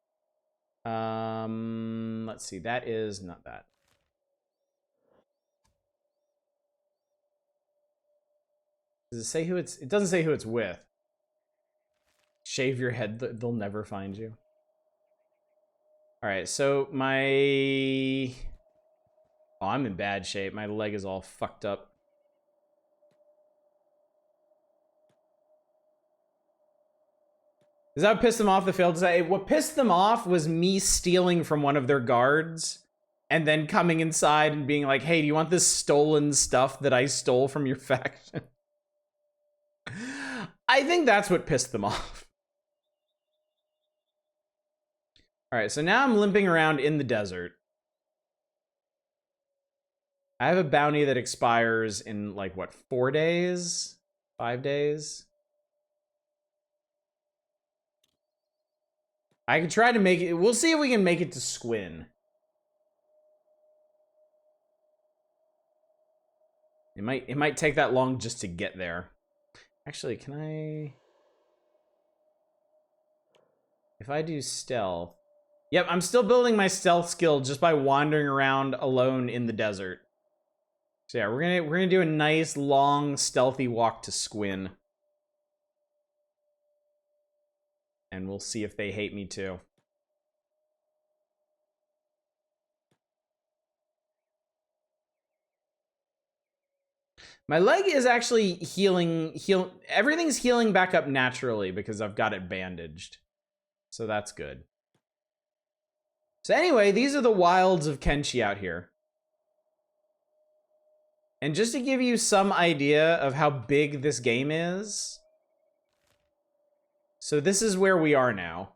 Let's see. That is not that. Does it say who it's? It doesn't say who it's with. Shave your head. They'll never find you. All right. So my... Oh, I'm in bad shape. My leg is all fucked up. Does that piss them off? The failed design. What pissed them off was me stealing from one of their guards and then coming inside and being like, hey, do you want this stolen stuff that I stole from your faction? I think that's what pissed them off. All right, so now I'm limping around in the desert. I have a bounty that expires in, like, what, 4 days? 5 days? I could try to make it. We'll see if we can make it to Squin. It might take that long just to get there. Actually, can I... If I do stealth... Yep, I'm still building my stealth skill just by wandering around alone in the desert. So yeah, we're gonna do a nice long stealthy walk to Squin. And we'll see if they hate me too. My leg is actually healing. Everything's healing back up naturally because I've got it bandaged. So that's good. So anyway, these are the wilds of Kenshi out here. And just to give you some idea of how big this game is. So this is where we are now.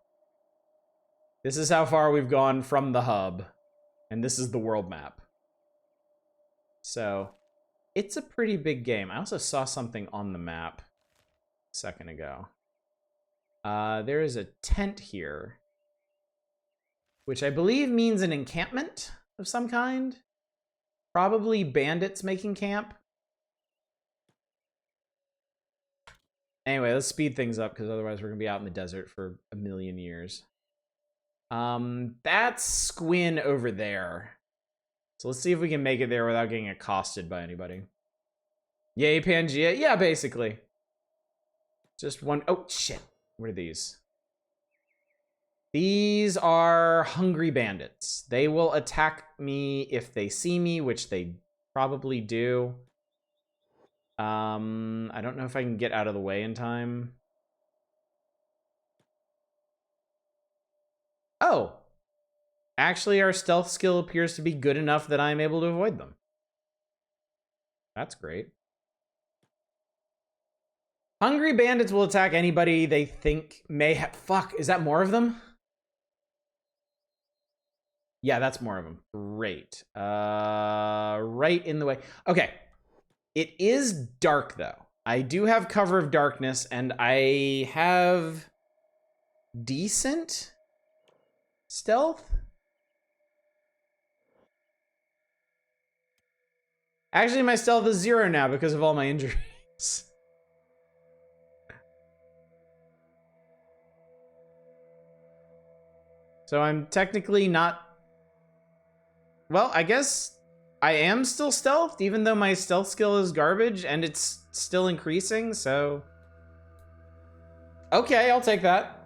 This is how far we've gone from the hub. And this is the world map. So it's a pretty big game. I also saw something on the map a second ago. There is a tent here, which I believe means an encampment of some kind. Probably bandits making camp. Anyway, let's speed things up because otherwise we're gonna be out in the desert for a million years. That's Squin over there. So let's see if we can make it there without getting accosted by anybody. Yay, Pangea. Yeah, basically. Just one. Oh, shit. What are these? These are hungry bandits. They will attack me if they see me, which they probably do. I don't know if I can get out of the way in time. Oh. Actually, our stealth skill appears to be good enough that I'm able to avoid them. That's great. Hungry bandits will attack anybody they think may have... Fuck, is that more of them? Yeah, that's more of them. Great. Right in the way. Okay. It is dark, though. I do have cover of darkness, and I have decent stealth. Actually, my stealth is 0 now because of all my injuries. So I'm technically not... Well, I guess I am still stealthed, even though my stealth skill is garbage, and it's still increasing, so... Okay, I'll take that.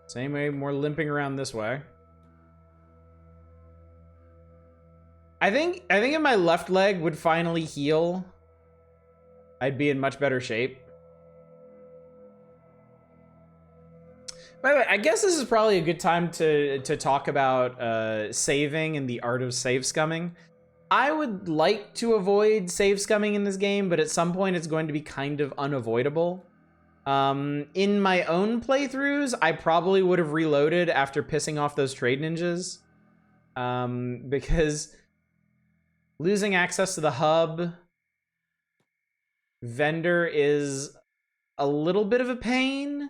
Same way, more limping around this way. I think if my left leg would finally heal, I'd be in much better shape. By the way, I guess this is probably a good time to talk about saving and the art of save scumming. I would like to avoid save scumming in this game, but at some point it's going to be kind of unavoidable. In my own playthroughs, I probably would have reloaded after pissing off those trade ninjas. Because losing access to the hub vendor is a little bit of a pain,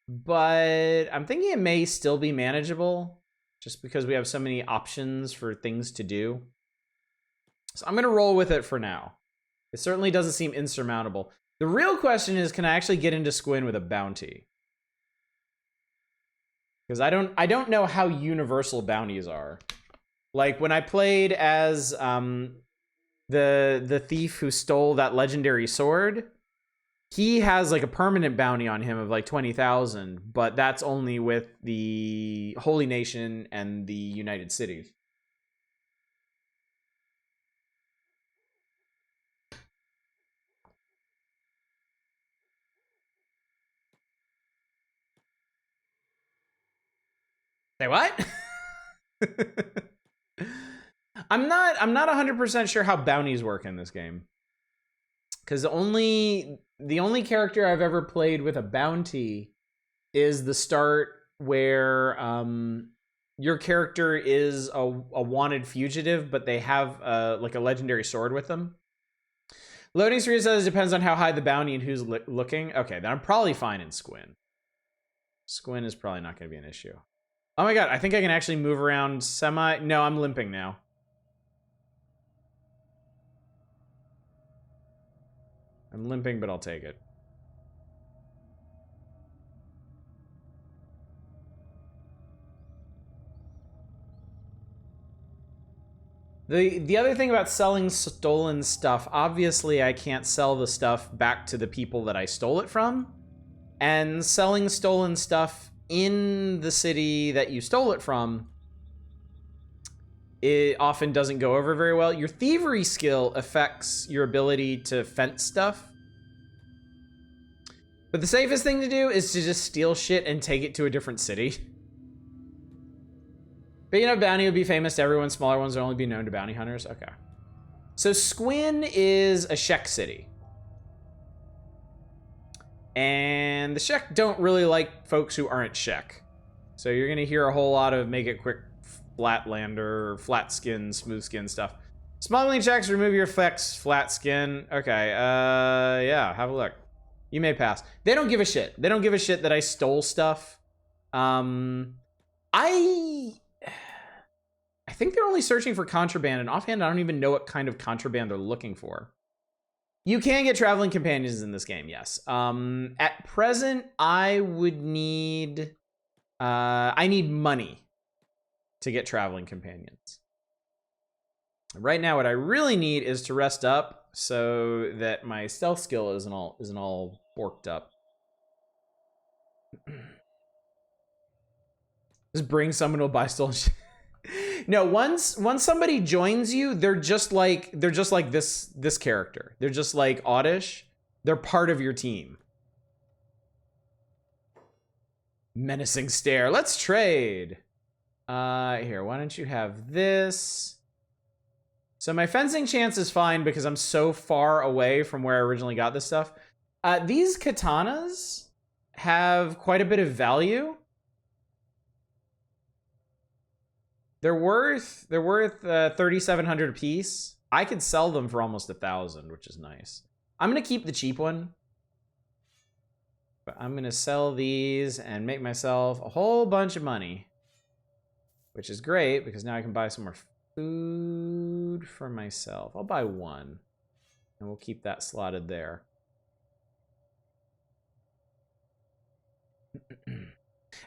but I'm thinking it may still be manageable just because we have so many options for things to do. So I'm going to roll with it for now. It certainly doesn't seem insurmountable. The real question is, can I actually get into Squin with a bounty? Because I don't know how universal bounties are. Like when I played as the thief who stole that legendary sword, he has like a permanent bounty on him of like 20,000, but that's only with the Holy Nation and the United Cities. Say what? I'm not 100% sure how bounties work in this game. Because the only character I've ever played with a bounty is the start where your character is a wanted fugitive, but they have like a legendary sword with them. Loading screen says it depends on how high the bounty and who's looking. Okay, then I'm probably fine in Squin. Squin is probably not going to be an issue. Oh my god, I think I can actually move around semi... No, I'm limping now. I'm limping, but I'll take it. The other thing about selling stolen stuff, obviously I can't sell the stuff back to the people that I stole it from. And selling stolen stuff in the city that you stole it from, it often doesn't go over very well. Your thievery skill affects your ability to fence stuff. But the safest thing to do is to just steal shit and take it to a different city. Big enough bounty would be famous to everyone. Smaller ones would only be known to bounty hunters. Okay. So Squin is a Shek city. And the Shek don't really like folks who aren't Shek. So you're going to hear a whole lot of make it quick flatlander, flat skin, smooth skin stuff. Smuggling checks, remove your flex, flat skin. Okay, yeah, have a look. You may pass. They don't give a shit. They don't give a shit that I stole stuff. I think they're only searching for contraband, and offhand, I don't even know what kind of contraband they're looking for. You can get traveling companions in this game, yes. At present, I would need... I need money to get traveling companions. Right now, what I really need is to rest up so that my stealth skill isn't all borked up. Just bring someone to buy stolen shit. No, once somebody joins you, they're just like this character. They're just like Oddish. They're part of your team. Menacing stare. Let's trade. Here, why don't you have this? So my fencing chance is fine because I'm so far away from where I originally got this stuff. These katanas have quite a bit of value. They're worth 3,700 a piece. I could sell them for almost 1,000, which is nice. I'm gonna keep the cheap one, but I'm gonna sell these and make myself a whole bunch of money, which is great because now I can buy some more food for myself. I'll buy one, and we'll keep that slotted there.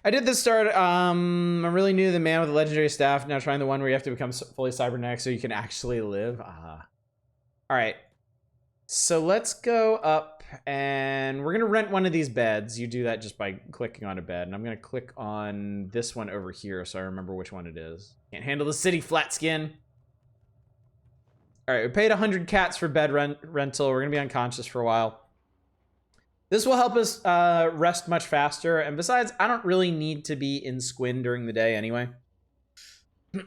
I did this start. I'm really new to the man with the legendary staff. Now trying the one where you have to become fully cybernetic so you can actually live. All right. So let's go up, and we're gonna rent one of these beds. You do that just by clicking on a bed, and I'm gonna click on this one over here so I remember which one it is. Can't handle the city, flat skin. All right, we paid 100 cats for bed rental. We're gonna be unconscious for a while. This will help us rest much faster, and besides, I don't really need to be in Squin during the day anyway. We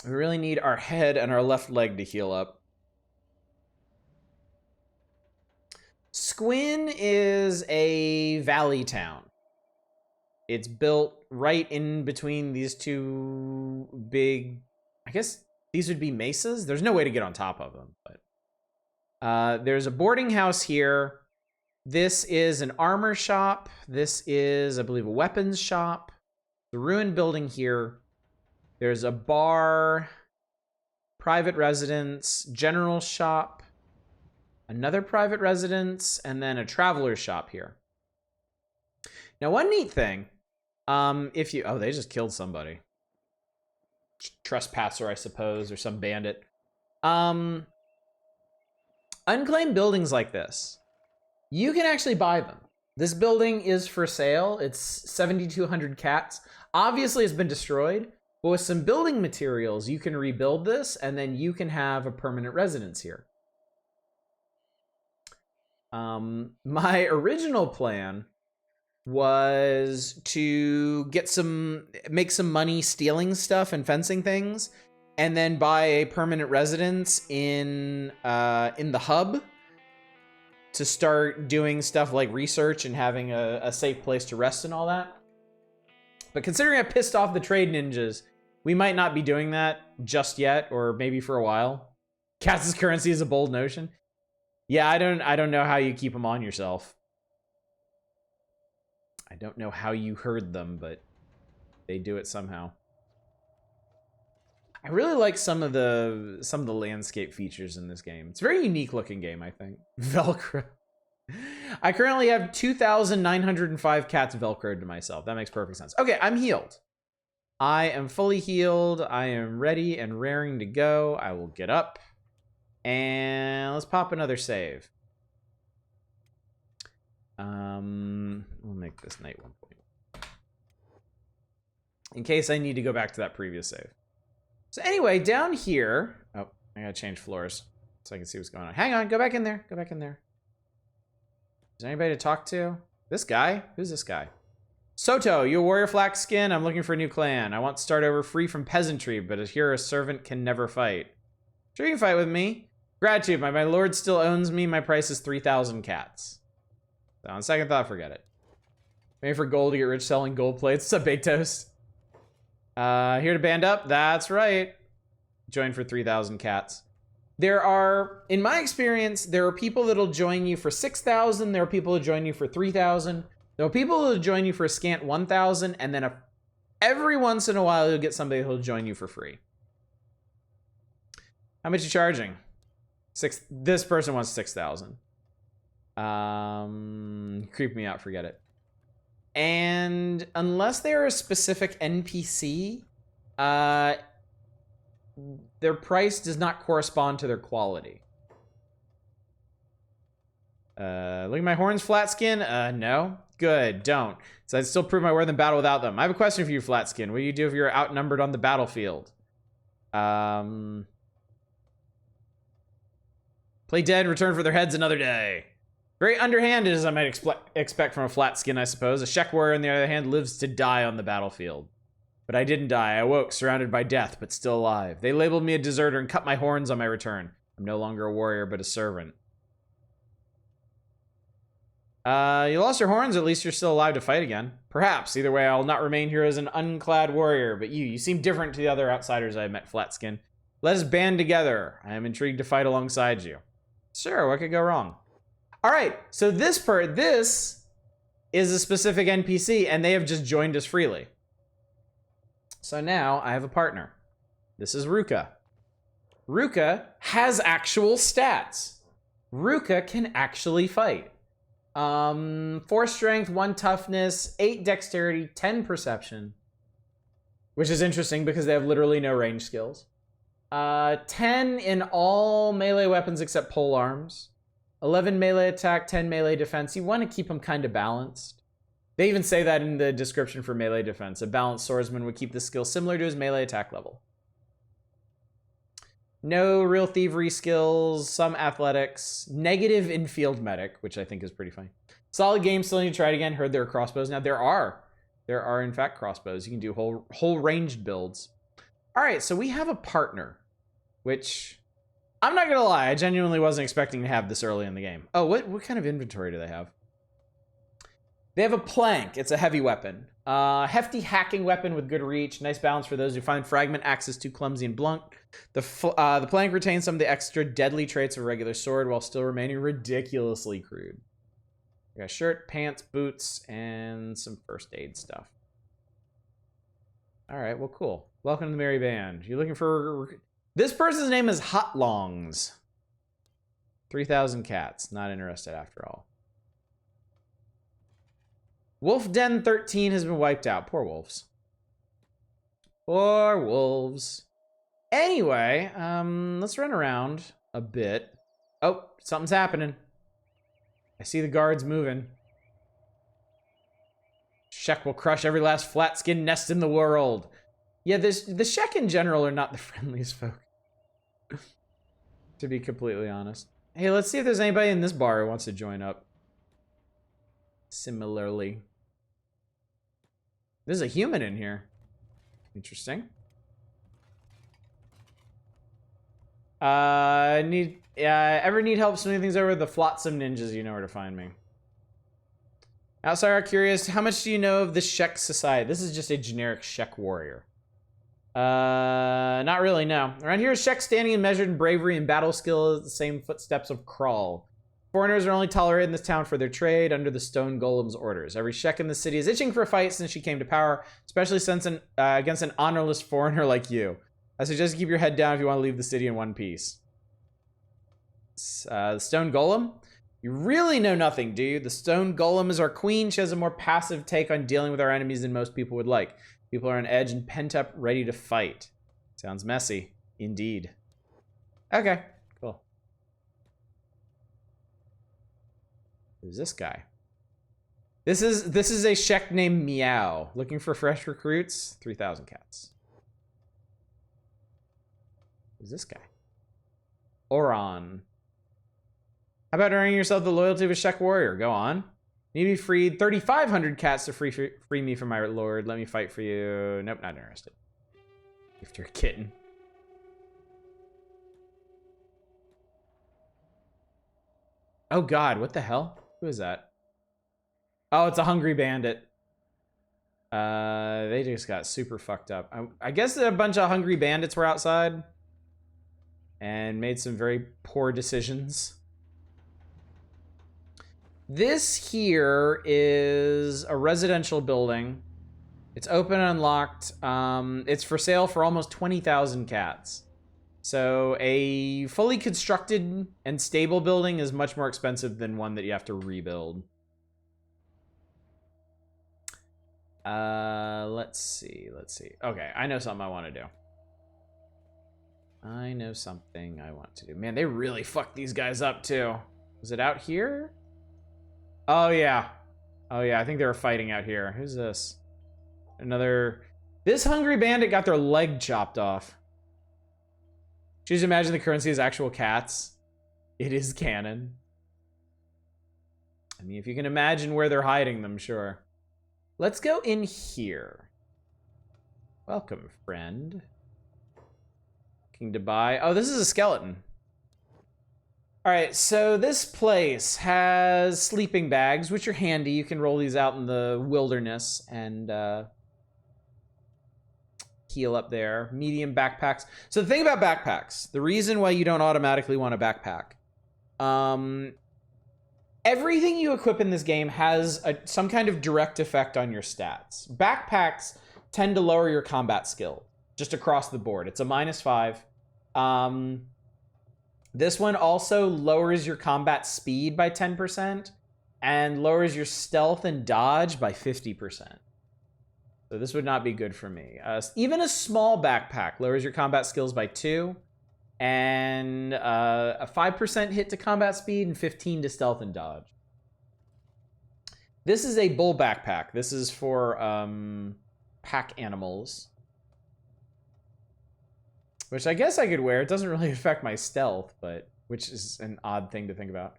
really need our head and our left leg to heal up. Squin is a valley town. It's built right in between these two big, I guess these would be mesas. There's no way to get on top of them, but there's a boarding house here. This is an armor shop. This is, I believe, a weapons shop. The ruined building here. There's a bar, private residence, general shop, another private residence, and then a traveler's shop here. Now, one neat thing, if you, oh, they just killed somebody. Trespasser, I suppose, or some bandit. Unclaimed buildings like this, you can actually buy them. This building is for sale. It's 7,200 cats. Obviously, it's been destroyed, but with some building materials, you can rebuild this, and then you can have a permanent residence here. My original plan was to make some money stealing stuff and fencing things, and then buy a permanent residence in the hub to start doing stuff like research and having a safe place to rest and all that. But considering I pissed off the trade ninjas, we might not be doing that just yet, or maybe for a while. Cats as currency is a bold notion. Yeah, I don't know how you keep them on yourself. I don't know how you herd them, but they do it somehow. I really like some of the landscape features in this game. It's a very unique looking game, I think. Velcro. I currently have 2,905 cats Velcroed to myself. That makes perfect sense. Okay, I'm healed. I am fully healed. I am ready and raring to go. I will get up. And let's pop another save. We'll make this night 1 point. In case I need to go back to that previous save. So anyway, down here... Oh, I gotta change floors so I can see what's going on. Hang on, go back in there. Go back in there. Is there anybody to talk to? This guy? Who's this guy? Soto, you a warrior flax skin? I'm looking for a new clan. I want to start over free from peasantry, but here a servant can never fight. Sure, you can fight with me. Gratitude, my lord still owns me. My price is 3,000 cats. So on second thought, forget it. Maybe for gold to get rich selling gold plates. What's up, Baked Toast? Here to band up? That's right. Join for 3,000 cats. There are, in my experience, there are people that'll join you for 6,000. There are people who join you for 3,000. There are people who'll join you for a scant 1,000, and then every once in a while you'll get somebody who'll join you for free. How much are you charging? This person wants 6,000. Creep me out, forget it. And unless they're a specific NPC, their price does not correspond to their quality. Look at my horns, Flatskin. No. Good, don't. So I'd still prove my worth in battle without them. I have a question for you, Flatskin. What do you do if you're outnumbered on the battlefield? Play dead, return for their heads another day. Very underhanded, as I might expect from a Flatskin, I suppose. A Shek warrior, on the other hand, lives to die on the battlefield. But I didn't die. I awoke, surrounded by death, but still alive. They labeled me a deserter and cut my horns on my return. I'm no longer a warrior, but a servant. You lost your horns, at least you're still alive to fight again. Perhaps. Either way, I'll not remain here as an unclad warrior, but you seem different to the other outsiders I met, Flatskin. Let us band together. I am intrigued to fight alongside you. Sure, what could go wrong? All right, so this is a specific NPC, and they have just joined us freely. So now I have a partner. This is Ruka. Ruka has actual stats. Ruka can actually fight. 4 strength, 1 toughness, 8 dexterity, 10 perception. Which is interesting because they have literally no range skills. 10 in all melee weapons except pole arms. 11 melee attack, 10 melee defense. You want to keep them kind of balanced. They even say that in the description for melee defense. A balanced swordsman would keep the skill similar to his melee attack level. No real thievery skills, some athletics, negative in field medic, which I think is pretty funny. Solid game, still need to try it again. Heard there are crossbows. Now there are in fact crossbows. You can do whole ranged builds. All right, so we have a partner, which I'm not gonna lie, I genuinely wasn't expecting to have this early in the game. Oh, what kind of inventory do they have? They have a plank. It's a heavy weapon. Hefty hacking weapon with good reach. Nice balance for those who find fragment axes too clumsy and blunt. The plank retains some of the extra deadly traits of a regular sword while still remaining ridiculously crude. We got shirt, pants, boots, and some first aid stuff. All right, well, cool. Welcome to the Merry Band. You're looking for... This person's name is Hot Longs. 3,000 cats. Not interested after all. Wolf Den 13 has been wiped out. Poor wolves. Poor wolves. Anyway, let's run around a bit. Oh, something's happening. I see the guards moving. Shek will crush every last flat-skinned nest in the world. Yeah, the Shek in general are not the friendliest folk. To be completely honest. Hey, let's see if there's anybody in this bar who wants to join up. Similarly. There's a human in here. Interesting. Ever need help smoothing things over? The Flotsam Ninjas, you know where to find me. Outsider curious, how much do you know of the Shek society? This is just a generic Shek warrior. Not really, no. Around here is Shek standing and measured in bravery and battle skill, the same footsteps of Crawl. Foreigners are only tolerated in this town for their trade under the Stone Golem's orders. Every Shek in the city is itching for a fight since she came to power, especially since against an honorless foreigner like you. I suggest you keep your head down if you want to leave the city in one piece. The Stone Golem? You really know nothing, do you? The Stone Golem is our queen. She has a more passive take on dealing with our enemies than most people would like. People are on edge and pent up, ready to fight. Sounds messy. Indeed. Okay, cool. Who's this guy? This is a Shek named Meow. Looking for fresh recruits? 3,000 cats. Who's this guy? Oron. How about earning yourself the loyalty of a Shek warrior? Go on. Need to be freed. 3,500 cats to free me from my lord. Let me fight for you. Nope, not interested. If you're a kitten. Oh god, what the hell? Who is that? Oh, it's a hungry bandit. They just got super fucked up. I guess a bunch of hungry bandits were outside and made some very poor decisions. This here is a residential building. It's open and unlocked. It's for sale for almost 20,000 cats. So a fully constructed and stable building is much more expensive than one that you have to rebuild. Let's see. Okay, I know something I want to do. Man, they really fucked these guys up too. Was it out here? Oh yeah, I think they were fighting out here. Who's this? This hungry bandit got their leg chopped off. Just imagine the currency is actual cats. It is canon. I mean, if you can imagine where they're hiding them, sure. Let's go in here. Welcome, friend. Looking to buy. Oh, this is a skeleton. All right, so this place has sleeping bags, which are handy. You can roll these out in the wilderness and heal up there. Medium backpacks. So the thing about backpacks, the reason why you don't automatically want a backpack, everything you equip in this game has some kind of direct effect on your stats. Backpacks tend to lower your combat skill just across the board. It's a -5. This one also lowers your combat speed by 10% and lowers your stealth and dodge by 50%. So this would not be good for me. Even a small backpack lowers your combat skills by 2 and a 5% hit to combat speed and 15 to stealth and dodge. This is a bull backpack. This is for pack animals. Which I guess I could wear. It doesn't really affect my stealth, but which is an odd thing to think about.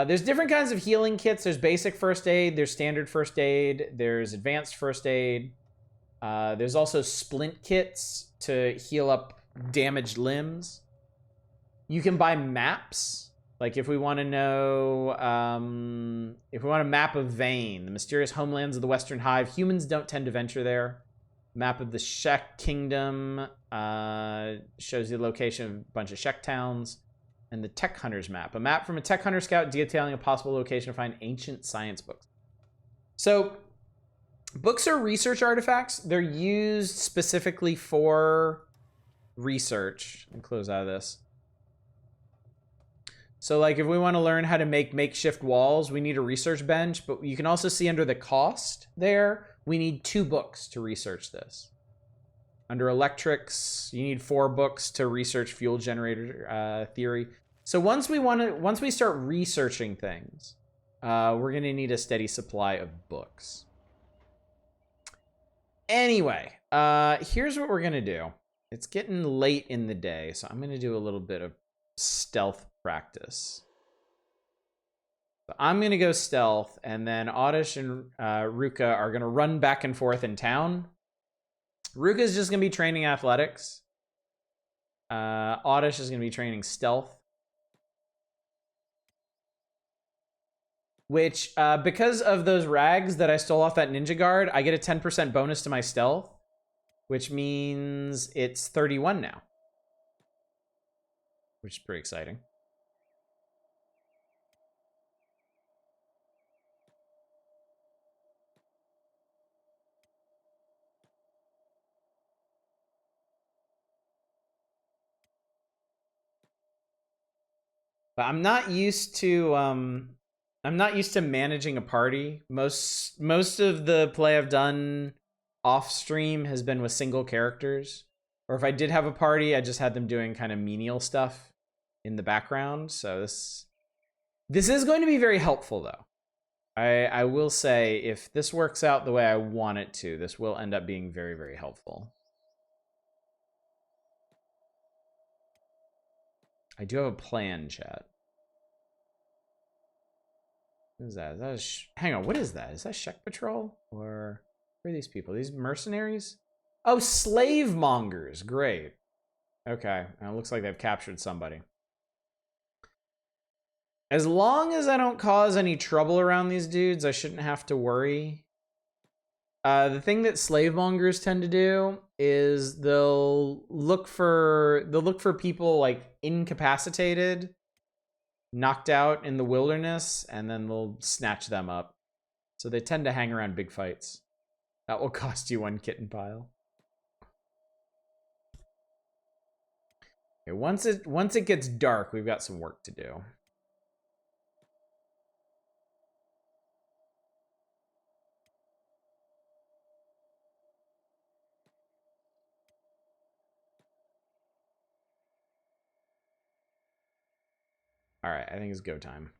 There's different kinds of healing kits. There's basic first aid. There's standard first aid. There's advanced first aid. There's also splint kits to heal up damaged limbs. You can buy maps. Like if we want to know, if we want a map of Vane, the mysterious homelands of the Western Hive, humans don't tend to venture there. Map of the Shek Kingdom shows the location of a bunch of Shek towns. And the Tech Hunters map. A map from a Tech Hunter scout detailing a possible location to find ancient science books. So, books are research artifacts. They're used specifically for research. Let me close out of this. So, like, if we want to learn how to make makeshift walls, we need a research bench. But you can also see under the cost there, we need 2 books to research this. Under electrics, you need 4 books to research fuel generator theory. So once we start researching things, we're gonna need a steady supply of books. Anyway, here's what we're gonna do. It's getting late in the day, so I'm gonna do a little bit of stealth practice. So I'm gonna go stealth, and then Oddish and Ruka are gonna run back and forth in town. Ruka's just gonna be training athletics. Oddish is gonna be training stealth. Which, because of those rags that I stole off that ninja guard, I get a 10% bonus to my stealth, which means it's 31 now. Which is pretty exciting. But I'm not used to managing a party. Most of the play I've done off stream has been with single characters. Or if I did have a party, I just had them doing kind of menial stuff in the background. So this is going to be very helpful though. I will say if this works out the way I want it to, this will end up being very, very helpful. I do have a plan, chat. What is that? Is that hang on, what is that? Is that Shek Patrol? Or who are these people? These mercenaries? Oh, slave mongers. Great. Okay. It looks like they've captured somebody. As long as I don't cause any trouble around these dudes, I shouldn't have to worry. The thing that slave mongers tend to do is they'll look for people like incapacitated, knocked out in the wilderness, and then they'll snatch them up. So they tend to hang around big fights. That will cost you 1 kitten pile. Okay, once it gets dark, we've got some work to do. All right, I think it's go time.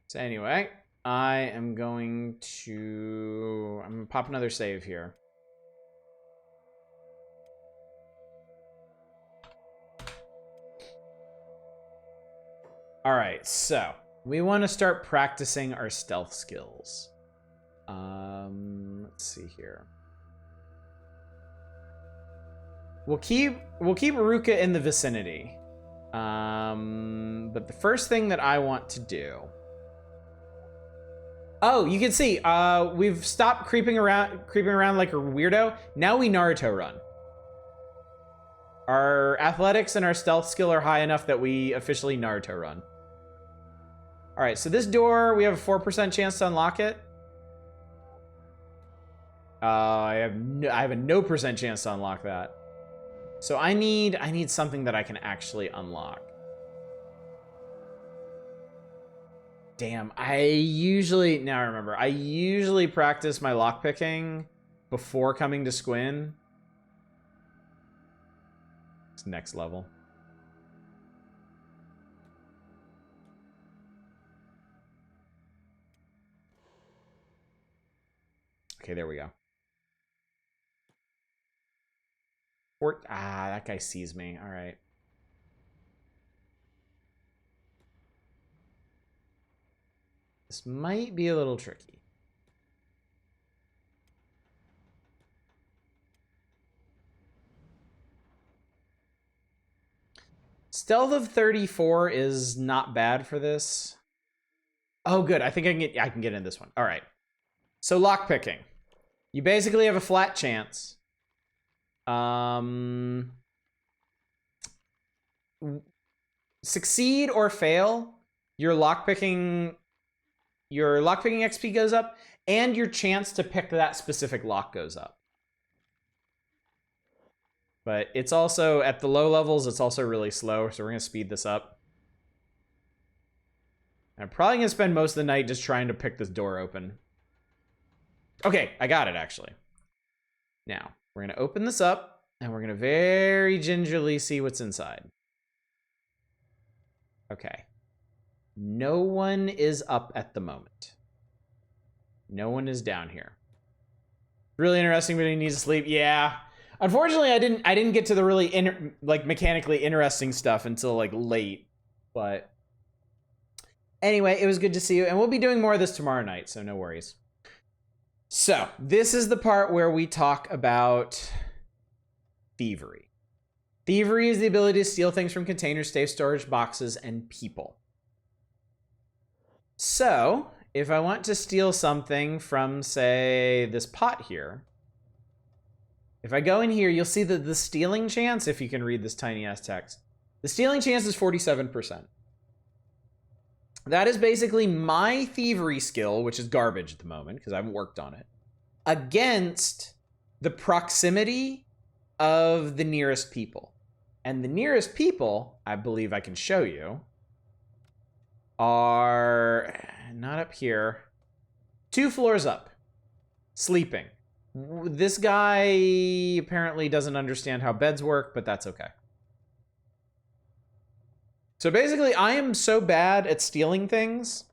So anyway, I'm gonna pop another save here. All right, so we want to start practicing our stealth skills. Let's see here. We'll keep Ruka in the vicinity. But the first thing that I want to do. Oh, you can see, we've stopped creeping around like a weirdo. Now we Naruto run. Our athletics and our stealth skill are high enough that we officially Naruto run. All right, so this door, we have a 4% chance to unlock it. I have a no percent chance to unlock that. So I need something that I can actually unlock. Damn, I usually practice my lockpicking before coming to Squin. It's next level. Okay, there we go. That guy sees me. All right. This might be a little tricky. Stealth of 34 is not bad for this. Oh, good. I think I can get in this one. All right. So lockpicking. You basically have a flat chance. Succeed or fail, your lockpicking XP goes up, and your chance to pick that specific lock goes up. But it's also, at the low levels, it's also really slow, so we're going to speed this up. I'm probably going to spend most of the night just trying to pick this door open. Okay, I got it, actually. Now, we're going to open this up, and we're going to very gingerly see what's inside. Okay. No one is up at the moment. No one is down here. Really interesting, but he needs to sleep. Yeah. Unfortunately, I didn't get to the really mechanically interesting stuff until like late. But anyway, it was good to see you, and we'll be doing more of this tomorrow night, so no worries. So, this is the part where we talk about thievery. Thievery is the ability to steal things from containers, safe storage boxes, and people. So, if I want to steal something from, say, this pot here, if I go in here, you'll see that the stealing chance, if you can read this tiny ass text, the stealing chance is 47%. That is basically my thievery skill, which is garbage at the moment because I haven't worked on it, against the proximity of the nearest people. And the nearest people, I believe I can show you, are not up here, 2 floors up, sleeping. This guy apparently doesn't understand how beds work, but that's okay. So basically, I am so bad at stealing things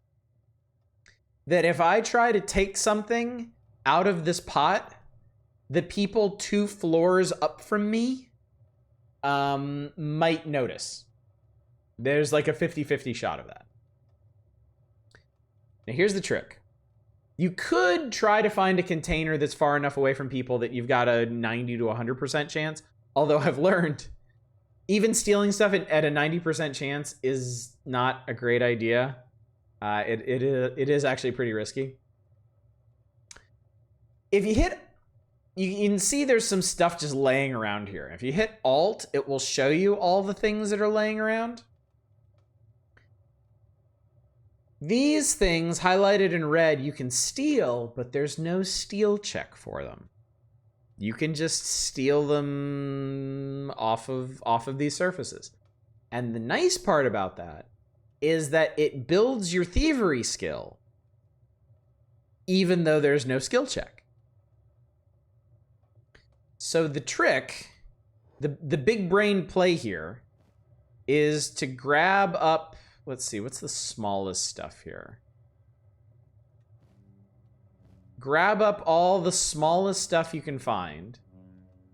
that if I try to take something out of this pot, the people 2 floors up from me might notice. There's like a 50-50 shot of that. Now here's the trick. You could try to find a container that's far enough away from people that you've got a 90 to 100% chance. Although I've learned even stealing stuff at a 90% chance is not a great idea. It is actually pretty risky. If you hit, you can see there's some stuff just laying around here. If you hit Alt, it will show you all the things that are laying around. These things highlighted in red you can steal, but there's no steal check for them. You can just steal them off of these surfaces. And the nice part about that is that it builds your thievery skill even though there's no skill check. So the trick, the big brain play here is to grab up, let's see, what's the smallest stuff here? Grab up all the smallest stuff you can find.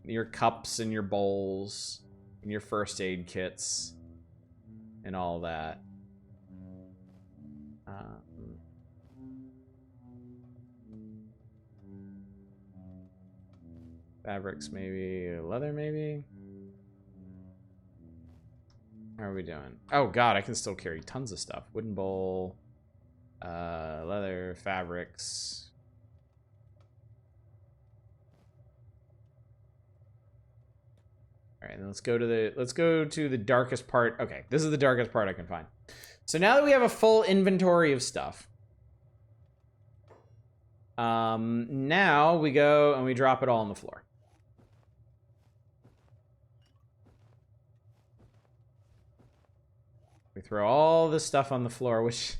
Your cups and your bowls and your first aid kits and all that. Fabrics, maybe. Leather, maybe? How are we doing? Oh, God, I can still carry tons of stuff. Wooden bowl. Leather, fabrics. All right, then let's go to the darkest part. Okay, this is the darkest part I can find. So now that we have a full inventory of stuff, now we go and we drop it all on the floor. We throw all this stuff on the floor, which,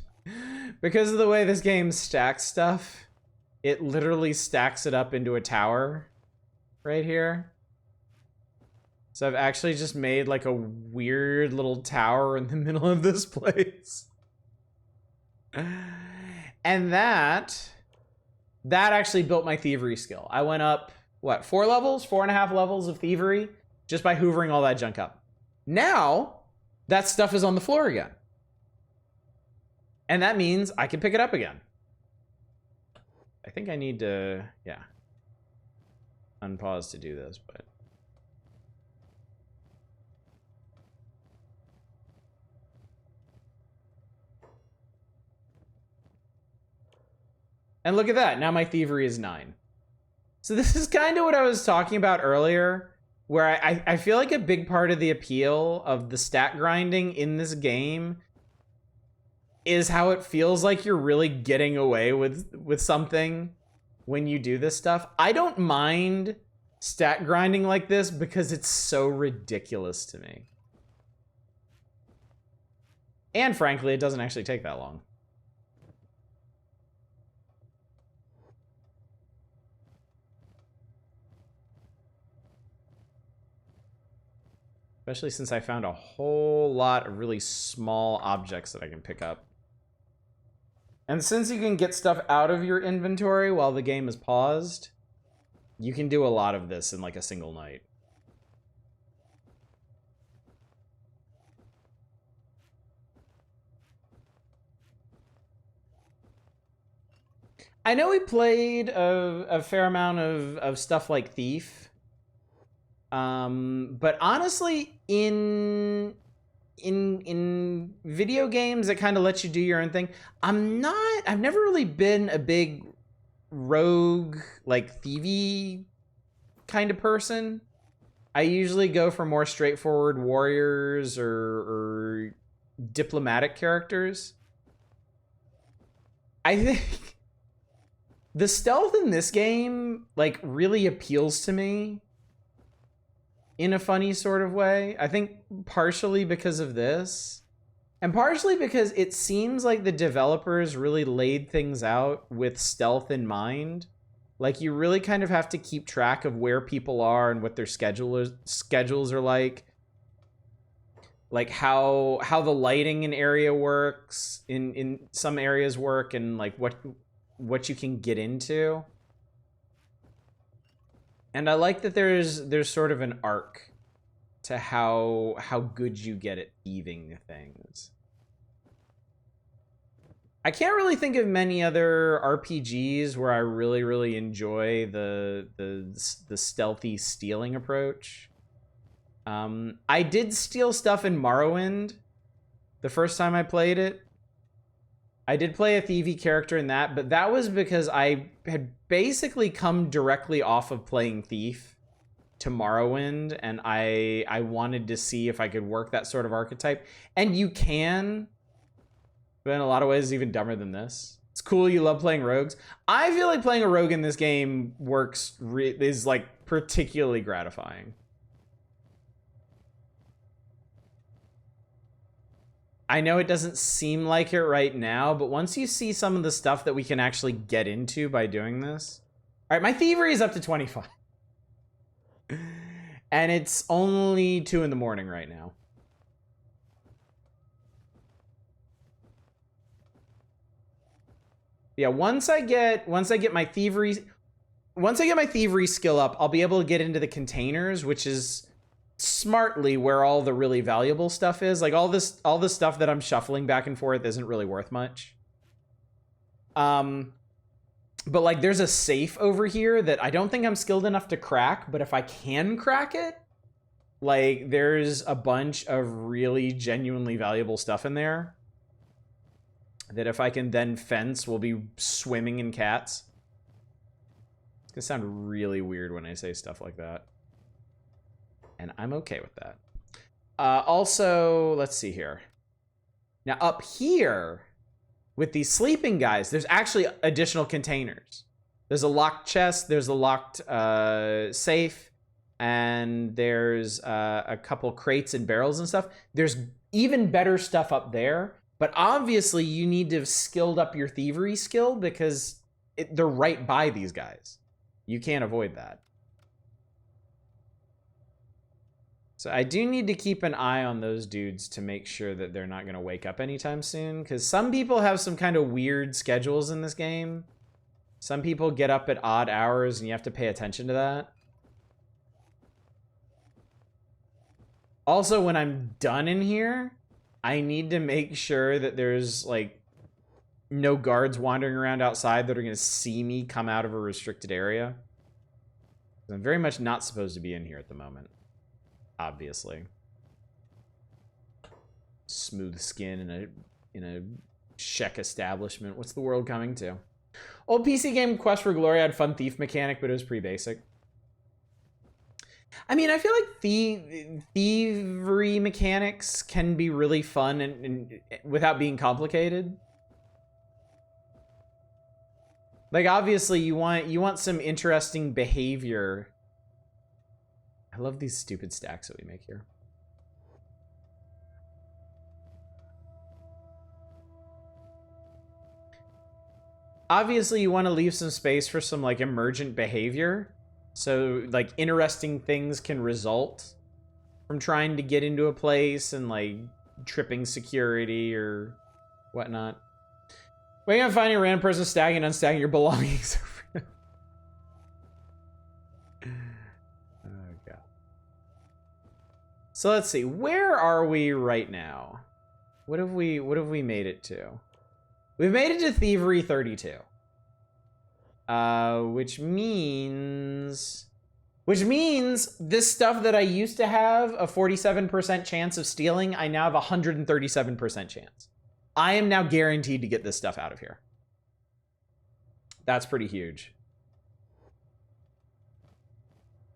because of the way this game stacks stuff, it literally stacks it up into a tower right here. So I've actually just made like a weird little tower in the middle of this place. And that actually built my thievery skill. I went up, what, 4 levels? 4.5 levels of thievery just by hoovering all that junk up. Now, that stuff is on the floor again. And that means I can pick it up again. I think I need to, yeah, unpause to do this, but. And look at that, now my thievery is 9. So this is kind of what I was talking about earlier, where I feel like a big part of the appeal of the stat grinding in this game is how it feels like you're really getting away with something when you do this stuff. I don't mind stat grinding like this because it's so ridiculous to me. And frankly, it doesn't actually take that long. Especially since I found a whole lot of really small objects that I can pick up. And since you can get stuff out of your inventory while the game is paused, you can do a lot of this in like a single night. I know we played a fair amount of stuff like Thief. But honestly, in video games that kind of let you do your own thing, I've never really been a big rogue, like, thievy kind of person. I usually go for more straightforward warriors or diplomatic characters. I think the stealth in this game, like, really appeals to me in a funny sort of way. I think partially because of this, and partially because it seems like the developers really laid things out with stealth in mind. Like, you really kind of have to keep track of where people are and what their schedules are like how the lighting in area works, in some areas work, and like what you can get into. And I like that there's sort of an arc to how good you get at thieving things. I can't really think of many other RPGs where I really enjoy the stealthy stealing approach. I did steal stuff in Morrowind the first time I played it. I did play a thievy character in that, but that was because I had basically come directly off of playing Thief to Morrowind, and I wanted to see if I could work that sort of archetype. And you can, but in a lot of ways, it's even dumber than this. It's cool, you love playing rogues. I feel like playing a rogue in this game is like particularly gratifying. I know it doesn't seem like it right now, but once you see some of the stuff that we can actually get into by doing this. All right, my thievery is up to 25. And it's only 2 in the morning right now. Yeah, once I get my thievery skill up, I'll be able to get into the containers, which is smartly where all the really valuable stuff is. Like all this stuff that I'm shuffling back and forth isn't really worth much. But like there's a safe over here that I don't think I'm skilled enough to crack, but if I can crack it, like there's a bunch of really genuinely valuable stuff in there that if I can then fence, will be swimming in cats. It's gonna sound really weird when I say stuff like that. And I'm okay with that. Also, let's see here. Now up here, with these sleeping guys, there's actually additional containers. There's a locked chest, there's a locked safe, and there's a couple crates and barrels and stuff. There's even better stuff up there, but obviously you need to have skilled up your thievery skill because they're right by these guys. You can't avoid that. So I do need to keep an eye on those dudes to make sure that they're not going to wake up anytime soon, because some people have some kind of weird schedules in this game. Some people get up at odd hours and you have to pay attention to that. Also, when I'm done in here, I need to make sure that there's like no guards wandering around outside that are going to see me come out of a restricted area. I'm very much not supposed to be in here at the moment. Obviously. Smooth skin in a Czech establishment. What's the world coming to? Old PC game Quest for Glory had fun thief mechanic, but it was pretty basic. I mean, I feel like thievery mechanics can be really fun and without being complicated. Like obviously you want some interesting behavior. I love these stupid stacks that we make here. Obviously, you want to leave some space for some like emergent behavior. So like interesting things can result from trying to get into a place and like tripping security or whatnot. Waiting on finding a random person stacking and unstacking your belongings. So let's see, where are we right now? What have we made it to? We've made it to Thievery 32. Which means this stuff that I used to have a 47% chance of stealing, I now have a 137% chance. I am now guaranteed to get this stuff out of here. That's pretty huge.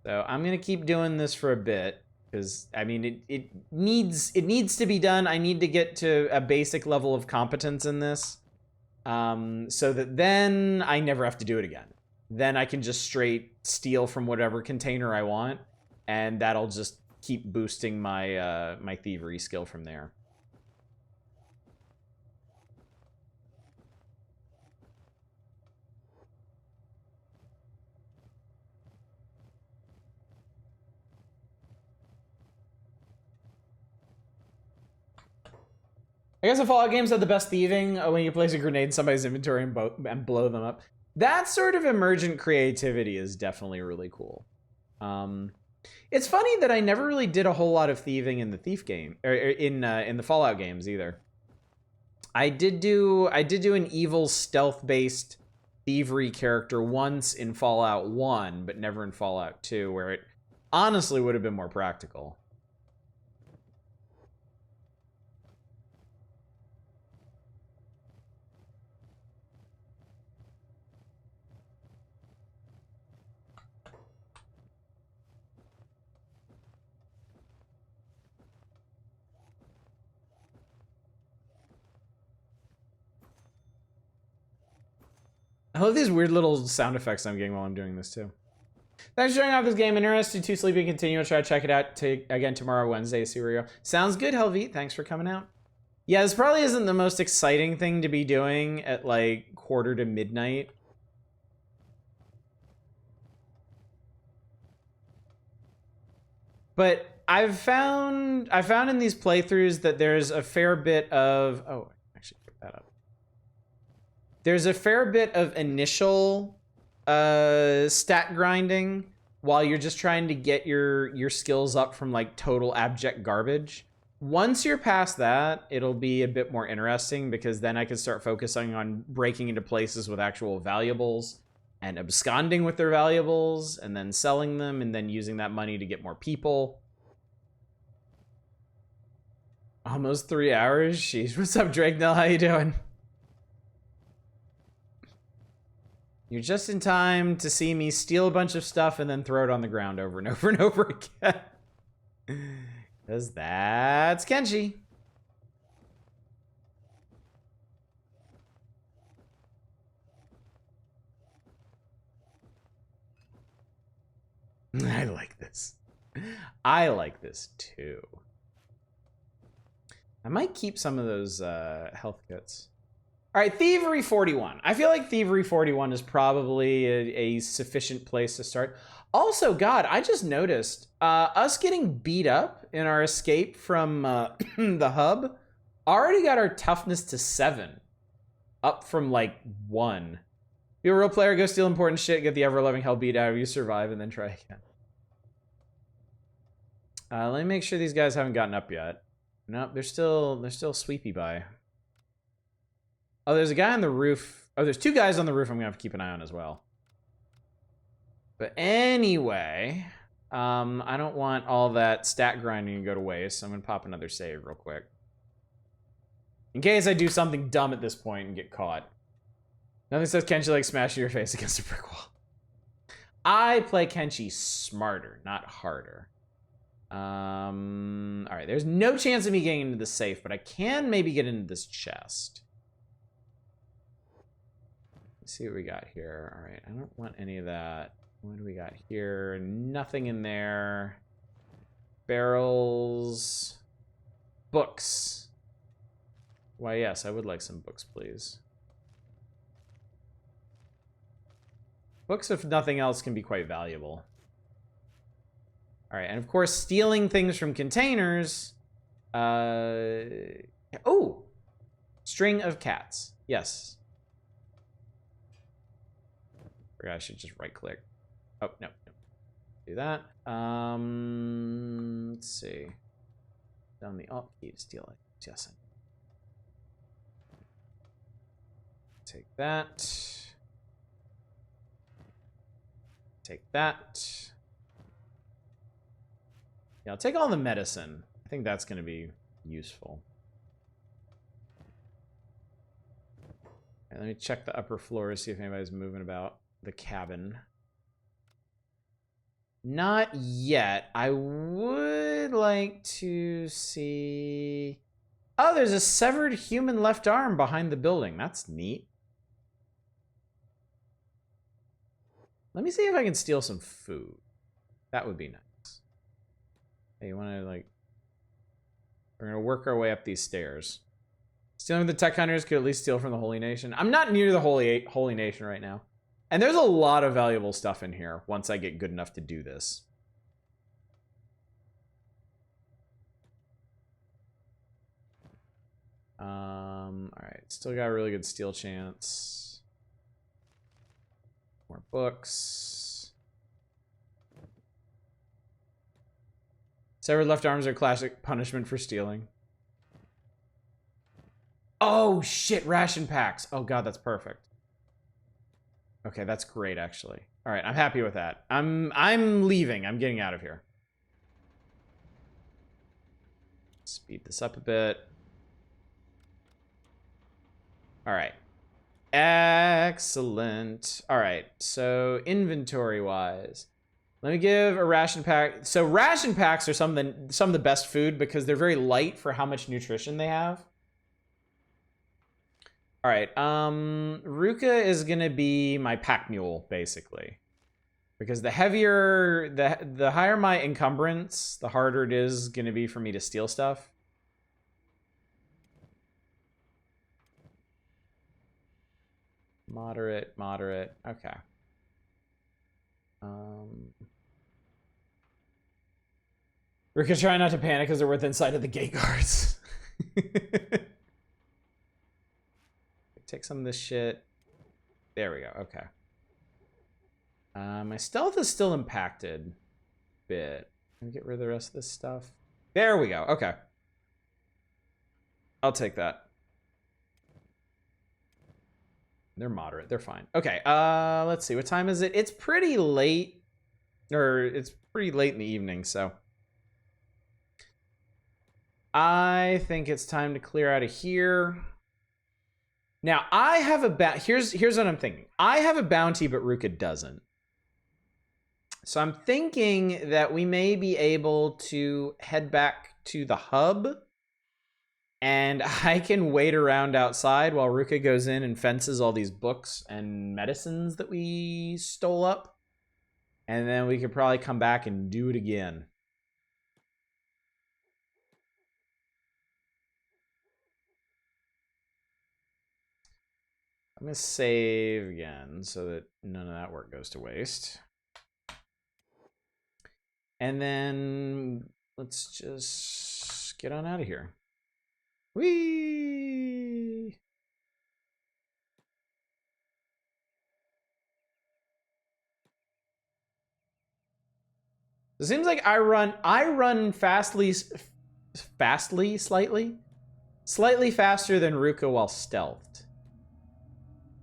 So I'm gonna keep doing this for a bit. Because, I mean, it needs to be done. I need to get to a basic level of competence in this. So that then I never have to do it again. Then I can just straight steal from whatever container I want. And that'll just keep boosting my, my thievery skill from there. I guess the Fallout games have the best thieving when you place a grenade in somebody's inventory and blow them up. That sort of emergent creativity is definitely really cool. It's funny that I never really did a whole lot of thieving in the Thief game, or in the Fallout games either. I did do an evil stealth-based thievery character once in Fallout 1, but never in Fallout 2, where it honestly would have been more practical. I love these weird little sound effects I'm getting while I'm doing this too. Thanks for showing off this game. Interested to sleep and continue. I'll try to check it out again tomorrow, Wednesday. See where we go. Sounds good, Helveet. Thanks for coming out. Yeah, this probably isn't the most exciting thing to be doing at like 1:45 to midnight. But I've found in these playthroughs that there's a fair bit of actually put that up. There's a fair bit of initial stat grinding while you're just trying to get your skills up from like total abject garbage. Once you're past that, it'll be a bit more interesting because then I can start focusing on breaking into places with actual valuables and absconding with their valuables and then selling them and then using that money to get more people. Almost 3 hours? Jeez, what's up, Drake Nell? How you doing? You're just in time to see me steal a bunch of stuff and then throw it on the ground over and over and over again. Because that's Kenshi. I like this. I like this too. I might keep some of those health kits. All right, Thievery 41. I feel like Thievery 41 is probably a sufficient place to start. Also, God, I just noticed us getting beat up in our escape from the hub already got our toughness to 7, up from like 1. Be a real player, go steal important shit, get the ever-loving hell beat out of you, survive, and then try again. Let me make sure these guys haven't gotten up yet. Nope, they're still sweepy by. Oh, there's a guy on the roof. Oh, there's 2 guys on the roof I'm gonna have to keep an eye on as well. But anyway, I don't want all that stat grinding to go to waste, so I'm gonna pop another save real quick. In case I do something dumb at this point and get caught. Nothing says Kenshi like smashing your face against a brick wall. I play Kenshi smarter, not harder. Alright, there's no chance of me getting into the safe, but I can maybe get into this chest. Let's see what we got here. Alright, I don't want any of that. What do we got here? Nothing in there. Barrels. Books. Why, yes, I would like some books, please. Books, if nothing else, can be quite valuable. All right, and of course, stealing things from containers. Oh, string of cats. Yes. Forgot I should just right-click. Oh no, no, do that. Let's see. Down the Alt key to steal it. Yes. Take that. Take that. Yeah, I'll take all the medicine. I think that's going to be useful. Right, let me check the upper floor to see if anybody's moving about the cabin. Not yet. I would like to see... Oh, there's a severed human left arm behind the building. That's neat. Let me see if I can steal some food. That would be nice. Hey, you want to, like... We're going to work our way up these stairs. Stealing from the tech hunters could at least steal from the Holy Nation. I'm not near the Holy Nation right now. And there's a lot of valuable stuff in here once I get good enough to do this. Alright, still got a really good steal chance. More books. Severed left arms are classic punishment for stealing. Oh shit, ration packs. Oh god, that's perfect. Okay, that's great actually. All right, I'm happy with that. I'm leaving. I'm getting out of here. Speed this up a bit. All right. Excellent. All right. So inventory wise, let me give a ration pack. So ration packs are some of the best food because they're very light for how much nutrition they have. All right, Ruka is gonna be my pack mule, basically. Because the heavier, the higher my encumbrance, the harder it is gonna be for me to steal stuff. Moderate, moderate, okay. Ruka, try not to panic because they're within sight of the gate guards. Take some of this shit. There we go. Okay. My stealth is still impacted. Bit. Let me get rid of the rest of this stuff. There we go. Okay. I'll take that. They're moderate. They're fine. Okay, let's see. What time is it? It's pretty late. Or it's pretty late in the evening, so I think it's time to clear out of here. Now, I have a here's what I'm thinking. I have a bounty, but Ruka doesn't. So I'm thinking that we may be able to head back to the hub, and I can wait around outside while Ruka goes in and fences all these books and medicines that we stole up. And then we could probably come back and do it again. I'm going to save again so that none of that work goes to waste. And then let's just get on out of here. Whee! It seems like I run slightly faster than Ruka while stealthed.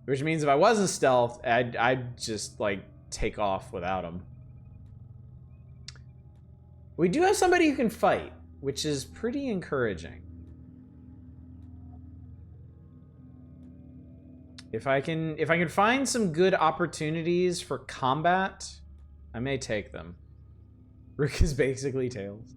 Which means if I wasn't stealthed, I'd just like take off without him. We do have somebody who can fight, which is pretty encouraging. If I can find some good opportunities for combat, I may take them. Rick is basically Tails.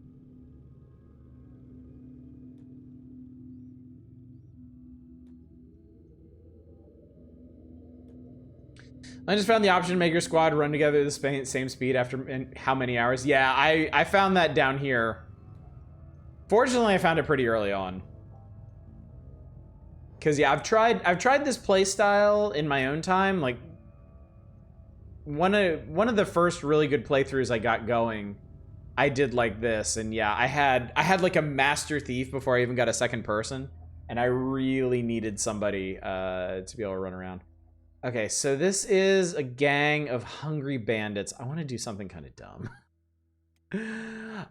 I just found the option to make your squad run together at the same speed after how many hours? Yeah, I found that down here. Fortunately, I found it pretty early on. Cause yeah, I've tried this play style in my own time. Like one of the first really good playthroughs I got going, I did like this, and yeah, I had like a master thief before I even got a second person, and I really needed somebody to be able to run around. Okay, so this is a gang of hungry bandits. I want to do something kind of dumb.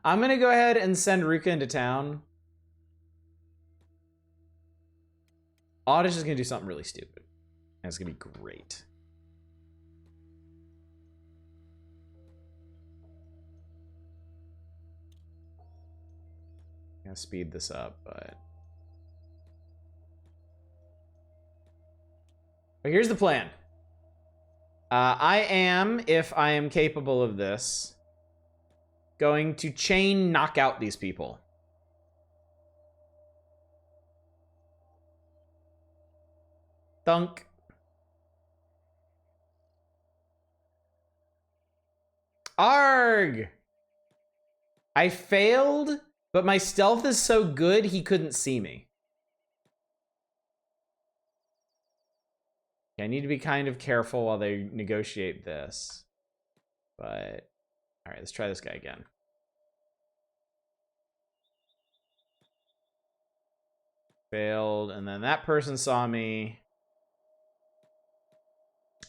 I'm gonna go ahead and send Ruka into town. Oddish is gonna do something really stupid, and it's gonna be great. I'm gonna speed this up, but here's the plan. I am, if I am capable of this, going to chain knock out these people. Thunk. Arg! I failed, but my stealth is so good he couldn't see me. I need to be kind of careful while they negotiate this. But, all right, let's try this guy again. Failed, and then that person saw me.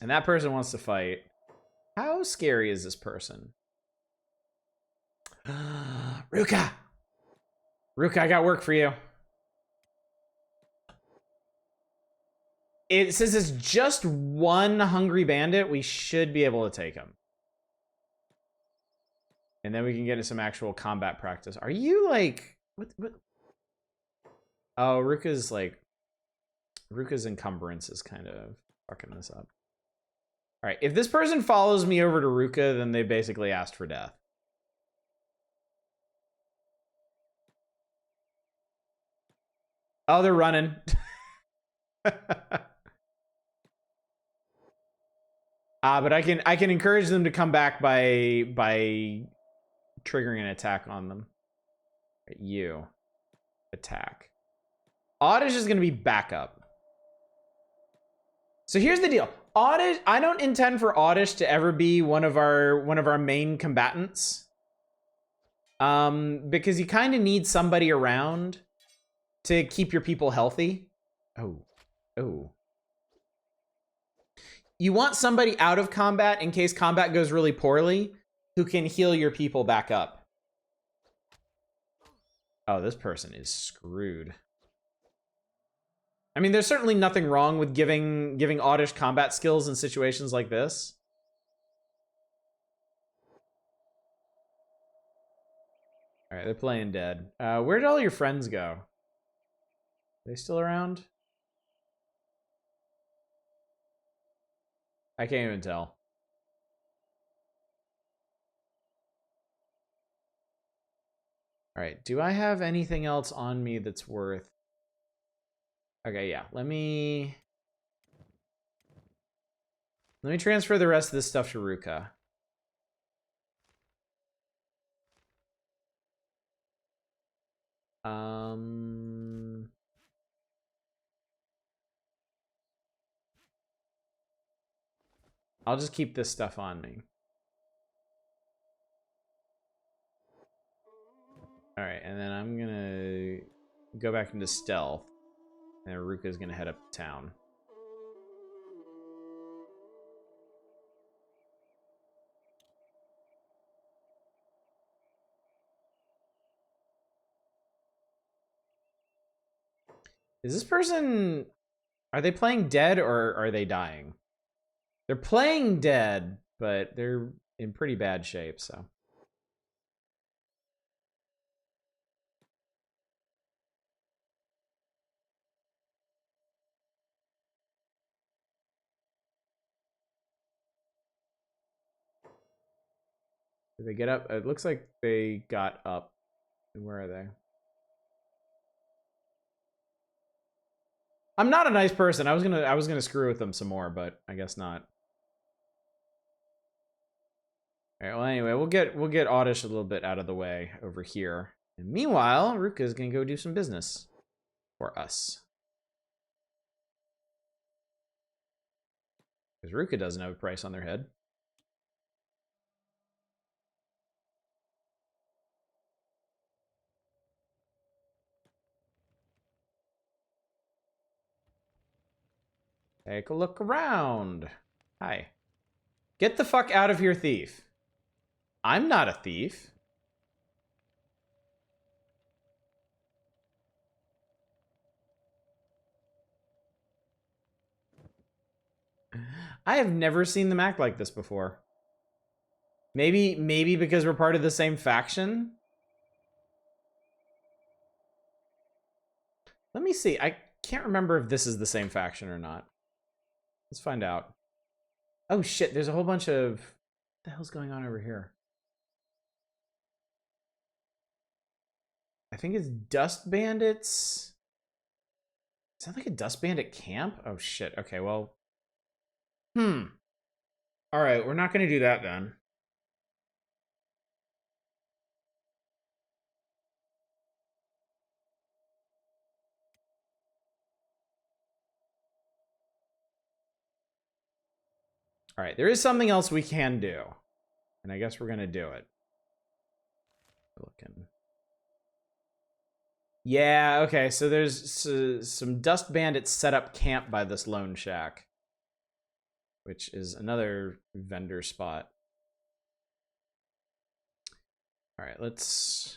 And that person wants to fight. How scary is this person? Ruka! Ruka, I got work for you. It says it's just one hungry bandit. We should be able to take him. And then we can get into some actual combat practice. Are you like... What? Oh, Ruka's encumbrance is kind of fucking this up. All right, if this person follows me over to Ruka, then they basically asked for death. Oh, they're running. But I can encourage them to come back by triggering an attack on them. You attack. Oddish is going to be backup. So here's the deal. Oddish, I don't intend for Oddish to ever be one of our main combatants. Because you kind of need somebody around to keep your people healthy. Oh. You want somebody out of combat in case combat goes really poorly who can heal your people back up. Oh, this person is screwed. I mean, there's certainly nothing wrong with giving Oddish combat skills in situations like this. All right, they're playing dead. Where did all your friends go? Are they still around? I can't even tell. All right, do I have anything else on me that's worth... Okay, yeah, let me transfer the rest of this stuff to Ruka. I'll just keep this stuff on me. All right, and then I'm gonna go back into stealth, and Ruka's gonna head up to town. Is this person... Are they playing dead or are they dying? They're playing dead, but they're in pretty bad shape, so... Did they get up? It looks like they got up. Where are they? I'm not a nice person. I was gonna screw with them some more, but I guess not. All right. Well, anyway, we'll get Oddish a little bit out of the way over here. And meanwhile, Ruka's gonna go do some business for us. Because Ruka doesn't have a price on their head. Take a look around. Hi. Get the fuck out of here, thief. I'm not a thief. I have never seen them act like this before. Maybe because we're part of the same faction? Let me see. I can't remember if this is the same faction or not. Let's find out. Oh shit, there's a whole bunch of... What the hell's going on over here? I think it's Dust Bandits. Is that like a Dust Bandit camp? Oh shit, okay, well... Alright, we're not gonna do that then. Alright, there is something else we can do. And I guess we're gonna do it. Looking. Yeah, okay, so there's some Dust Bandits set up camp by this lone shack. Which is another vendor spot. Alright, let's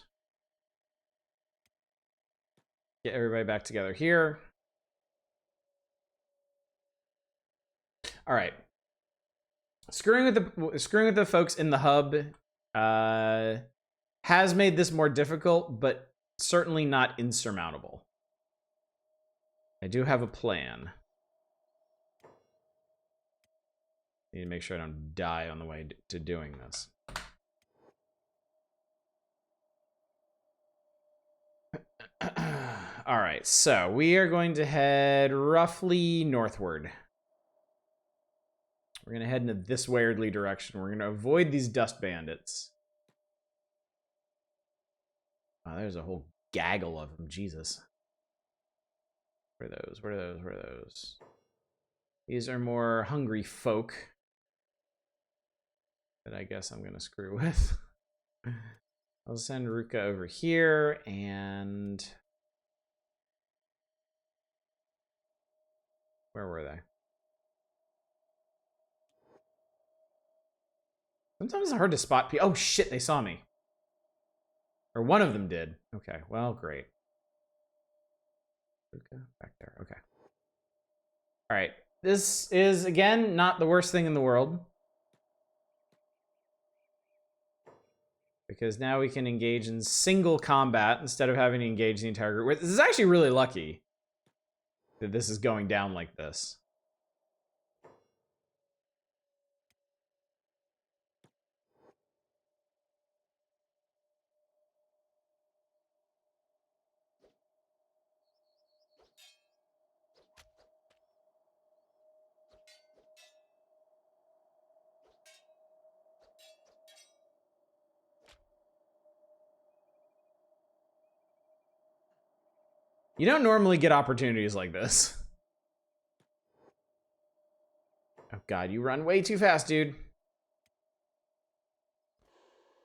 get everybody back together here. Alright. Screwing with the folks in the hub has made this more difficult, but certainly not insurmountable. I do have a plan. Need to make sure I don't die on the way to doing this. All right, so we are going to head roughly northward. We're going to head in this weirdly direction. We're going to avoid these dust bandits. Oh, there's a whole gaggle of them. Jesus. Where are those? Where are those? Where are those? These are more hungry folk that I guess I'm going to screw with. I'll send Ruka over here and... Where were they? Sometimes it's hard to spot people. Oh shit, they saw me. Or one of them did. Okay, well, great. Ruka, back there, okay. All right. This is, again, not the worst thing in the world. Because now we can engage in single combat instead of having to engage the entire group. This is actually really lucky that this is going down like this. You don't normally get opportunities like this. Oh god, you run way too fast, dude.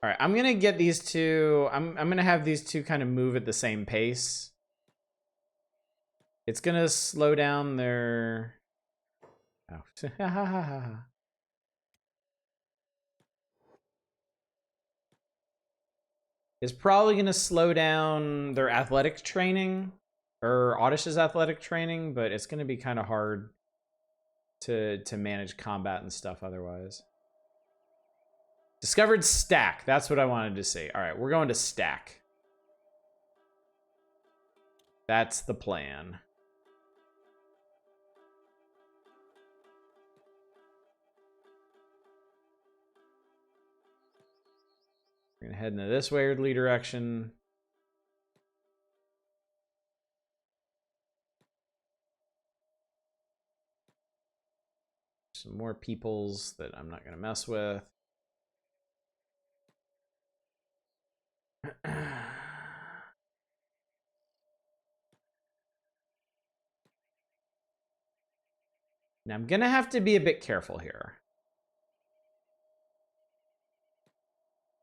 All right, I'm gonna get these two. I'm gonna have these two kind of move at the same pace. It's gonna slow down their. Oh. It's probably gonna slow down their athletic training or Oddish's athletic training, but it's gonna be kind of hard to manage combat and stuff otherwise. Discovered stack. That's what I wanted to see. All right, we're going to stack. That's the plan. We're gonna head into this weirdly direction. Some more peoples that I'm not gonna mess with. Now I'm gonna have to be a bit careful here.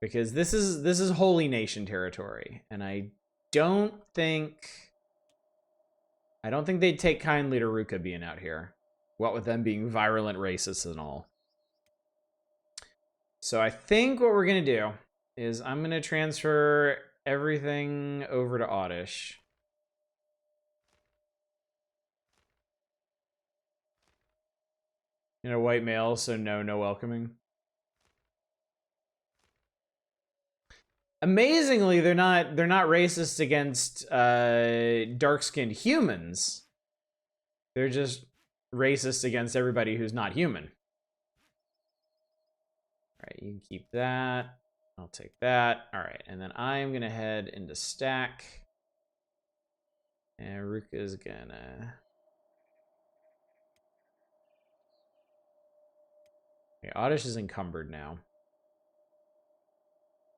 Because this is Holy Nation territory, and I don't think they'd take kindly to Ruka being out here. What with them being virulent racists and all. So I think what we're gonna do is I'm gonna transfer everything over to Oddish. You know, white male, so no welcoming. Amazingly, they're not racist against dark-skinned humans. They're just racist against everybody who's not human. All right, you can keep that. I'll take that. All right, and then I'm gonna head into stack. And Ruka's gonna. Okay, Oddish is encumbered now.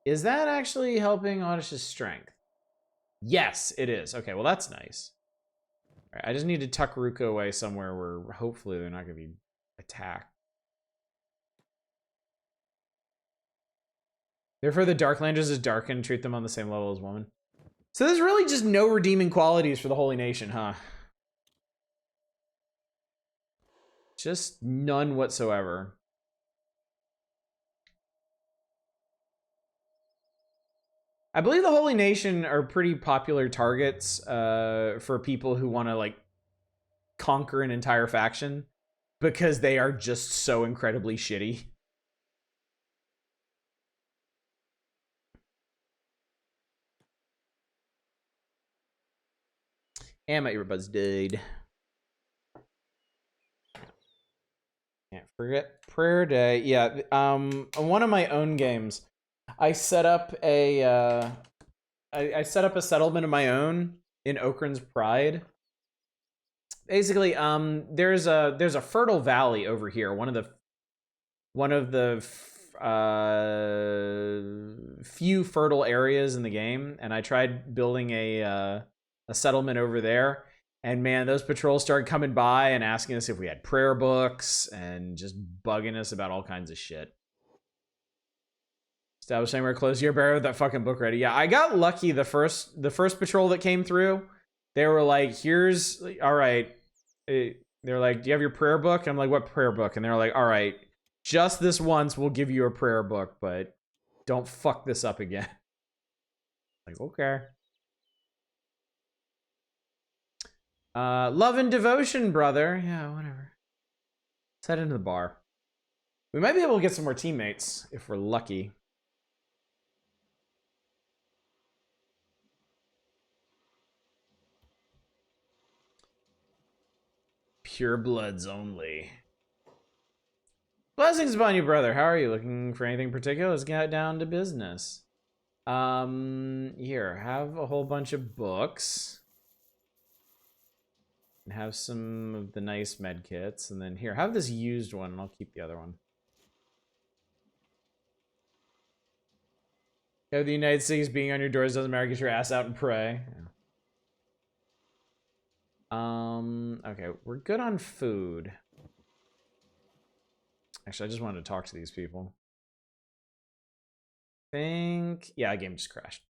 Is that actually helping Oddish's strength? Yes, it is. Okay, well, that's nice. All right, I just need to tuck Ruka away somewhere where hopefully they're not going to be attacked. Therefore, the Darklanders is darkened, treat them on the same level as woman. So there's really just no redeeming qualities for the Holy Nation, huh? Just none whatsoever. I believe the Holy Nation are pretty popular targets for people who want to, like, conquer an entire faction because they are just so incredibly shitty. And my earbuds died. Can't forget prayer day. Yeah, on one of my own games, I set up a I set up a settlement of my own in Okran's Pride. Basically, there's a fertile valley over here. One of the few fertile areas in the game, and I tried building a settlement over there. And man, those patrols started coming by and asking us if we had prayer books and just bugging us about all kinds of shit. Establishing we're close to your bearer with that fucking book ready. Yeah, I got lucky the first patrol that came through. They were like, here's, all right. They're like, do you have your prayer book? I'm like, what prayer book? And they're like, all right, just this once we'll give you a prayer book, but don't fuck this up again. Like, okay. Love and devotion, brother. Yeah, whatever. Let's head into the bar. We might be able to get some more teammates if we're lucky. Pure bloods only. Blessings upon you, brother. How are you? Looking for anything particular? Let's get down to business. Here, have a whole bunch of books. And have some of the nice med kits. And then here, have this used one, and I'll keep the other one. Yeah, the United States being on your doors doesn't matter. Get your ass out and pray. Yeah. Okay, we're good on food. Actually, I just wanted to talk to these people. Yeah, game just crashed.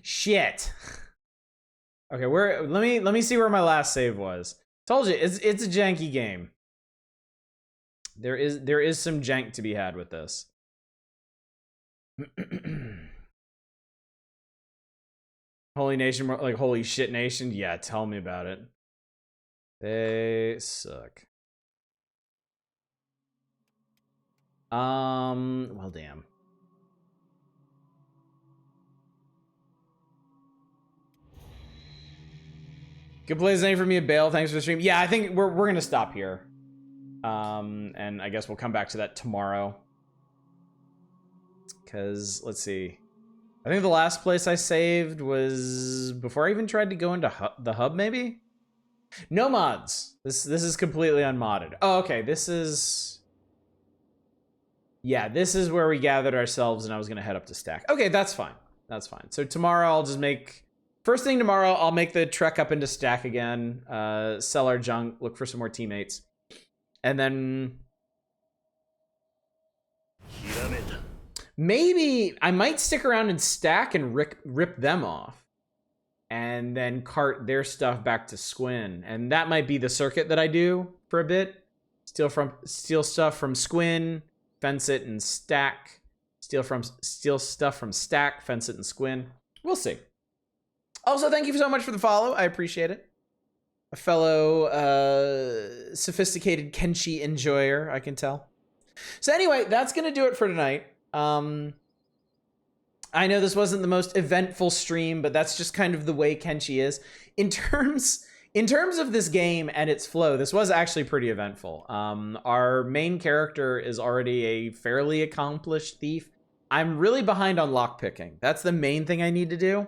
Shit. Okay, let me see where my last save was. Told you, it's a janky game. There is some jank to be had with this. Holy Nation, like holy shit nation. Yeah, tell me about it. They suck. Well, damn. Good plays name for me at Bale. Thanks for the stream. Yeah, I think we're gonna stop here. And I guess we'll come back to that tomorrow. Cause let's see. I think the last place I saved was before I even tried to go into the hub, maybe? No mods. This is completely unmodded. Oh, okay. This is... Yeah, this is where we gathered ourselves and I was going to head up to Stack. Okay, that's fine. That's fine. So tomorrow I'll just make... First thing tomorrow, I'll make the trek up into Stack again. Sell our junk. Look for some more teammates. And then... Maybe I might stick around and Stack and rip them off. And then cart their stuff back to Squin. And that might be the circuit that I do for a bit. Steal stuff from Squin, fence it and Stack. Steal stuff from Stack, fence it and Squin. We'll see. Also, thank you so much for the follow. I appreciate it. A fellow sophisticated Kenshi enjoyer, I can tell. So anyway, that's going to do it for tonight. I know this wasn't the most eventful stream, but that's just kind of the way Kenshi is. In terms of this game and its flow, this was actually pretty eventful. Our main character is already a fairly accomplished thief. I'm really behind on lockpicking. That's the main thing I need to do.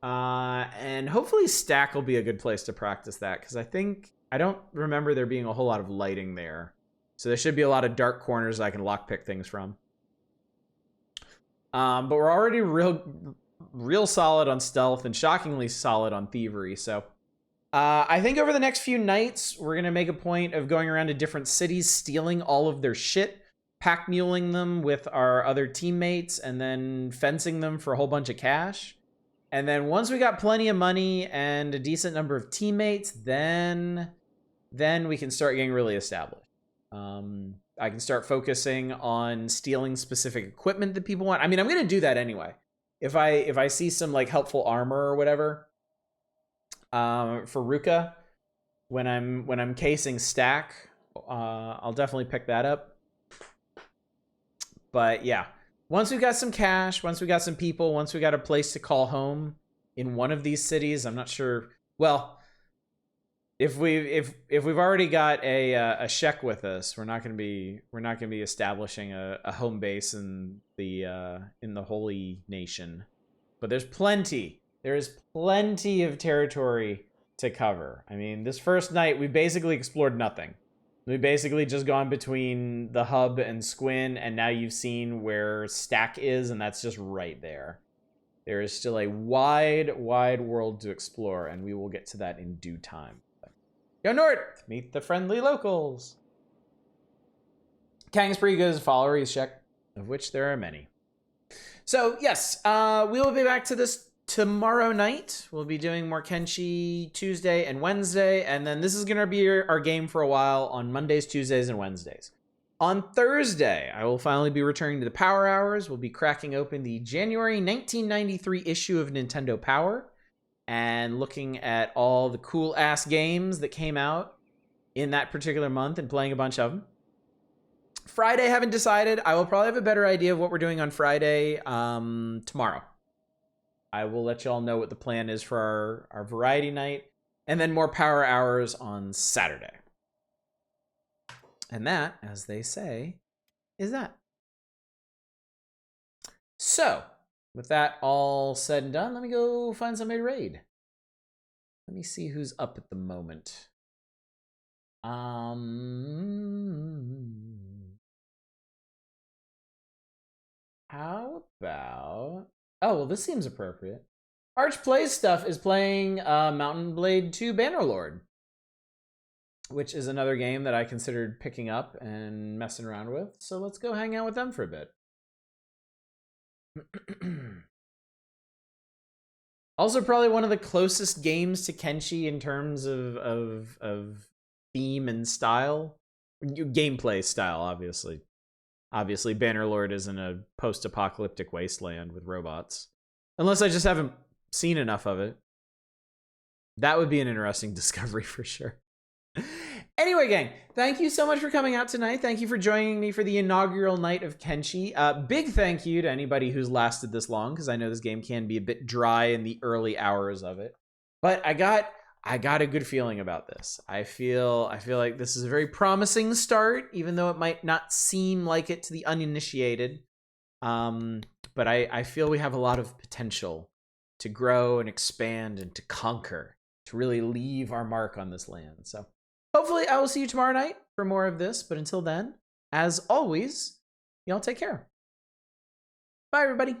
And hopefully Stack will be a good place to practice that, because I don't remember there being a whole lot of lighting there. So there should be a lot of dark corners I can lockpick things from. But we're already real solid on stealth and shockingly solid on thievery. So I think over the next few nights, we're going to make a point of going around to different cities, stealing all of their shit, pack muling them with our other teammates, and then fencing them for a whole bunch of cash. And then once we got plenty of money and a decent number of teammates, then we can start getting really established. I can start focusing on stealing specific equipment that people want. I mean, I'm going to do that anyway. If I see some like helpful armor or whatever, for Ruka, when I'm casing Stack, I'll definitely pick that up. But yeah, once we've got some cash, once we got some people, once we got a place to call home in one of these cities, I'm not sure. Well, if we've already got a Shek with us, we're not going to be establishing a home base in the Holy Nation. But there is plenty of territory to cover. I mean, this first night we basically explored nothing. We basically just gone between the hub and Squin, and now you've seen where Stack is, and that's just right there. There is still a wide world to explore, and we will get to that in due time. Go north, meet the friendly locals. Kang's pretty good as a follower, he's Shek, of which there are many. So yes, we will be back to this tomorrow night. We'll be doing more Kenshi Tuesday and Wednesday, and then this is going to be our game for a while on Mondays, Tuesdays, and Wednesdays. On Thursday, I will finally be returning to the Power Hours. We'll be cracking open the January 1993 issue of Nintendo Power and looking at all the cool-ass games that came out in that particular month and playing a bunch of them. Friday, haven't decided. I will probably have a better idea of what we're doing on Friday tomorrow. I will let y'all know what the plan is for our variety night, and then more Power Hours on Saturday. And that, as they say, is that. So, with that all said and done, let me go find somebody to raid. Let me see who's up at the moment. How about... Oh, well, this seems appropriate. Arch Plays Stuff is playing Mountain Blade 2 Bannerlord, which is another game that I considered picking up and messing around with. So let's go hang out with them for a bit. Also, probably one of the closest games to Kenshi in terms of theme and style. Gameplay style, obviously. Obviously, Bannerlord is in a post-apocalyptic wasteland with robots. Unless I just haven't seen enough of it. That would be an interesting discovery for sure. Anyway, gang, thank you so much for coming out tonight. Thank you for joining me for the inaugural night of Kenshi. Big thank you to anybody who's lasted this long, because I know this game can be a bit dry in the early hours of it. But I got a good feeling about this. I feel like this is a very promising start, even though it might not seem like it to the uninitiated. But I feel we have a lot of potential to grow and expand and to conquer, to really leave our mark on this land. So hopefully I will see you tomorrow night for more of this. But until then, as always, y'all take care. Bye, everybody.